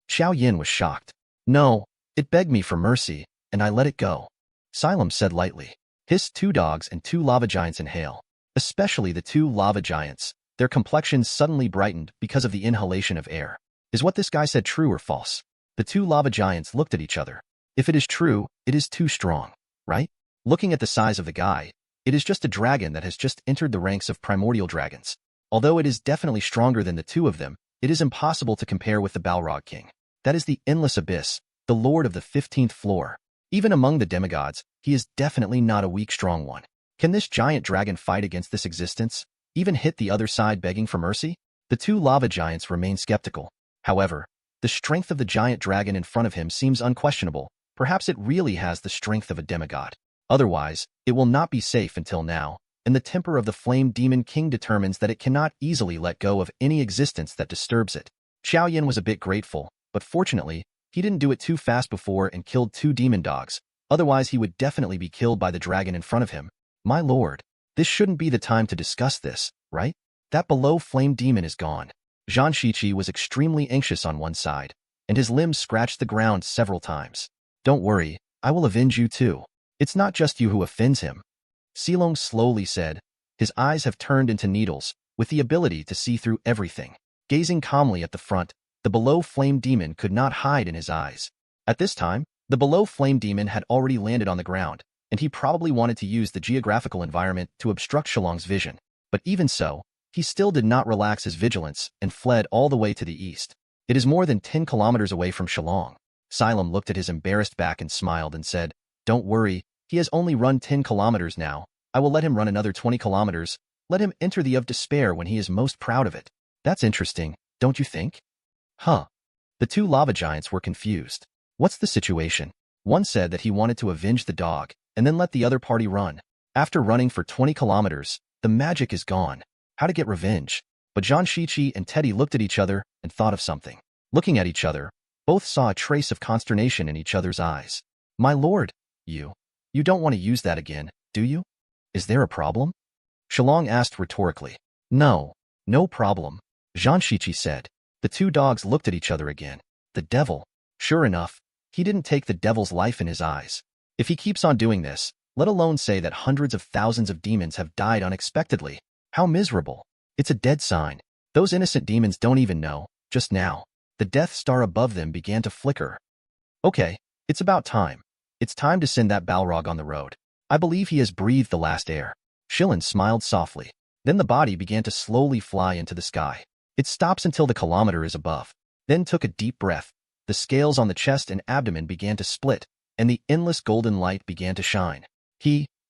Xiao Yin was shocked. No, it begged me for mercy, and I let it go. Xylem said lightly. Hissed two dogs and two lava giants inhale. Especially the two lava giants. Their complexions suddenly brightened because of the inhalation of air. Is what this guy said true or false? The two lava giants looked at each other. If it is true, it is too strong, right? Looking at the size of the guy, it is just a dragon that has just entered the ranks of primordial dragons. Although it is definitely stronger than the two of them, it is impossible to compare with the Balrog King. That is the endless abyss, the lord of the 15th floor. Even among the demigods, he is definitely not a weak, strong one. Can this giant dragon fight against this existence? Even hit the other side begging for mercy? The two lava giants remain skeptical. However, the strength of the giant dragon in front of him seems unquestionable. Perhaps it really has the strength of a demigod. Otherwise, it will not be safe until now, and the temper of the Flame Demon King determines that it cannot easily let go of any existence that disturbs it. Xiao Yin was a bit grateful, but fortunately, he didn't do it too fast before and killed two demon dogs. Otherwise, he would definitely be killed by the dragon in front of him. My lord, this shouldn't be the time to discuss this, right? That below flame demon is gone. Zhang Shiqi was extremely anxious on one side, and his limbs scratched the ground several times. Don't worry, I will avenge you too. It's not just you who offends him. Shillong slowly said. His eyes have turned into needles, with the ability to see through everything. Gazing calmly at the front, the below flame demon could not hide in his eyes. At this time, the below flame demon had already landed on the ground, and he probably wanted to use the geographical environment to obstruct Shillong's vision. But even so, he still did not relax his vigilance and fled all the way to the east. It is more than 10 kilometers away from Shillong. Xylem looked at his embarrassed back and smiled and said, Don't worry, he has only run 10 kilometers now. I will let him run another 20 kilometers. Let him enter the of despair when he is most proud of it. That's interesting, don't you think? Huh. The two lava giants were confused. What's the situation? One said that he wanted to avenge the dog, and then let the other party run. After running for 20 kilometers, the magic is gone. How to get revenge? But Zhang Shiqi and Teddy looked at each other and thought of something. Looking at each other, both saw a trace of consternation in each other's eyes. My lord, you don't want to use that again, do you? Is there a problem? Shillong asked rhetorically. No problem, Zhang Shiqi said. The two dogs looked at each other again. The devil. Sure enough, he didn't take the devil's life in his eyes. If he keeps on doing this, let alone say that hundreds of thousands of demons have died unexpectedly. How miserable. It's a dead sign. Those innocent demons don't even know. Just now, the Death Star above them began to flicker. Okay, it's about time. It's time to send that Balrog on the road. I believe he has breathed the last air. Shillong smiled softly. Then the body began to slowly fly into the sky. It stops until the kilometer is above. Then took a deep breath. The scales on the chest and abdomen began to split, and the endless golden light began to shine.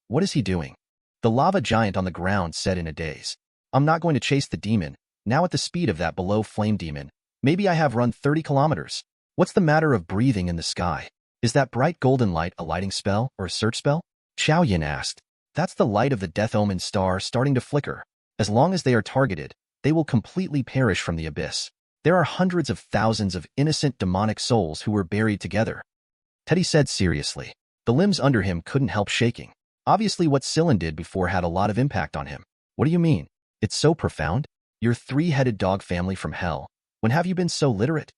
What is he doing? The lava giant on the ground said in a daze. I'm not going to chase the demon, now at the speed of that below flame demon. Maybe I have run 30 kilometers. What's the matter of breathing in the sky? Is that bright golden light a lighting spell or a search spell? Xiao Yin asked. That's the light of the Death Omen star starting to flicker. As long as they are targeted, they will completely perish from the abyss. There are hundreds of thousands of innocent demonic souls who were buried together. Teddy said seriously. The limbs under him couldn't help shaking. Obviously what Shillong did before had a lot of impact on him. What do you mean? It's so profound? Your three-headed dog family from hell. When have you been so literate?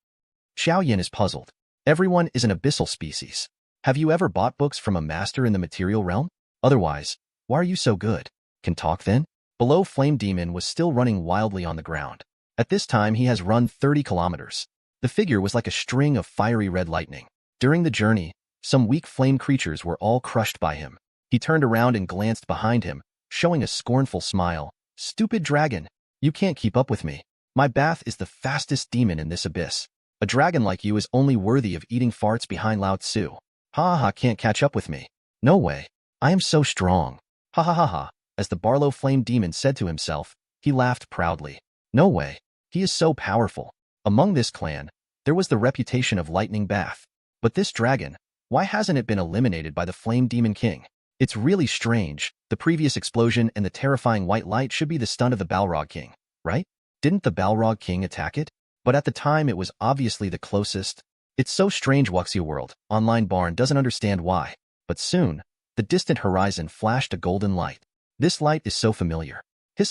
Xiao Yin is puzzled. Everyone is an abyssal species. Have you ever bought books from a master in the material realm? Otherwise, why are you so good? Can talk then? Below Flame Demon was still running wildly on the ground. At this time he has run 30 kilometers. The figure was like a string of fiery red lightning. During the journey, some weak flame creatures were all crushed by him. He turned around and glanced behind him, showing a scornful smile. Stupid dragon, you can't keep up with me. My bath is the fastest demon in this abyss. A dragon like you is only worthy of eating farts behind Lao Tzu. Ha ha ha, can't catch up with me. No way. I am so strong. Ha ha ha ha. As the Barlow Flame Demon said to himself, he laughed proudly. No way. He is so powerful. Among this clan, there was the reputation of Lightning Bath. But this dragon, why hasn't it been eliminated by the Flame Demon King? It's really strange. The previous explosion and the terrifying white light should be the stun of the Balrog King, right? Didn't the Balrog King attack it? But at the time it was obviously the closest. It's so strange. Wuxia World Online Barn doesn't understand why. But soon, the distant horizon flashed a golden light. This light is so familiar.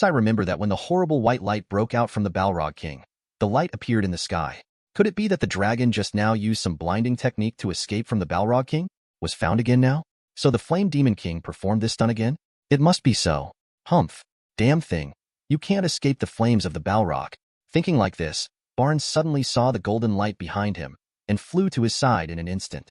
I remember that when the horrible white light broke out from the Balrog King, the light appeared in the sky. Could it be that the dragon just now used some blinding technique to escape from the Balrog King? Was found again now? So the Flame Demon King performed this stun again? It must be so. Humph. Damn thing. You can't escape the flames of the Balrog. Thinking like this, Barnes suddenly saw the golden light behind him and flew to his side in an instant.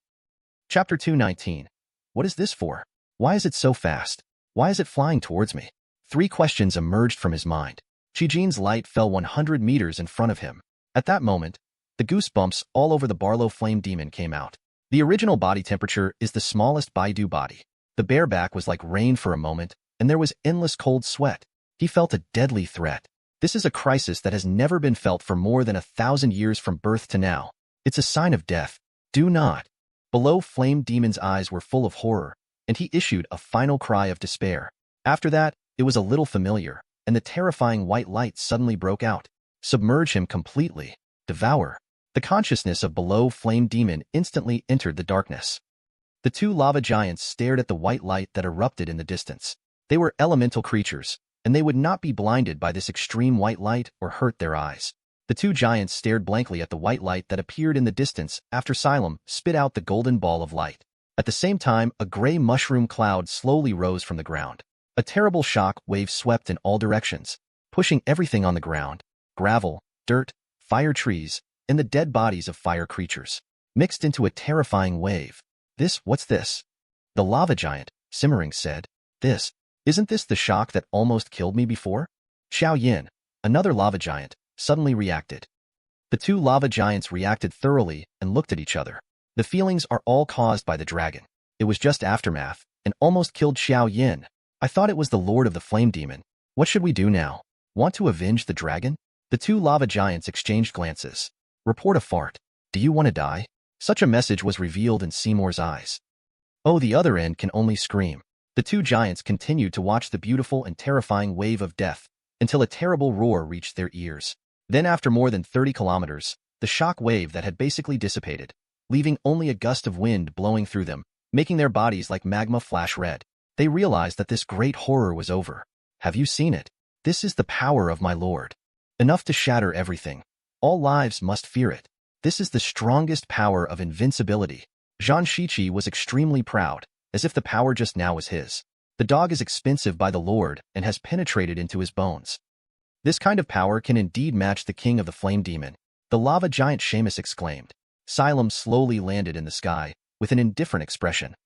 Chapter 219. What is this for? Why is it so fast? Why is it flying towards me? 3 questions emerged from his mind. Chijin's light fell 100 meters in front of him. At that moment, the goosebumps all over the Barlow Flame Demon came out. The original body temperature is the smallest Baidu body. The bareback was like rain for a moment, and there was endless cold sweat. He felt a deadly threat. This is a crisis that has never been felt for more than 1,000 years from birth to now. It's a sign of death. Do not. Below Flame Demon's eyes were full of horror, and he issued a final cry of despair. After that, it was a little familiar, and the terrifying white light suddenly broke out. Submerge him completely. Devour. The consciousness of Below Flame Demon instantly entered the darkness. The 2 lava giants stared at the white light that erupted in the distance. They were elemental creatures, and they would not be blinded by this extreme white light or hurt their eyes. The 2 giants stared blankly at the white light that appeared in the distance after Xylem spit out the golden ball of light. At the same time, a gray mushroom cloud slowly rose from the ground. A terrible shock wave swept in all directions, pushing everything on the ground: gravel, dirt, fire trees, and the dead bodies of fire creatures, mixed into a terrifying wave. What's this? The lava giant, simmering, said. Isn't this the shock that almost killed me before? Xiao Yin, another lava giant, suddenly reacted. The 2 lava giants reacted thoroughly and looked at each other. The feelings are all caused by the dragon. It was just aftermath, and almost killed Xiao Yin. I thought it was the Lord of the Flame Demon. What should we do now? Want to avenge the dragon? The 2 lava giants exchanged glances. Report a fart. Do you want to die? Such a message was revealed in Seymour's eyes. Oh, the other end can only scream. The 2 giants continued to watch the beautiful and terrifying wave of death until a terrible roar reached their ears. Then after more than 30 kilometers, the shock wave that had basically dissipated, leaving only a gust of wind blowing through them, making their bodies like magma flash red. They realized that this great horror was over. Have you seen it? This is the power of my lord. Enough to shatter everything. All lives must fear it. This is the strongest power of invincibility. Zhang Shiqi was extremely proud, as if the power just now was his. The dog is expensive by the lord and has penetrated into his bones. This kind of power can indeed match the king of the Flame Demon. The lava giant Seamus exclaimed. Xylem slowly landed in the sky, with an indifferent expression.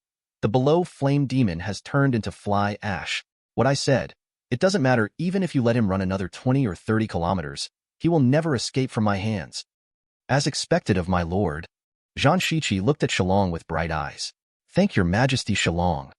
The Below Flame Demon has turned into fly ash. What I said. It doesn't matter even if you let him run another 20 or 30 kilometers. He will never escape from my hands. As expected of my lord. Zhang Shiqi looked at Shillong with bright eyes. Thank your majesty, Shillong.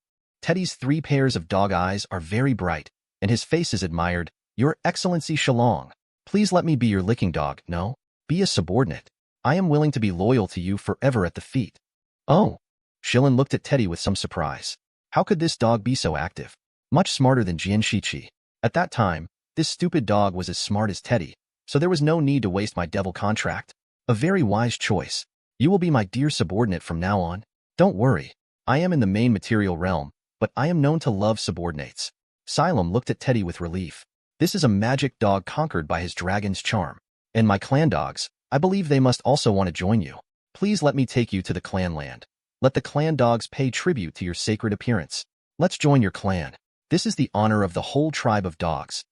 Teddy's 3 pairs of dog eyes are very bright, and his face is admired. Your Excellency Shillong, please let me be your licking dog. No, be a subordinate. I am willing to be loyal to you forever at the feet. Oh. Shillong looked at Teddy with some surprise. How could this dog be so active? Much smarter than Jian Shiqi. At that time, this stupid dog was as smart as Teddy, so there was no need to waste my devil contract. A very wise choice. You will be my dear subordinate from now on. Don't worry. I am in the main material realm, but I am known to love subordinates. Xylem looked at Teddy with relief. This is a magic dog conquered by his dragon's charm. And my clan dogs, I believe they must also want to join you. Please let me take you to the clan land. Let the clan dogs pay tribute to your sacred appearance. Let's join your clan. This is the honor of the whole tribe of dogs.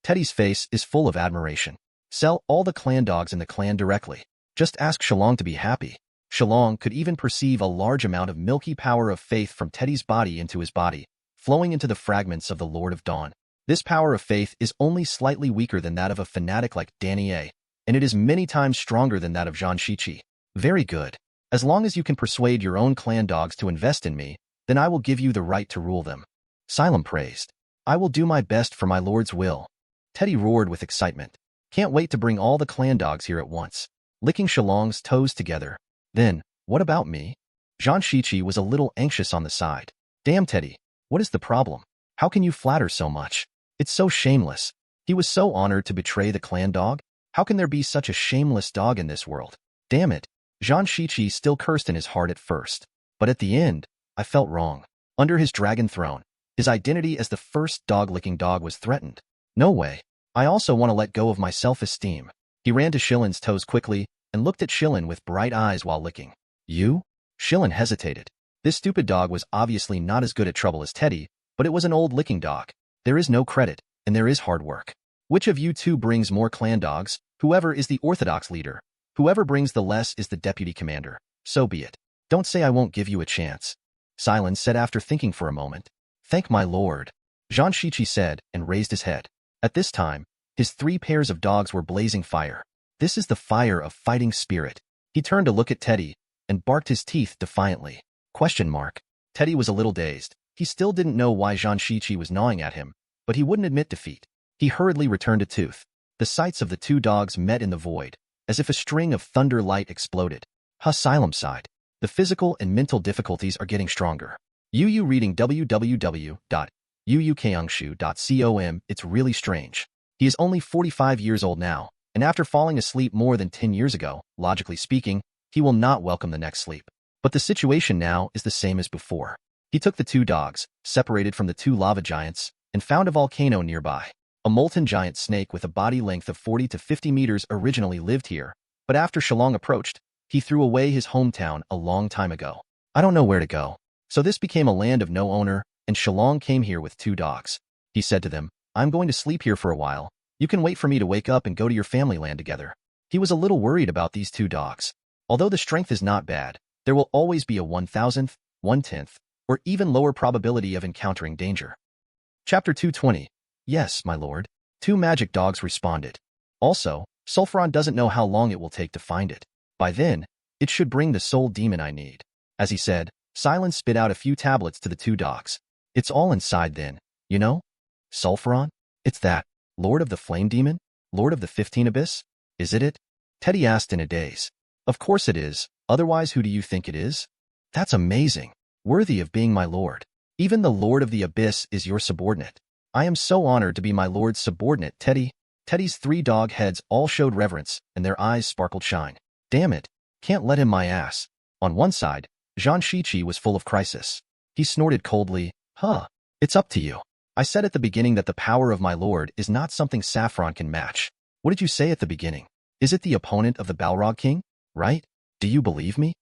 Teddy's face is full of admiration. Sell all the clan dogs in the clan directly. Just ask Shillong to be happy. Shillong could even perceive a large amount of milky power of faith from Teddy's body into his body, flowing into the fragments of the Lord of Dawn. This power of faith is only slightly weaker than that of a fanatic like Danny A, and it is many times stronger than that of Zhang Shiqi. Very good. As long as you can persuade your own clan dogs to invest in me, then I will give you the right to rule them. Xylem praised. I will do my best for my lord's will. Teddy roared with excitement. Can't wait to bring all the clan dogs here at once. Licking Shillong's toes together. Then, what about me? Zhang Shiqi was a little anxious on the side. Damn, Teddy, what is the problem? How can you flatter so much? It's so shameless. He was so honored to betray the clan dog. How can there be such a shameless dog in this world? Damn it. Zhang Shiqi still cursed in his heart at first. But at the end, I felt wrong. Under his dragon throne, his identity as the first dog-licking dog was threatened. No way. I also want to let go of my self-esteem. He ran to Shillong's toes quickly and looked at Shillong with bright eyes while licking. You? Shillong hesitated. This stupid dog was obviously not as good at trouble as Teddy, but it was an old licking dog. There is no credit, and there is hard work. Which of you two brings more clan dogs? Whoever is the orthodox leader. Whoever brings the less is the deputy commander. So be it. Don't say I won't give you a chance. Xylem said after thinking for a moment. Thank my lord. Zhang Shiqi said and raised his head. At this time, his 3 pairs of dogs were blazing fire. This is the fire of fighting spirit. He turned to look at Teddy and barked his teeth defiantly. Question mark. Teddy was a little dazed. He still didn't know why Zhang Shiqi was gnawing at him, but he wouldn't admit defeat. He hurriedly returned a tooth. The sights of the 2 dogs met in the void, as if a string of thunder light exploded. Xylem sighed. The physical and mental difficulties are getting stronger. Yu reading www.yuukangshu.com. It's really strange. He is only 45 years old now, and after falling asleep more than 10 years ago, logically speaking, he will not welcome the next sleep. But the situation now is the same as before. He took the 2 dogs, separated from the 2 lava giants, and found a volcano nearby. A molten giant snake with a body length of 40 to 50 meters originally lived here, but after Shillong approached, he threw away his hometown a long time ago. I don't know where to go. So this became a land of no owner, and Shillong came here with 2 dogs. He said to them, I'm going to sleep here for a while. You can wait for me to wake up and go to your family land together. He was a little worried about these 2 dogs. Although the strength is not bad, there will always be a 1,000th, 1/10th, or even lower probability of encountering danger. Chapter 220. Yes, my lord. 2 magic dogs responded. Also, Sulfuron doesn't know how long it will take to find it. By then, it should bring the soul demon I need. As he said, Silence spit out a few tablets to the 2 dogs. It's all inside then, you know? Sulfuron? It's that. Lord of the Flame Demon? Lord of the 15 Abyss? Is it? Teddy asked in a daze. Of course it is. Otherwise, who do you think it is? That's amazing. Worthy of being my lord. Even the Lord of the Abyss is your subordinate. I am so honored to be my lord's subordinate, Teddy. Teddy's 3 dog heads all showed reverence, and their eyes sparkled shine. Damn it. Can't let him my ass. On one side, Zhang Shiqi was full of crisis. He snorted coldly. It's up to you. I said at the beginning that the power of my lord is not something Saffron can match. What did you say at the beginning? Is it the opponent of the Balrog King? Right? Do you believe me?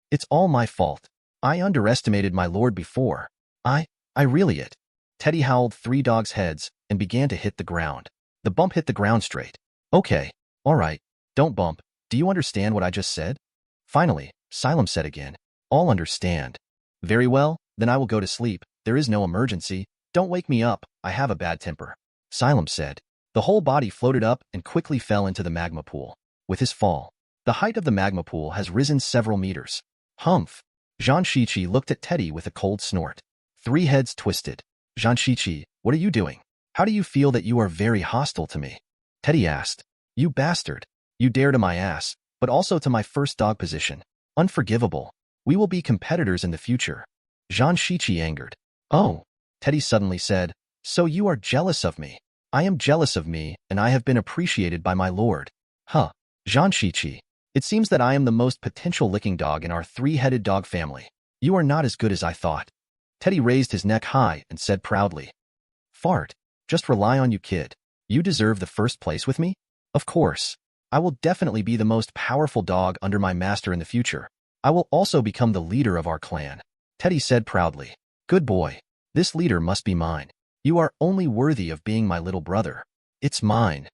It's all my fault. I underestimated my lord before. I really it. Teddy howled 3 dogs' heads and began to hit the ground. The bump hit the ground straight. Okay, all right. Don't bump. Do you understand what I just said? Finally, Xylem said again. All understand. Very well, then I will go to sleep. There is no emergency. Don't wake me up. I have a bad temper. Xylem said. The whole body floated up and quickly fell into the magma pool. With his fall, the height of the magma pool has risen several meters. Humph. Zhang Shiqi looked at Teddy with a cold snort. 3 heads twisted. Zhang Shiqi, what are you doing? How do you feel that you are very hostile to me? Teddy asked. You bastard. You dare to my ass, but also to my first dog position. Unforgivable. We will be competitors in the future. Zhang Shiqi angered. Oh, Teddy suddenly said, so you are jealous of me. I am jealous of me, and I have been appreciated by my lord. Zhang Shiqi. It seems that I am the most potential licking dog in our 3-headed dog family. You are not as good as I thought. Teddy raised his neck high and said proudly. Fart. Just rely on you, kid. You deserve the first place with me? Of course. I will definitely be the most powerful dog under my master in the future. I will also become the leader of our clan. Teddy said proudly. Good boy. This leader must be mine. You are only worthy of being my little brother. It's mine.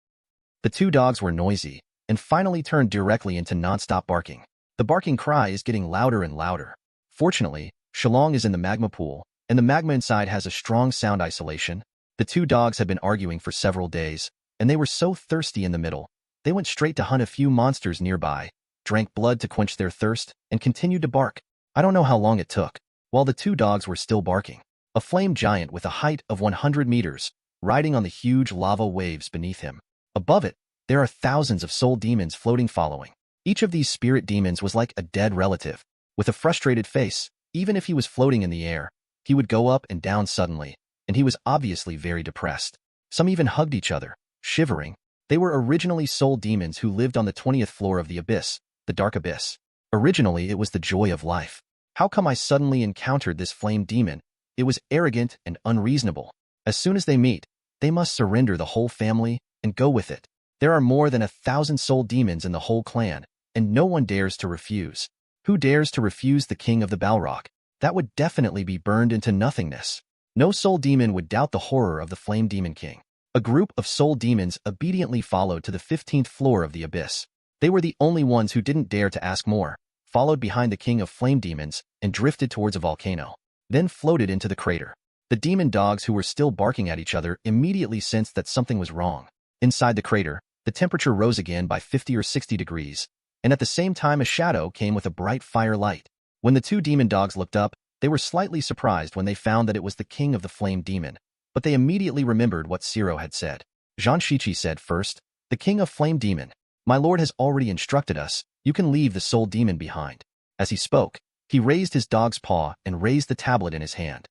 The 2 dogs were noisy and finally turned directly into non-stop barking. The barking cry is getting louder and louder. Fortunately, Shillong is in the magma pool, and the magma inside has a strong sound isolation. The 2 dogs had been arguing for several days, and they were so thirsty in the middle. They went straight to hunt a few monsters nearby, drank blood to quench their thirst, and continued to bark. I don't know how long it took. While the two dogs were still barking, a flame giant with a height of 100 meters, riding on the huge lava waves beneath him. Above it, there are thousands of soul demons floating following. Each of these spirit demons was like a dead relative. With a frustrated face, even if he was floating in the air, he would go up and down suddenly, and he was obviously very depressed. Some even hugged each other, shivering. They were originally soul demons who lived on the 20th floor of the abyss, the dark abyss. Originally, it was the joy of life. How come I suddenly encountered this flame demon? It was arrogant and unreasonable. As soon as they meet, they must surrender the whole family and go with it. There are more than 1,000 soul demons in the whole clan, and no one dares to refuse. Who dares to refuse the king of the Balrog? That would definitely be burned into nothingness. No soul demon would doubt the horror of the flame demon king. A group of soul demons obediently followed to the 15th floor of the abyss. They were the only ones who didn't dare to ask more, followed behind the king of flame demons, and drifted towards a volcano, then floated into the crater. The demon dogs who were still barking at each other immediately sensed that something was wrong. Inside the crater, the temperature rose again by 50 or 60 degrees, and at the same time a shadow came with a bright fire light. When the two demon dogs looked up, they were slightly surprised when they found that it was the king of the flame demon, but they immediately remembered what Ciro had said. Zhang Shiqi said first, "The king of flame demon, my lord has already instructed us, you can leave the soul demon behind." As he spoke, he raised his dog's paw and raised the tablet in his hand.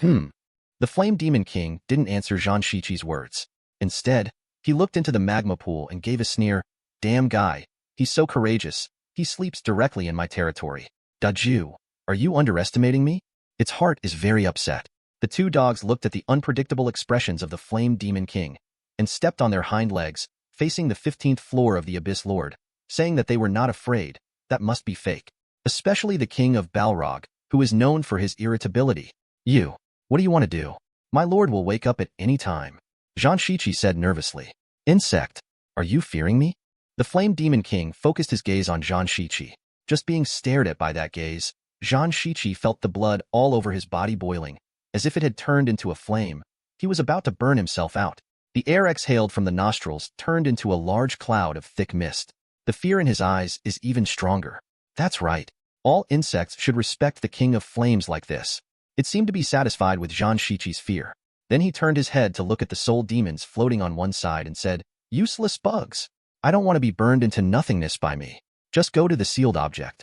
The flame demon king didn't answer Zhang Shiqi's words. Instead, he looked into the magma pool and gave a sneer. "Damn guy, he's so courageous, he sleeps directly in my territory. Daju, are you underestimating me?" Its heart is very upset. The two dogs looked at the unpredictable expressions of the flame demon king and stepped on their hind legs, facing the 15th floor of the Abyss Lord, saying that they were not afraid. That must be fake. Especially the king of Balrog, who is known for his irritability. "You, what do you want to do? My lord will wake up at any time," Zhang Shiqi said nervously. "Insect, are you fearing me?" The flame demon king focused his gaze on Zhang Shiqi. Just being stared at by that gaze, Zhang Shiqi felt the blood all over his body boiling, as if it had turned into a flame. He was about to burn himself out. The air exhaled from the nostrils turned into a large cloud of thick mist. The fear in his eyes is even stronger. That's right. All insects should respect the king of flames like this. It seemed to be satisfied with Zhang Shiqi's fear. Then he turned his head to look at the soul demons floating on one side and said, "Useless bugs. I don't want to be burned into nothingness by me. Just go to the sealed object."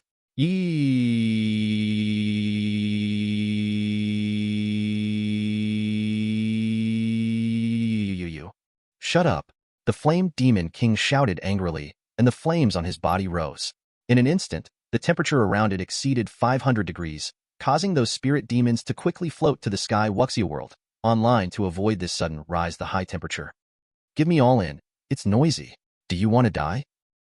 Shut up. The flame demon king shouted angrily, and the flames on his body rose. In an instant, the temperature around it exceeded 500 degrees, causing those spirit demons to quickly float to the sky Wuxia world, online to avoid this sudden rise the high temperature. "Give me all in. It's noisy. Do you want to die?"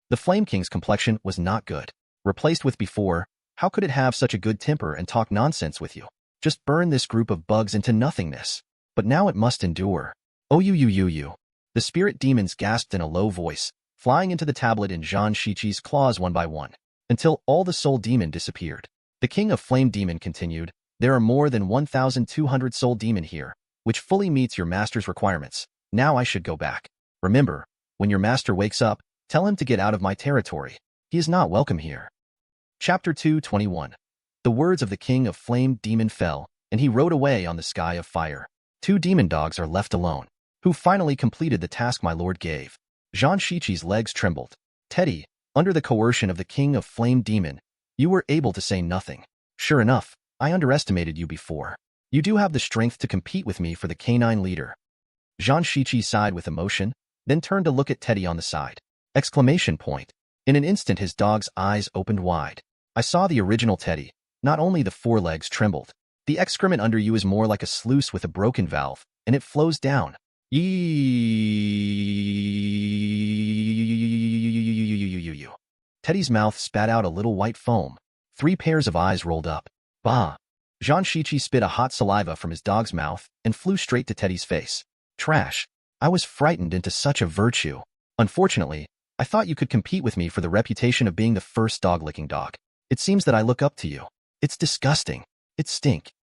The Flame King's complexion was not good. Replaced with before, how could it have such a good temper and talk nonsense with you? Just burn this group of bugs into nothingness. But now it must endure. "Oh you. The spirit demons gasped in a low voice, flying into the tablet in Zhang Shiqi's claws one by one, until all the soul demon disappeared. The king of flame demon continued, "There are more than 1,200 soul demon here, which fully meets your master's requirements. Now I should go back. Remember, when your master wakes up, tell him to get out of my territory. He is not welcome here." Chapter 221. The words of the king of flame demon fell, and he rode away on the sky of fire. Two demon dogs are left alone. Who finally completed the task my lord gave? Zhang Shiqi's legs trembled. "Teddy, under the coercion of the king of flame demon, you were able to say nothing. Sure enough, I underestimated you before. You do have the strength to compete with me for the canine leader." Zhang Shiqi sighed with emotion, then turned to look at Teddy on the side. Exclamation point. In an instant his dog's eyes opened wide. "I saw the original Teddy. Not only the forelegs trembled. The excrement under you is more like a sluice with a broken valve, and it flows down. Teddy's mouth spat out a little white foam. 3 pairs of eyes rolled up. Bah! Zhang Shiqi spit a hot saliva from his dog's mouth and flew straight to Teddy's face. "Trash. I was frightened into such a virtue. Unfortunately, I thought you could compete with me for the reputation of being the first dog-licking dog. It seems that I look up to you. It's disgusting. It stink."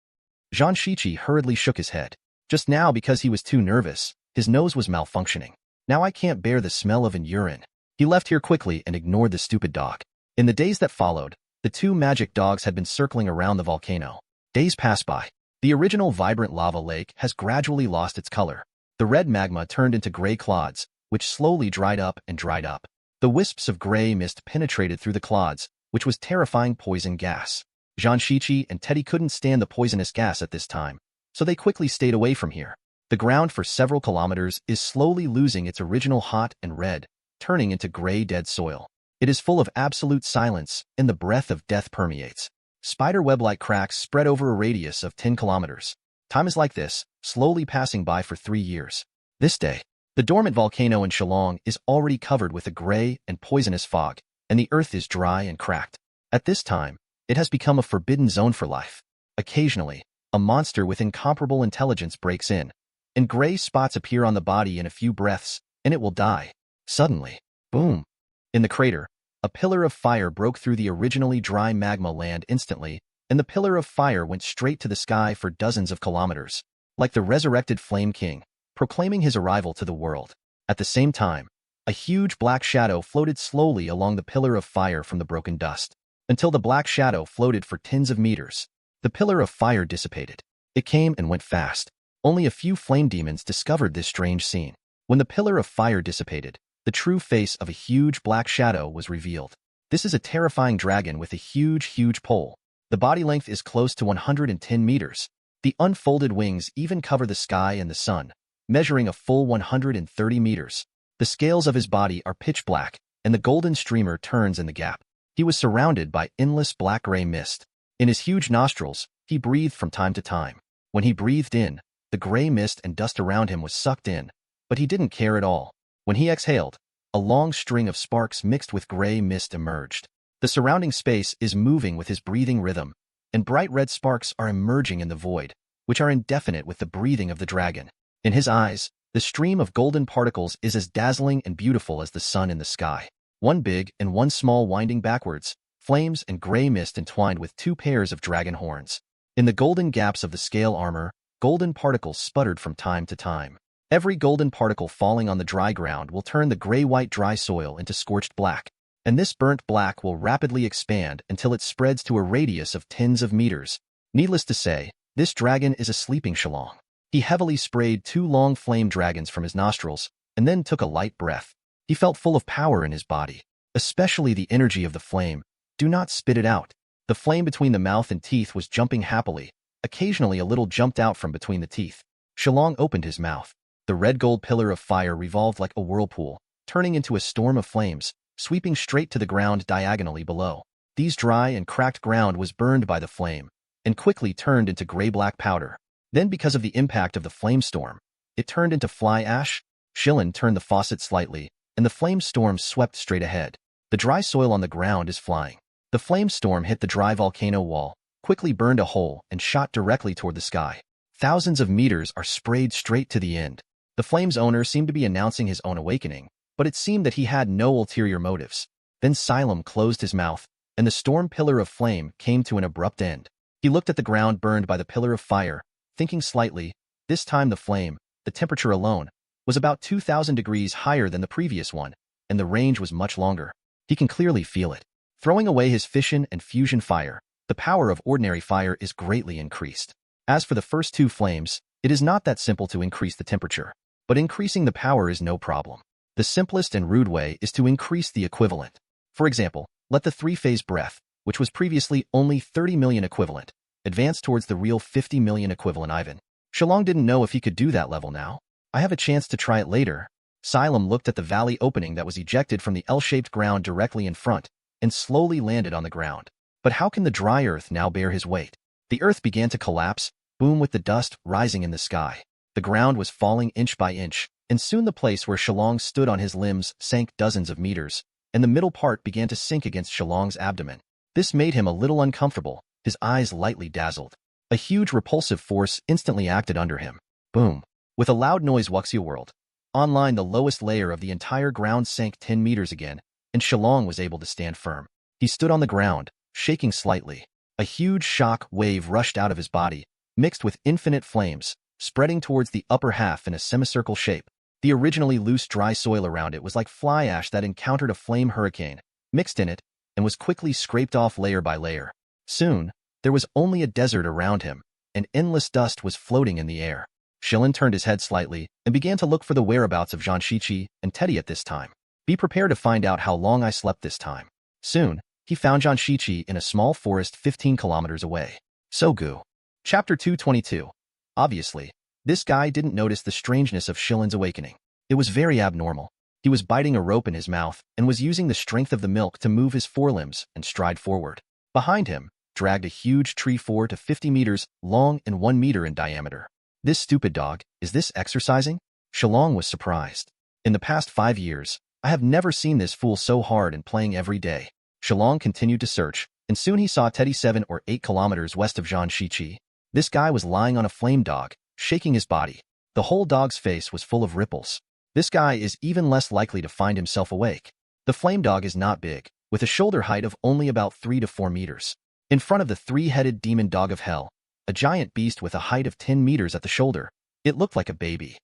Zhang Shiqi hurriedly shook his head. Just now, because he was too nervous, his nose was malfunctioning. "Now I can't bear the smell of an urine. He left here quickly and ignored the stupid dog. In the days that followed, the two magic dogs had been circling around the volcano. Days passed by. The original vibrant lava lake has gradually lost its color. The red magma turned into gray clods, which slowly dried up and dried up. The wisps of gray mist penetrated through the clods, which was terrifying poison gas. Zhang Shiqi and Teddy couldn't stand the poisonous gas at this time, so they quickly stayed away from here. The ground for several kilometers is slowly losing its original hot and red, turning into gray dead soil. It is full of absolute silence, and the breath of death permeates. Spider-web-like cracks spread over a radius of 10 kilometers. Time is like this, slowly passing by for 3 years. This day, the dormant volcano in Shillong is already covered with a gray and poisonous fog, and the earth is dry and cracked. At this time, it has become a forbidden zone for life. Occasionally, a monster with incomparable intelligence breaks in, and gray spots appear on the body in a few breaths, and it will die. Suddenly, boom! In the crater, a pillar of fire broke through the originally dry magma land instantly, and the pillar of fire went straight to the sky for dozens of kilometers, like the resurrected Flame King, proclaiming his arrival to the world. At the same time, a huge black shadow floated slowly along the pillar of fire from the broken dust, until the black shadow floated for tens of meters. The pillar of fire dissipated. It came and went fast. Only a few flame demons discovered this strange scene. When the pillar of fire dissipated, the true face of a huge black shadow was revealed. This is a terrifying dragon with a huge pole. The body length is close to 110 meters. The unfolded wings even cover the sky and the sun, measuring a full 130 meters. The scales of his body are pitch black, and the golden streamer turns in the gap. He was surrounded by endless black-gray mist. In his huge nostrils, he breathed from time to time. When he breathed in, the gray mist and dust around him was sucked in, but he didn't care at all. When he exhaled, a long string of sparks mixed with gray mist emerged. The surrounding space is moving with his breathing rhythm, and bright red sparks are emerging in the void, which are indefinite with the breathing of the dragon. In his eyes, the stream of golden particles is as dazzling and beautiful as the sun in the sky. One big and one small winding backwards, flames and gray mist entwined with 2 pairs of dragon horns. In the golden gaps of the scale armor, golden particles sputtered from time to time. Every golden particle falling on the dry ground will turn the gray-white dry soil into scorched black, and this burnt black will rapidly expand until it spreads to a radius of tens of meters. Needless to say, this dragon is a sleeping Shillong. He heavily sprayed 2 long flame dragons from his nostrils, and then took a light breath. He felt full of power in his body, especially the energy of the flame. Do not spit it out. The flame between the mouth and teeth was jumping happily. Occasionally a little jumped out from between the teeth. Shillong opened his mouth. The red-gold pillar of fire revolved like a whirlpool, turning into a storm of flames, sweeping straight to the ground diagonally below. These dry and cracked ground was burned by the flame, and quickly turned into gray-black powder. Then because of the impact of the flame storm, it turned into fly ash. Shillong turned the faucet slightly, and the flame storm swept straight ahead. The dry soil on the ground is flying. The flame storm hit the dry volcano wall, quickly burned a hole, and shot directly toward the sky. Thousands of meters are sprayed straight to the end. The flame's owner seemed to be announcing his own awakening, but it seemed that he had no ulterior motives. Then Xylem closed his mouth, and the storm pillar of flame came to an abrupt end. He looked at the ground burned by the pillar of fire, thinking slightly. This time the flame, the temperature alone, was about 2,000 degrees higher than the previous one, and the range was much longer. He can clearly feel it. Throwing away his fission and fusion fire, the power of ordinary fire is greatly increased. As for the first 2 flames, it is not that simple to increase the temperature, but increasing the power is no problem. The simplest and rude way is to increase the equivalent. For example, let the 3-phase breath, which was previously only 30 million equivalent, advance towards the real 50 million equivalent Ivan. Shillong didn't know if he could do that level now. I have a chance to try it later. Xylem looked at the valley opening that was ejected from the L-shaped ground directly in front, and slowly landed on the ground. But how can the dry earth now bear his weight? The earth began to collapse, boom, with the dust rising in the sky. The ground was falling inch by inch, and soon the place where Shillong stood on his limbs sank dozens of meters, and the middle part began to sink against Shillong's abdomen. This made him a little uncomfortable, his eyes lightly dazzled. A huge repulsive force instantly acted under him. Boom. With a loud noise, Wuxia World. Online, the lowest layer of the entire ground sank 10 meters again, and Shillong was able to stand firm. He stood on the ground, shaking slightly. A huge shock wave rushed out of his body, mixed with infinite flames, spreading towards the upper half in a semicircle shape. The originally loose dry soil around it was like fly ash that encountered a flame hurricane, mixed in it, and was quickly scraped off layer by layer. Soon, there was only a desert around him, and endless dust was floating in the air. Shillong turned his head slightly and began to look for the whereabouts of Janshi-chi and Teddy at this time. Be prepared to find out how long I slept this time. Soon, he found Janshi-chi in a small forest 15 kilometers away. Sogu. Chapter 222. Obviously, this guy didn't notice the strangeness of Shillong's awakening. It was very abnormal. He was biting a rope in his mouth and was using the strength of the milk to move his forelimbs and stride forward. Behind him, dragged a huge tree 4 to 50 meters long and 1 meter in diameter. This stupid dog, is this exercising? Shillong was surprised. In the past 5 years, I have never seen this fool so hard and playing every day. Shillong continued to search, and soon he saw Teddy 7 or 8 kilometers west of Janshi-chi. This guy was lying on a flame dog, shaking his body. The whole dog's face was full of ripples. This guy is even less likely to find himself awake. The flame dog is not big, with a shoulder height of only about 3 to 4 meters. In front of the 3-headed demon dog of hell, a giant beast with a height of 10 meters at the shoulder, it looked like a baby.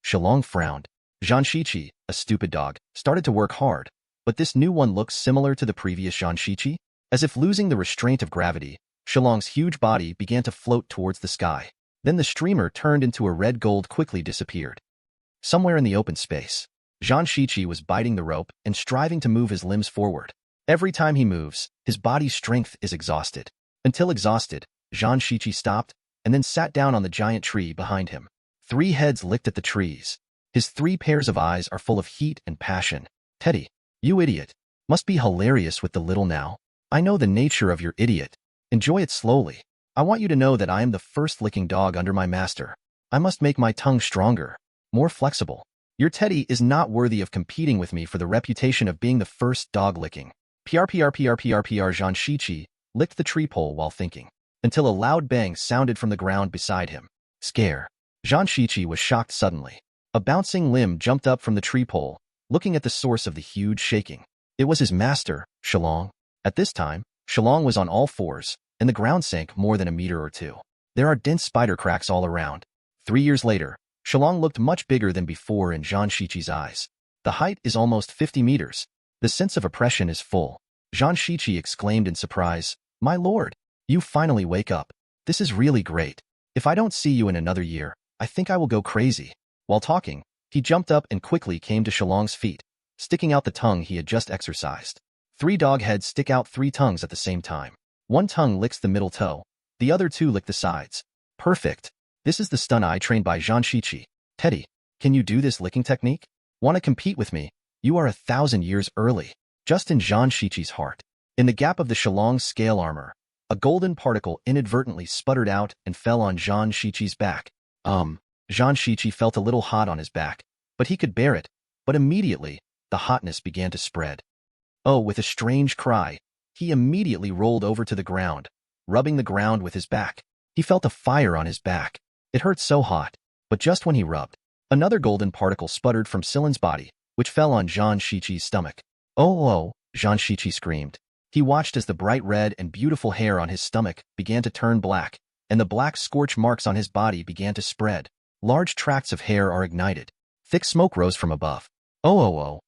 Shillong frowned. Janshi-chi, a stupid dog, started to work hard, but this new one looks similar to the previous Janshi-chi. As if losing the restraint of gravity, Shillong's huge body began to float towards the sky. Then the streamer turned into a red gold quickly disappeared. Somewhere in the open space, Janshi-chi was biting the rope and striving to move his limbs forward. Every time he moves, his body's strength is exhausted. Until exhausted, Janshi-chi stopped and then sat down on the giant tree behind him. 3 heads licked at the trees. His 3 pairs of eyes are full of heat and passion. Teddy, you idiot. Must be hilarious with the little now. I know the nature of your idiot. Enjoy it slowly. I want you to know that I am the first licking dog under my master. I must make my tongue stronger, more flexible. Your Teddy is not worthy of competing with me for the reputation of being the first dog licking. PRPRPRPRPR Janshi-chi licked the tree pole while thinking, until a loud bang sounded from the ground beside him. Scare. Janshi-chi was shocked suddenly. A bouncing limb jumped up from the tree pole, looking at the source of the huge shaking. It was his master, Shillong. At this time, Shillong was on all fours, and the ground sank more than a meter or 2. There are dense spider cracks all around. 3 years later, Shillong looked much bigger than before in Janshi-chi's eyes. The height is almost 50 meters. The sense of oppression is full. Janshi-chi exclaimed in surprise, "My lord, you finally wake up. This is really great. If I don't see you in another year, I think I will go crazy." While talking, he jumped up and quickly came to Shillong's feet, sticking out the tongue he had just exercised. 3 dog heads stick out 3 tongues at the same time. 1 tongue licks the middle toe, the other 2 lick the sides. Perfect. This is the stun eye trained by Janshi-chi. Teddy, can you do this licking technique? Want to compete with me? You are 1,000 years early. Just in Janshi-chi's heart. In the gap of the Shillong's scale armor, a golden particle inadvertently sputtered out and fell on Janshi-chi's back. Janshi-chi felt a little hot on his back, but he could bear it. But immediately, the hotness began to spread. Oh, with a strange cry, he immediately rolled over to the ground, rubbing the ground with his back. He felt a fire on his back. It hurt so hot, but just when he rubbed, another golden particle sputtered from Shillong's body, which fell on Janshi-chi's stomach. Oh, Janshi-chi screamed. He watched as the bright red and beautiful hair on his stomach began to turn black, and the black scorch marks on his body began to spread. Large tracts of hair are ignited. Thick smoke rose from above. Oh,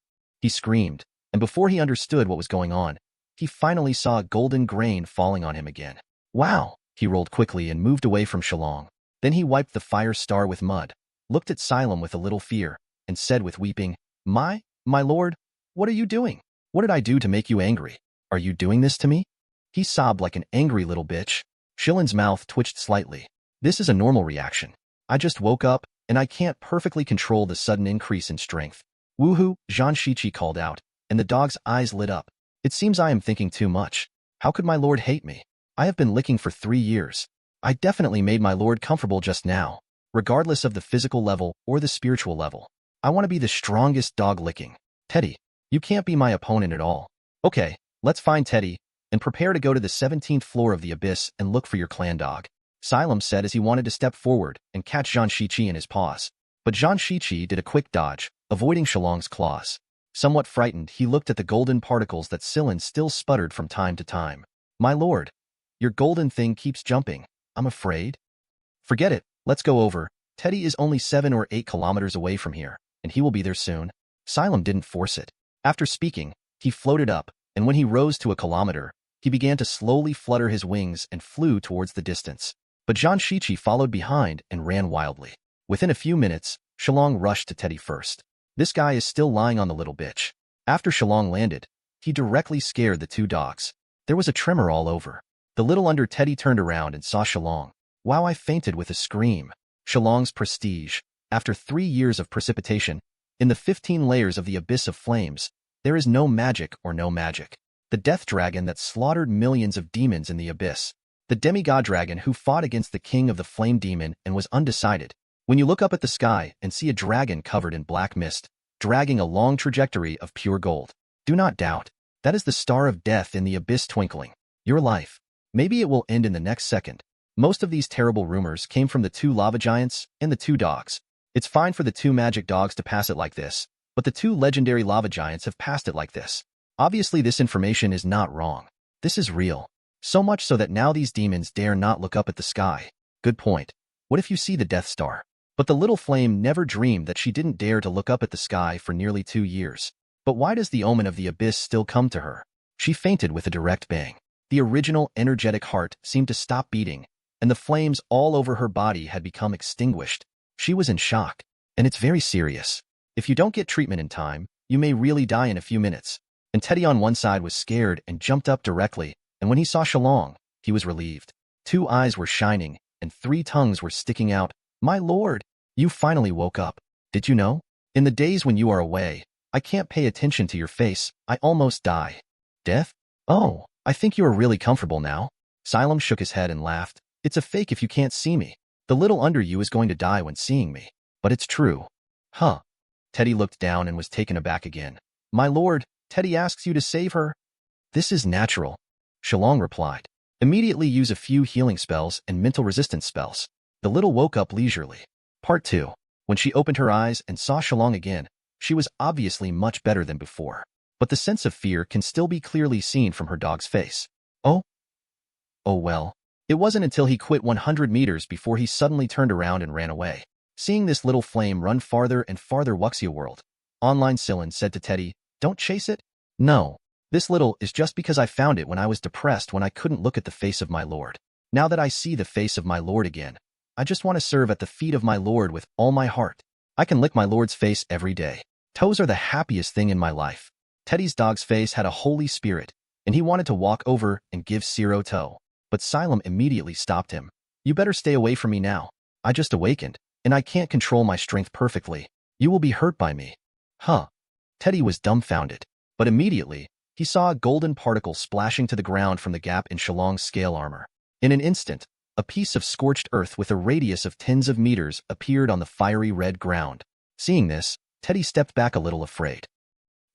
he screamed, and before he understood what was going on, he finally saw a golden grain falling on him again. Wow! He rolled quickly and moved away from Shillong. Then he wiped the fire star with mud, looked at Shillong with a little fear, and said with weeping, My lord, what are you doing? What did I do to make you angry? Are you doing this to me?" He sobbed like an angry little bitch. Shillong's mouth twitched slightly. This is a normal reaction. I just woke up, and I can't perfectly control the sudden increase in strength. Woohoo, Janshi-chi called out, and the dog's eyes lit up. It seems I am thinking too much. How could my lord hate me? I have been licking for 3 years. I definitely made my lord comfortable just now, regardless of the physical level or the spiritual level. I want to be the strongest dog licking. Teddy, you can't be my opponent at all. Okay, let's find Teddy, and prepare to go to the 17th floor of the abyss and look for your clan dog. Shillong said as he wanted to step forward and catch Janshi-chi in his paws. But Janshi-chi did a quick dodge, avoiding Shillong's claws. Somewhat frightened, he looked at the golden particles that Shillong still sputtered from time to time. My lord, your golden thing keeps jumping. I'm afraid. Forget it, let's go over. Teddy is only 7 or 8 kilometers away from here. and he will be there soon. Xylem didn't force it. After speaking, he floated up, and when he rose to a kilometer, he began to slowly flutter his wings and flew towards the distance. But Zhang Shiqi followed behind and ran wildly. Within a few minutes, Shillong rushed to Teddy first. This guy is still lying on the little bitch. After Shillong landed, he directly scared the two dogs. There was a tremor all over. The little under Teddy turned around and saw Shillong. Wow, I fainted with a scream. Shillong's prestige. After 3 years of precipitation, in the 15 layers of the abyss of flames, there is no magic or no magic. The death dragon that slaughtered millions of demons in the abyss. The demigod dragon who fought against the king of the flame demon and was undecided. When you look up at the sky and see a dragon covered in black mist, dragging a long trajectory of pure gold, do not doubt. That is the star of death in the abyss twinkling. Your life. Maybe it will end in the next second. Most of these terrible rumors came from the 2 lava giants and the 2 dogs. It's fine for the 2 magic dogs to pass it like this, but the 2 legendary lava giants have passed it like this. Obviously, this information is not wrong. This is real. So much so that now these demons dare not look up at the sky. Good point. What if you see the Death Star? But the little flame never dreamed that she didn't dare to look up at the sky for nearly 2 years. But why does the omen of the abyss still come to her? She fainted with a direct bang. The original energetic heart seemed to stop beating, and the flames all over her body had become extinguished. She was in shock. And it's very serious. If you don't get treatment in time, you may really die in a few minutes. And Teddy on one side was scared and jumped up directly, and when he saw Shillong, he was relieved. 2 eyes were shining, and 3 tongues were sticking out. My lord, you finally woke up. Did you know? In the days when you are away, I can't pay attention to your face. I almost die. Death? Oh, I think you are really comfortable now. Xylem shook his head and laughed. It's a fake if you can't see me. The little under you is going to die when seeing me. But it's true. Huh. Teddy looked down and was taken aback again. My lord, Teddy asks you to save her. This is natural. Shillong replied. Immediately use a few healing spells and mental resistance spells. The little woke up leisurely. Part 2. When she opened her eyes and saw Shillong again, she was obviously much better than before. But the sense of fear can still be clearly seen from her dog's face. Oh? Oh well. It wasn't until he quit 100 meters before he suddenly turned around and ran away. Seeing this little flame run farther and farther Wuxia world, Online Sillin said to Teddy, don't chase it? No. This little is just because I found it when I was depressed when I couldn't look at the face of my lord. Now that I see the face of my lord again, I just want to serve at the feet of my lord with all my heart. I can lick my lord's face every day. Toes are the happiest thing in my life. Teddy's dog's face had a holy spirit, and he wanted to walk over and give Ciro toe. But Xylem immediately stopped him. You better stay away from me now. I just awakened, and I can't control my strength perfectly. You will be hurt by me. Huh. Teddy was dumbfounded, but immediately, he saw a golden particle splashing to the ground from the gap in Shillong's scale armor. In an instant, a piece of scorched earth with a radius of tens of meters appeared on the fiery red ground. Seeing this, Teddy stepped back a little afraid.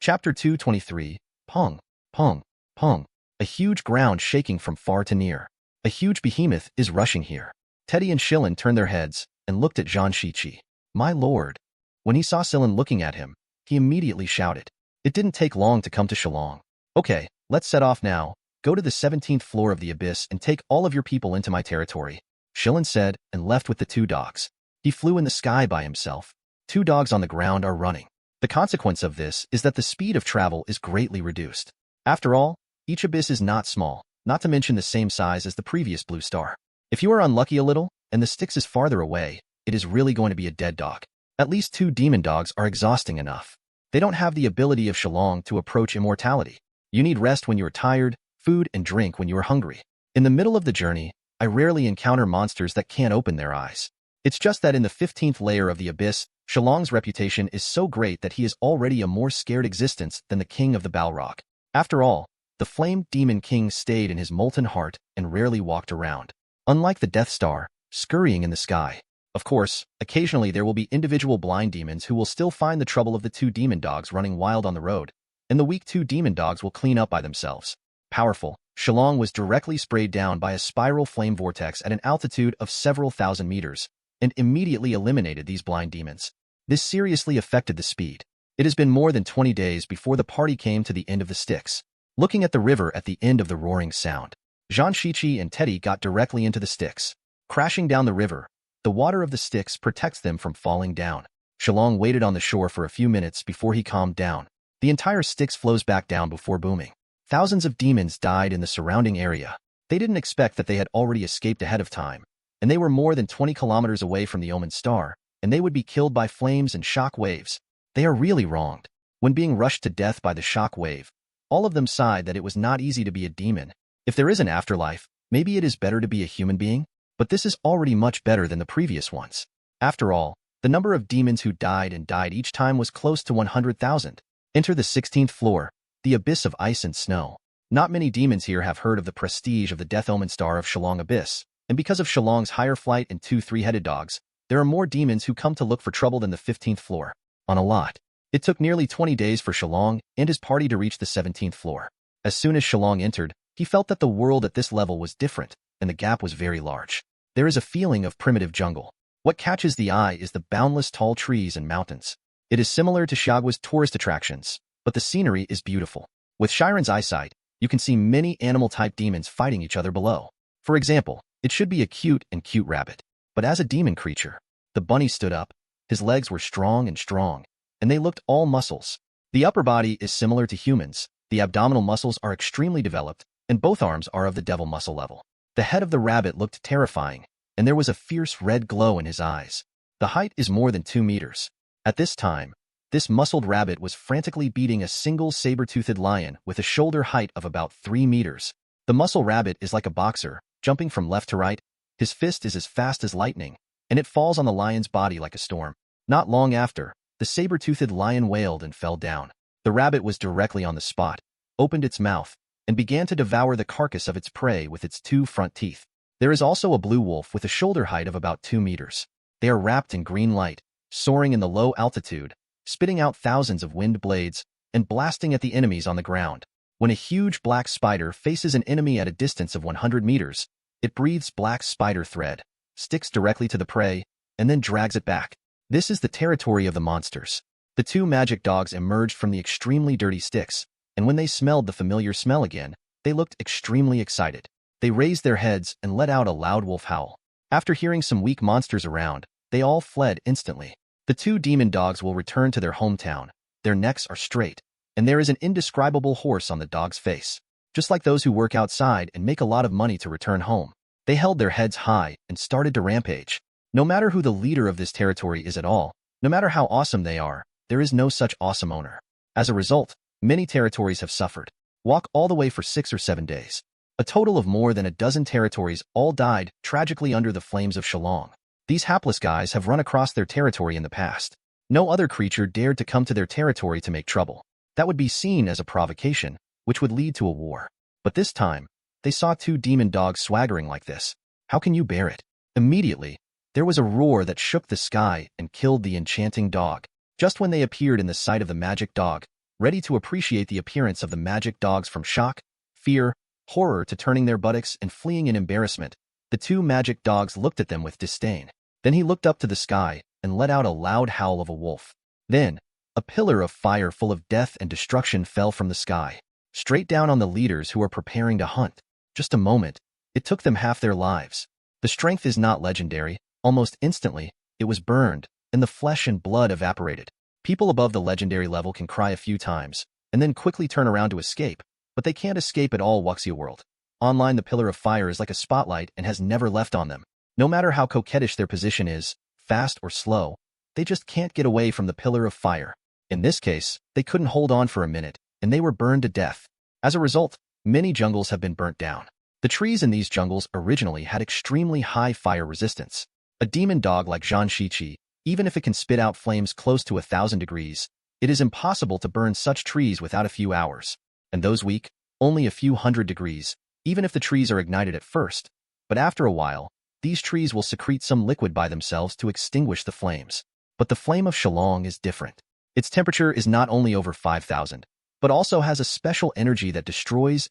Chapter 223, Pong, Pong, Pong. A huge ground shaking from far to near. A huge behemoth is rushing here. Teddy and Shillong turned their heads and looked at Zhang Shiqi. My lord. When he saw Shillong looking at him, he immediately shouted. It didn't take long to come to Shillong. Okay, let's set off now. Go to the 17th floor of the abyss and take all of your people into my territory. Shillong said and left with the 2 dogs. He flew in the sky by himself. 2 dogs on the ground are running. The consequence of this is that the speed of travel is greatly reduced. After all, each abyss is not small, not to mention the same size as the previous blue star. If you are unlucky a little, and the Styx is farther away, it is really going to be a dead dog. At least 2 demon dogs are exhausting enough. They don't have the ability of Shillong to approach immortality. You need rest when you are tired, food and drink when you are hungry. In the middle of the journey, I rarely encounter monsters that can't open their eyes. It's just that in the 15th layer of the abyss, Shillong's reputation is so great that he is already a more scared existence than the king of the Balrog. After all, the Flame Demon King stayed in his molten heart and rarely walked around. Unlike the Death Star, scurrying in the sky. Of course, occasionally there will be individual blind demons who will still find the trouble of the 2 demon dogs running wild on the road, and the weak 2 demon dogs will clean up by themselves. Powerful, Shillong was directly sprayed down by a spiral flame vortex at an altitude of several thousand meters, and immediately eliminated these blind demons. This seriously affected the speed. It has been more than 20 days before the party came to the end of the Styx. Looking at the river at the end of the roaring sound, Zhang Shiqi and Teddy got directly into the Styx. Crashing down the river, the water of the Styx protects them from falling down. Shillong waited on the shore for a few minutes before he calmed down. The entire Styx flows back down before booming. Thousands of demons died in the surrounding area. They didn't expect that they had already escaped ahead of time, and they were more than 20 kilometers away from the Omen Star, and they would be killed by flames and shock waves. They are really wronged. When being rushed to death by the shock wave, all of them sighed that it was not easy to be a demon. If there is an afterlife, maybe it is better to be a human being, but this is already much better than the previous ones. After all, the number of demons who died each time was close to 100,000. Enter the 16th floor, the abyss of ice and snow. Not many demons here have heard of the prestige of the Death Omen Star of Shillong Abyss, and because of Shillong's higher flight and 2 three-headed dogs, there are more demons who come to look for trouble than the 15th floor. On a lot. It took nearly 20 days for Shillong and his party to reach the 17th floor. As soon as Shillong entered, he felt that the world at this level was different, and the gap was very large. There is a feeling of primitive jungle. What catches the eye is the boundless tall trees and mountains. It is similar to Xiagua's tourist attractions, but the scenery is beautiful. With Shiren's eyesight, you can see many animal-type demons fighting each other below. For example, it should be a cute rabbit. But as a demon creature, the bunny stood up. His legs were strong, and they looked all muscles. The upper body is similar to humans. The abdominal muscles are extremely developed, and both arms are of the devil muscle level. The head of the rabbit looked terrifying, and there was a fierce red glow in his eyes. The height is more than 2 meters. At this time, this muscled rabbit was frantically beating a single saber-toothed lion with a shoulder height of about 3 meters. The muscle rabbit is like a boxer, jumping from left to right. His fist is as fast as lightning, and it falls on the lion's body like a storm. Not long after, the saber-toothed lion wailed and fell down. The rabbit was directly on the spot, opened its mouth, and began to devour the carcass of its prey with its 2 front teeth. There is also a blue wolf with a shoulder height of about 2 meters. They are wrapped in green light, soaring in the low altitude, spitting out thousands of wind blades, and blasting at the enemies on the ground. When a huge black spider faces an enemy at a distance of 100 meters, it breathes black spider thread, sticks directly to the prey, and then drags it back. This is the territory of the monsters. The 2 magic dogs emerged from the extremely dirty Styx, and when they smelled the familiar smell again, they looked extremely excited. They raised their heads and let out a loud wolf howl. After hearing some weak monsters around, they all fled instantly. The 2 demon dogs will return to their hometown. Their necks are straight, and there is an indescribable horse on the dog's face. Just like those who work outside and make a lot of money to return home, they held their heads high and started to rampage. No matter who the leader of this territory is at all, no matter how awesome they are, there is no such awesome owner. As a result, many territories have suffered. Walk all the way for 6 or 7 days. A total of more than a dozen territories all died tragically under the flames of Shillong. These hapless guys have run across their territory in the past. No other creature dared to come to their territory to make trouble. That would be seen as a provocation, which would lead to a war. But this time, they saw 2 demon dogs swaggering like this. How can you bear it? Immediately, there was a roar that shook the sky and killed the enchanting dog. Just when they appeared in the sight of the magic dog, ready to appreciate the appearance of the magic dogs from shock, fear, horror to turning their buttocks and fleeing in embarrassment, the 2 magic dogs looked at them with disdain. Then he looked up to the sky and let out a loud howl of a wolf. Then, a pillar of fire full of death and destruction fell from the sky, straight down on the leaders who were preparing to hunt. Just a moment, it took them half their lives. The strength is not legendary. Almost instantly, it was burned, and the flesh and blood evaporated. People above the legendary level can cry a few times, and then quickly turn around to escape, but they can't escape at all Wuxia world. Online, the pillar of fire is like a spotlight and has never left on them. No matter how coquettish their position is, fast or slow, they just can't get away from the pillar of fire. In this case, they couldn't hold on for a minute, and they were burned to death. As a result, many jungles have been burnt down. The trees in these jungles originally had extremely high fire resistance. A demon dog like Zhan Shiqi, even if it can spit out flames close to 1,000 degrees, it is impossible to burn such trees without a few hours. And those weak, only a few hundred degrees, even if the trees are ignited at first. But after a while, these trees will secrete some liquid by themselves to extinguish the flames. But the flame of Shillong is different. Its temperature is not only over 5,000, but also has a special energy that destroys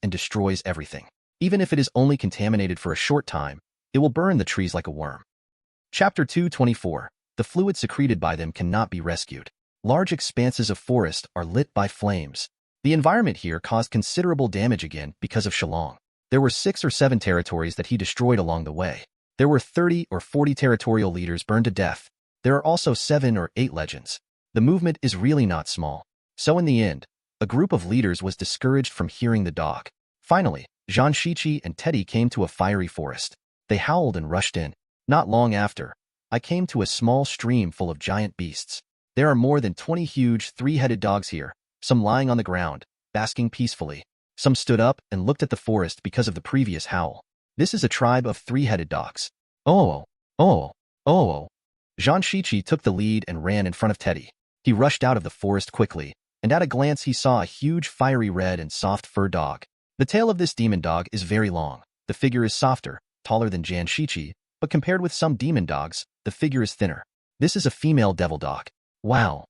everything. Even if it is only contaminated for a short time, it will burn the trees like a worm. Chapter 224. The fluid secreted by them cannot be rescued. Large expanses of forest are lit by flames. The environment here caused considerable damage again because of Shillong. There were 6 or 7 territories that he destroyed along the way. There were 30 or 40 territorial leaders burned to death, There are also 7 or 8 legends. The movement is really not small. So in the end, a group of leaders was discouraged from hearing the dog. Finally, Zhang Shiqi and Teddy came to a fiery forest. They howled and rushed in. Not long after, I came to a small stream full of giant beasts. There are more than 20 huge, 3-headed dogs here, some lying on the ground, basking peacefully. Some stood up and looked at the forest because of the previous howl. This is a tribe of 3-headed dogs. Oh, oh, oh. Zhang Shiqi took the lead and ran in front of Teddy. He rushed out of the forest quickly, and at a glance he saw a huge fiery red and soft fur dog. The tail of this demon dog is very long. The figure is softer, taller than Zhang Shiqi, but compared with some demon dogs, the figure is thinner. This is a female devil dog. Wow!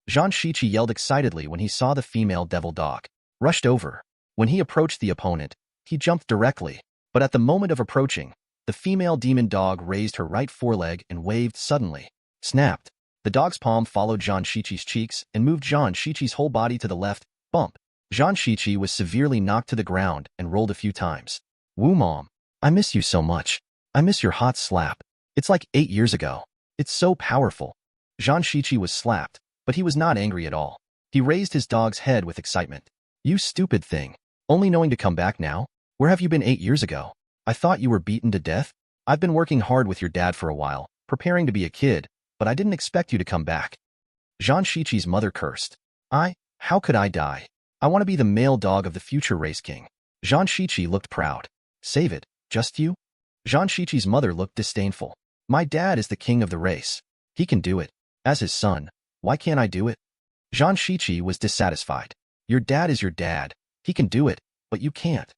Zhang Shiqi yelled excitedly when he saw the female devil dog. Rushed over. When he approached the opponent, he jumped directly, but at the moment of approaching, the female demon dog raised her right foreleg and waved suddenly. Snapped. The dog's palm followed Zhang Shiqi's cheeks and moved Zhang Shiqi's whole body to the left. Bump. Zhang Shiqi was severely knocked to the ground and rolled a few times. Woo mom. I miss you so much. I miss your hot slap. It's like 8 years ago. It's so powerful. Zhang Shiqi was slapped, but he was not angry at all. He raised his dog's head with excitement. You stupid thing. Only knowing to come back now? Where have you been 8 years ago? I thought you were beaten to death? I've been working hard with your dad for a while, preparing to be a kid, but I didn't expect you to come back. Zhang Shiqi's mother cursed. How could I die? I want to be the male dog of the future race king. Zhang Shiqi looked proud. Save it, just you? Zhang Shiqi's mother looked disdainful. My dad is the king of the race. He can do it. As his son, why can't I do it? Zhang Shiqi was dissatisfied. Your dad is your dad. He can do it, but you can't.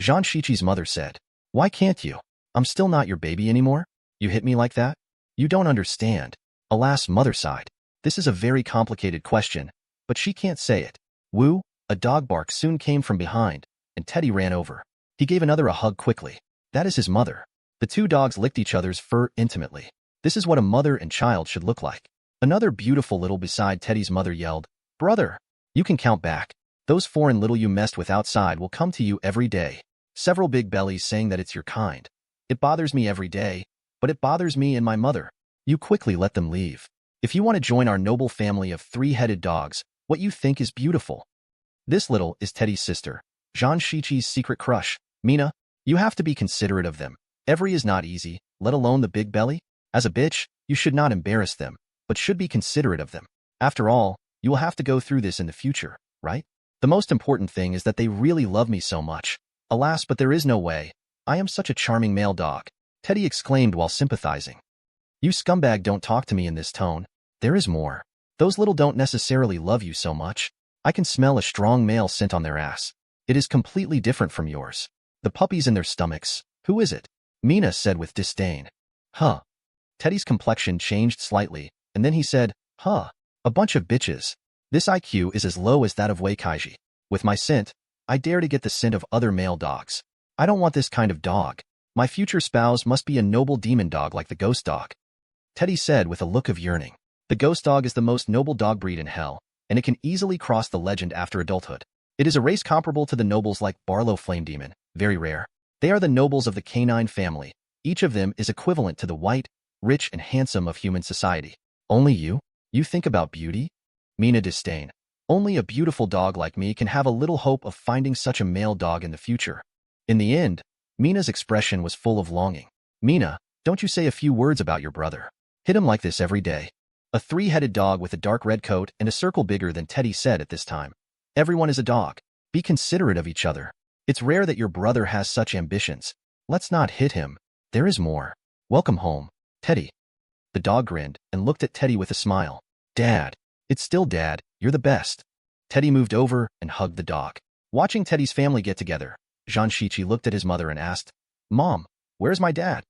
Zhang Shiqi's mother said. Why can't you? I'm still not your baby anymore? You hit me like that? You don't understand. Alas, mother sighed. This is a very complicated question, but she can't say it. Woo, a dog bark soon came from behind, and Teddy ran over. He gave another a hug quickly. That is his mother. The two dogs licked each other's fur intimately. This is what a mother and child should look like. Another beautiful little beside Teddy's mother yelled, Brother, you can count back. Those foreign little you messed with outside will come to you every day. Several big bellies saying that it's your kind. It bothers me every day, but it bothers me and my mother. You quickly let them leave. If you want to join our noble family of 3-headed dogs, what you think is beautiful. This little is Teddy's sister, Zhang Shiqi's secret crush. Mina, you have to be considerate of them. Every is not easy, let alone the big belly. As a bitch, you should not embarrass them, but should be considerate of them. After all, you will have to go through this in the future, right? The most important thing is that they really love me so much. Alas, but there is no way. I am such a charming male dog, Teddy exclaimed while sympathizing. You scumbag, don't talk to me in this tone. There is more. Those little don't necessarily love you so much. I can smell a strong male scent on their ass. It is completely different from yours. The puppies in their stomachs. Who is it? Mina said with disdain. Huh. Teddy's complexion changed slightly, and then he said, Huh. A bunch of bitches. This IQ is as low as that of Wei Kaiji. With my scent, I dare to get the scent of other male dogs. I don't want this kind of dog. My future spouse must be a noble demon dog like the ghost dog. Teddy said with a look of yearning. The ghost dog is the most noble dog breed in hell, and it can easily cross the legend after adulthood. It is a race comparable to the nobles like Barlow Flame Demon, very rare. They are the nobles of the canine family. Each of them is equivalent to the white, rich, and handsome of human society. Only you? You think about beauty? Mina disdain. Only a beautiful dog like me can have a little hope of finding such a male dog in the future. In the end, Mina's expression was full of longing. Mina, don't you say a few words about your brother. Hit him like this every day. A 3-headed dog with a dark red coat and a circle bigger than Teddy said at this time. Everyone is a dog. Be considerate of each other. It's rare that your brother has such ambitions. Let's not hit him. There is more. Welcome home, Teddy. The dog grinned and looked at Teddy with a smile. Dad. It's still Dad. You're the best. Teddy moved over and hugged the dog. Watching Teddy's family get together, Zhang Shiqi looked at his mother and asked, Mom, where's my dad?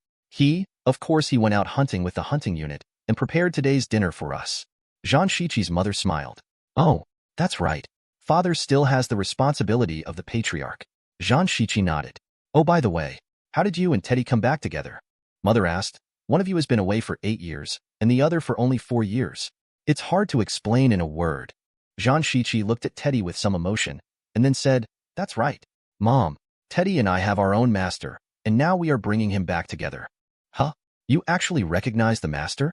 Of course he went out hunting with the hunting unit and prepared today's dinner for us. Zhang Shiqi's mother smiled. Oh, that's right. Father still has the responsibility of the patriarch. Zhang Shiqi nodded. Oh, by the way, how did you and Teddy come back together? Mother asked. One of you has been away for 8 years, and the other for only 4 years. It's hard to explain in a word. Zhang Shiqi looked at Teddy with some emotion, and then said, That's right. Mom, Teddy and I have our own master, and now we are bringing him back together. Huh? You actually recognize the master?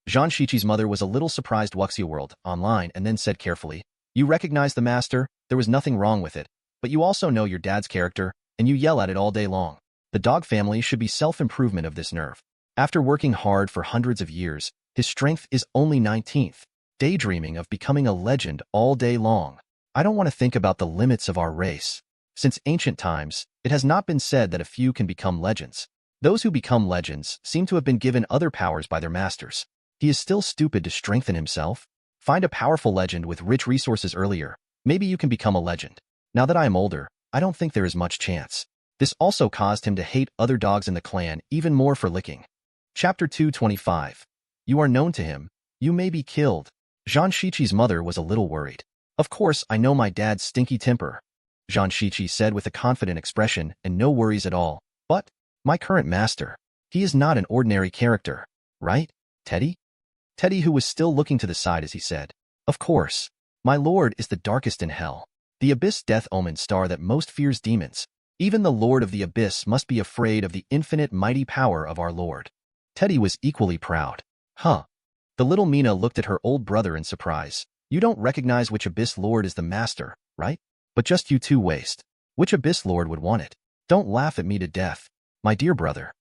Zhang Shiqi's mother was a little surprised Wuxia World online and then said carefully, "You recognize the master, there was nothing wrong with it, but you also know your dad's character, and you yell at it all day long. The dog family should be self-improvement of this nerve. After working hard for hundreds of years, his strength is only 19th, daydreaming of becoming a legend all day long. I don't want to think about the limits of our race. Since ancient times, it has not been said that a few can become legends. Those who become legends seem to have been given other powers by their masters. He is still stupid to strengthen himself. Find a powerful legend with rich resources earlier. Maybe you can become a legend. Now that I am older, I don't think there is much chance." This also caused him to hate other dogs in the clan even more for licking. Chapter 225. You are known to him. You may be killed. Zhang Shiqi's mother was a little worried. "Of course, I know my dad's stinky temper," Zhang Shiqi said with a confident expression and no worries at all. "But my current master, he is not an ordinary character, right, Teddy?" Teddy, who was still looking to the side as he said, "Of course. My lord is the darkest in hell. The abyss death-omen star that most fears demons. Even the lord of the abyss must be afraid of the infinite mighty power of our lord." Teddy was equally proud. "Huh." The little Mina looked at her old brother in surprise. "You don't recognize which abyss lord is the master, right? But just you two waste. Which abyss lord would want it? Don't laugh at me to death, my dear brother."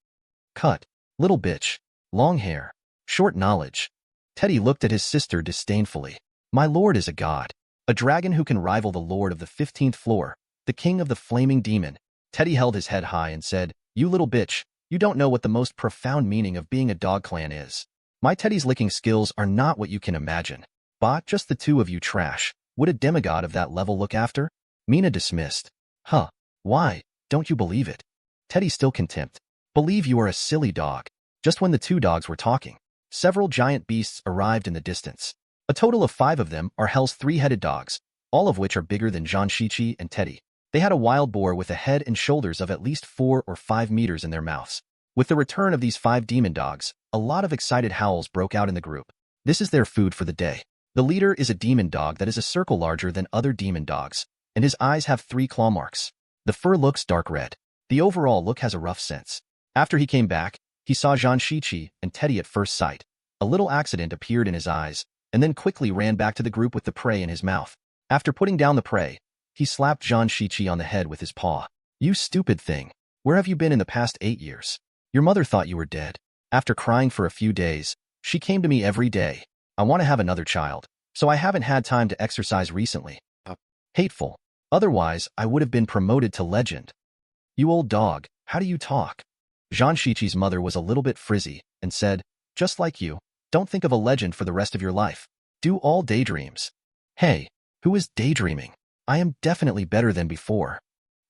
"Cut. Little bitch. Long hair. Short knowledge." Teddy looked at his sister disdainfully. "My lord is a god. A dragon who can rival the lord of the 15th floor, the king of the flaming demon." Teddy held his head high and said, "You little bitch, you don't know what the most profound meaning of being a dog clan is. My Teddy's licking skills are not what you can imagine. Bah, just the two of you trash. Would a demigod of that level look after?" Mina dismissed. "Huh. Why? Don't you believe it?" Teddy still contempt. "Believe you are a silly dog." Just when the two dogs were talking, several giant beasts arrived in the distance. A total of 5 of them are Hell's 3-headed dogs, all of which are bigger than Zhang Shiqi and Teddy. They had a wild boar with a head and shoulders of at least 4 or 5 meters in their mouths. With the return of these 5 demon dogs, a lot of excited howls broke out in the group. This is their food for the day. The leader is a demon dog that is a circle larger than other demon dogs, and his eyes have 3 claw marks. The fur looks dark red. The overall look has a rough sense. After he came back, he saw Zhang Shiqi and Teddy at first sight. A little accident appeared in his eyes, and then quickly ran back to the group with the prey in his mouth. After putting down the prey, he slapped Zhang Shiqi on the head with his paw. "You stupid thing. Where have you been in the past 8 years? Your mother thought you were dead. After crying for a few days, she came to me every day. I want to have another child, so I haven't had time to exercise recently. Hateful. Otherwise, I would have been promoted to legend." "You old dog, how do you talk?" Zhang Shiqi's mother was a little bit frizzy and said, "Just like you, don't think of a legend for the rest of your life. Do all daydreams." "Hey, who is daydreaming? I am definitely better than before."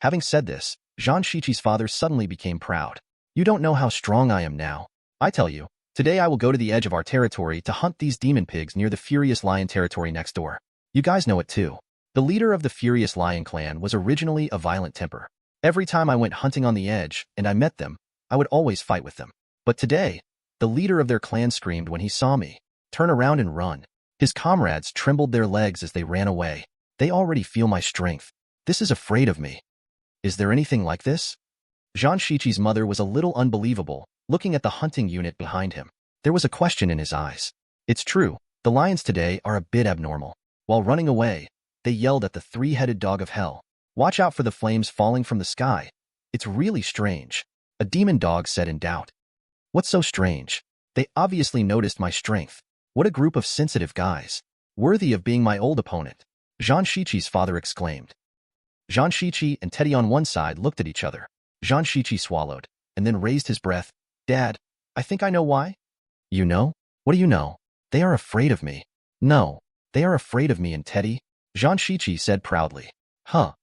Having said this, Zhang Shiqi's father suddenly became proud. "You don't know how strong I am now. I tell you, today I will go to the edge of our territory to hunt these demon pigs near the Furious Lion territory next door. You guys know it too." The leader of the Furious Lion clan was originally a violent temper. Every time I went hunting on the edge and I met them, I would always fight with them. But today, the leader of their clan screamed when he saw me, "Turn around and run." His comrades trembled their legs as they ran away. They already feel my strength. This is afraid of me. Is there anything like this? Zhang Shiqi's mother was a little unbelievable, looking at the hunting unit behind him. There was a question in his eyes. It's true, the lions today are a bit abnormal. While running away, they yelled at the 3-headed dog of hell, "Watch out for the flames falling from the sky." It's really strange. A demon dog said in doubt. "What's so strange? They obviously noticed my strength. What a group of sensitive guys. Worthy of being my old opponent," Zhang Shiqi's father exclaimed. Zhang Shiqi and Teddy on one side looked at each other. Zhang Shiqi swallowed, and then raised his breath. "Dad, I think I know why." "You know? What do you know?" "They are afraid of me." "No, they are afraid of me and Teddy," Zhang Shiqi said proudly. "Huh."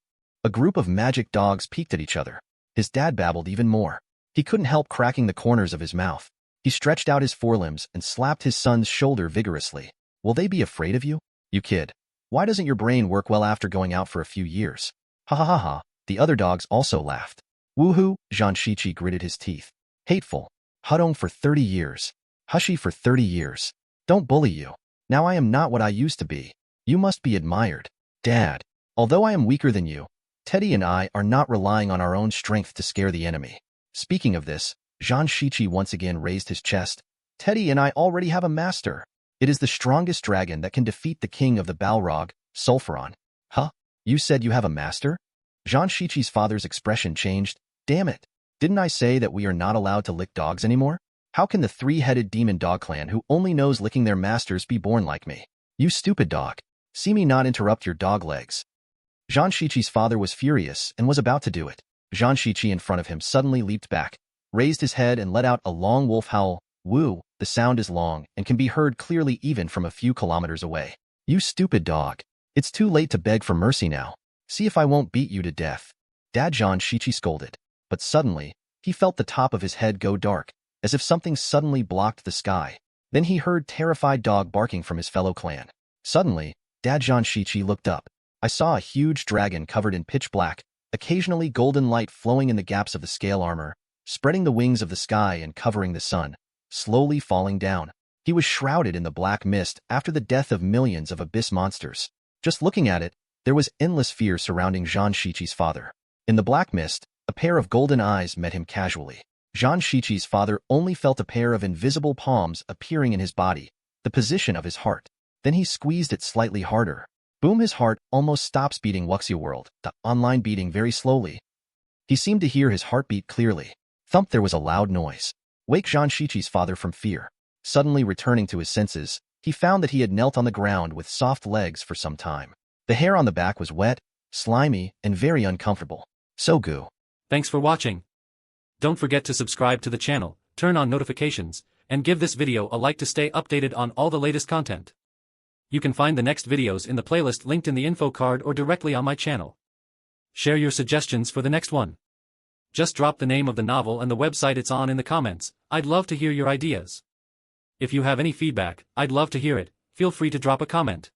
A group of magic dogs peeked at each other. His dad babbled even more. He couldn't help cracking the corners of his mouth. He stretched out his forelimbs and slapped his son's shoulder vigorously. "Will they be afraid of you? You kid. Why doesn't your brain work well after going out for a few years?" "Ha ha ha ha." The other dogs also laughed. "Woohoo," Zhang Shiqi gritted his teeth. "Hateful. Hudong for 30 years. Hushy for 30 years. Don't bully you. Now I am not what I used to be. You must be admired. Dad, although I am weaker than you, Teddy and I are not relying on our own strength to scare the enemy." Speaking of this, Zhang Shiqi once again raised his chest. Teddy and I already have a master. It is the strongest dragon that can defeat the king of the Balrog, Sulfuron. Huh? You said you have a master? Zhang Shiqi's father's expression changed. Damn it. Didn't I say that we are not allowed to lick dogs anymore? How can the three-headed demon dog clan who only knows licking their masters be born like me? You stupid dog. See me not interrupt your dog legs. Zhang Shiqi's father was furious and was about to do it. Zhang Shiqi in front of him suddenly leaped back, raised his head and let out a long wolf howl. Woo, the sound is long and can be heard clearly even from a few kilometers away. You stupid dog. It's too late to beg for mercy now. See if I won't beat you to death. Dad Zhang Shiqi scolded. But suddenly, he felt the top of his head go dark, as if something suddenly blocked the sky. Then he heard terrified dog barking from his fellow clan. Suddenly, Dad Zhang Shiqi looked up. I saw a huge dragon covered in pitch black, occasionally golden light flowing in the gaps of the scale armor, spreading the wings of the sky and covering the sun, slowly falling down. He was shrouded in the black mist after the death of millions of abyss monsters. Just looking at it, there was endless fear surrounding Zhang Shiqi's father. In the black mist, a pair of golden eyes met him casually. Zhang Shiqi's father only felt a pair of invisible palms appearing in his body, the position of his heart. Then he squeezed it slightly harder. Boom, his heart almost stops beating Wuxia World, the online beating very slowly. He seemed to hear his heartbeat clearly. Thump, there was a loud noise. Wake Zhang Shiqi's father from fear. Suddenly returning to his senses, he found that he had knelt on the ground with soft legs for some time. The hair on the back was wet, slimy, and very uncomfortable. So goo.
Thanks for watching. Don't forget to subscribe to the channel, turn on notifications, and give this video a like to stay updated on all the latest content. You can find the next videos in the playlist linked in the info card or directly on my channel. Share your suggestions for the next one. Just drop the name of the novel and the website it's on in the comments. I'd love to hear your ideas. If you have any feedback, I'd love to hear it. Feel free to drop a comment.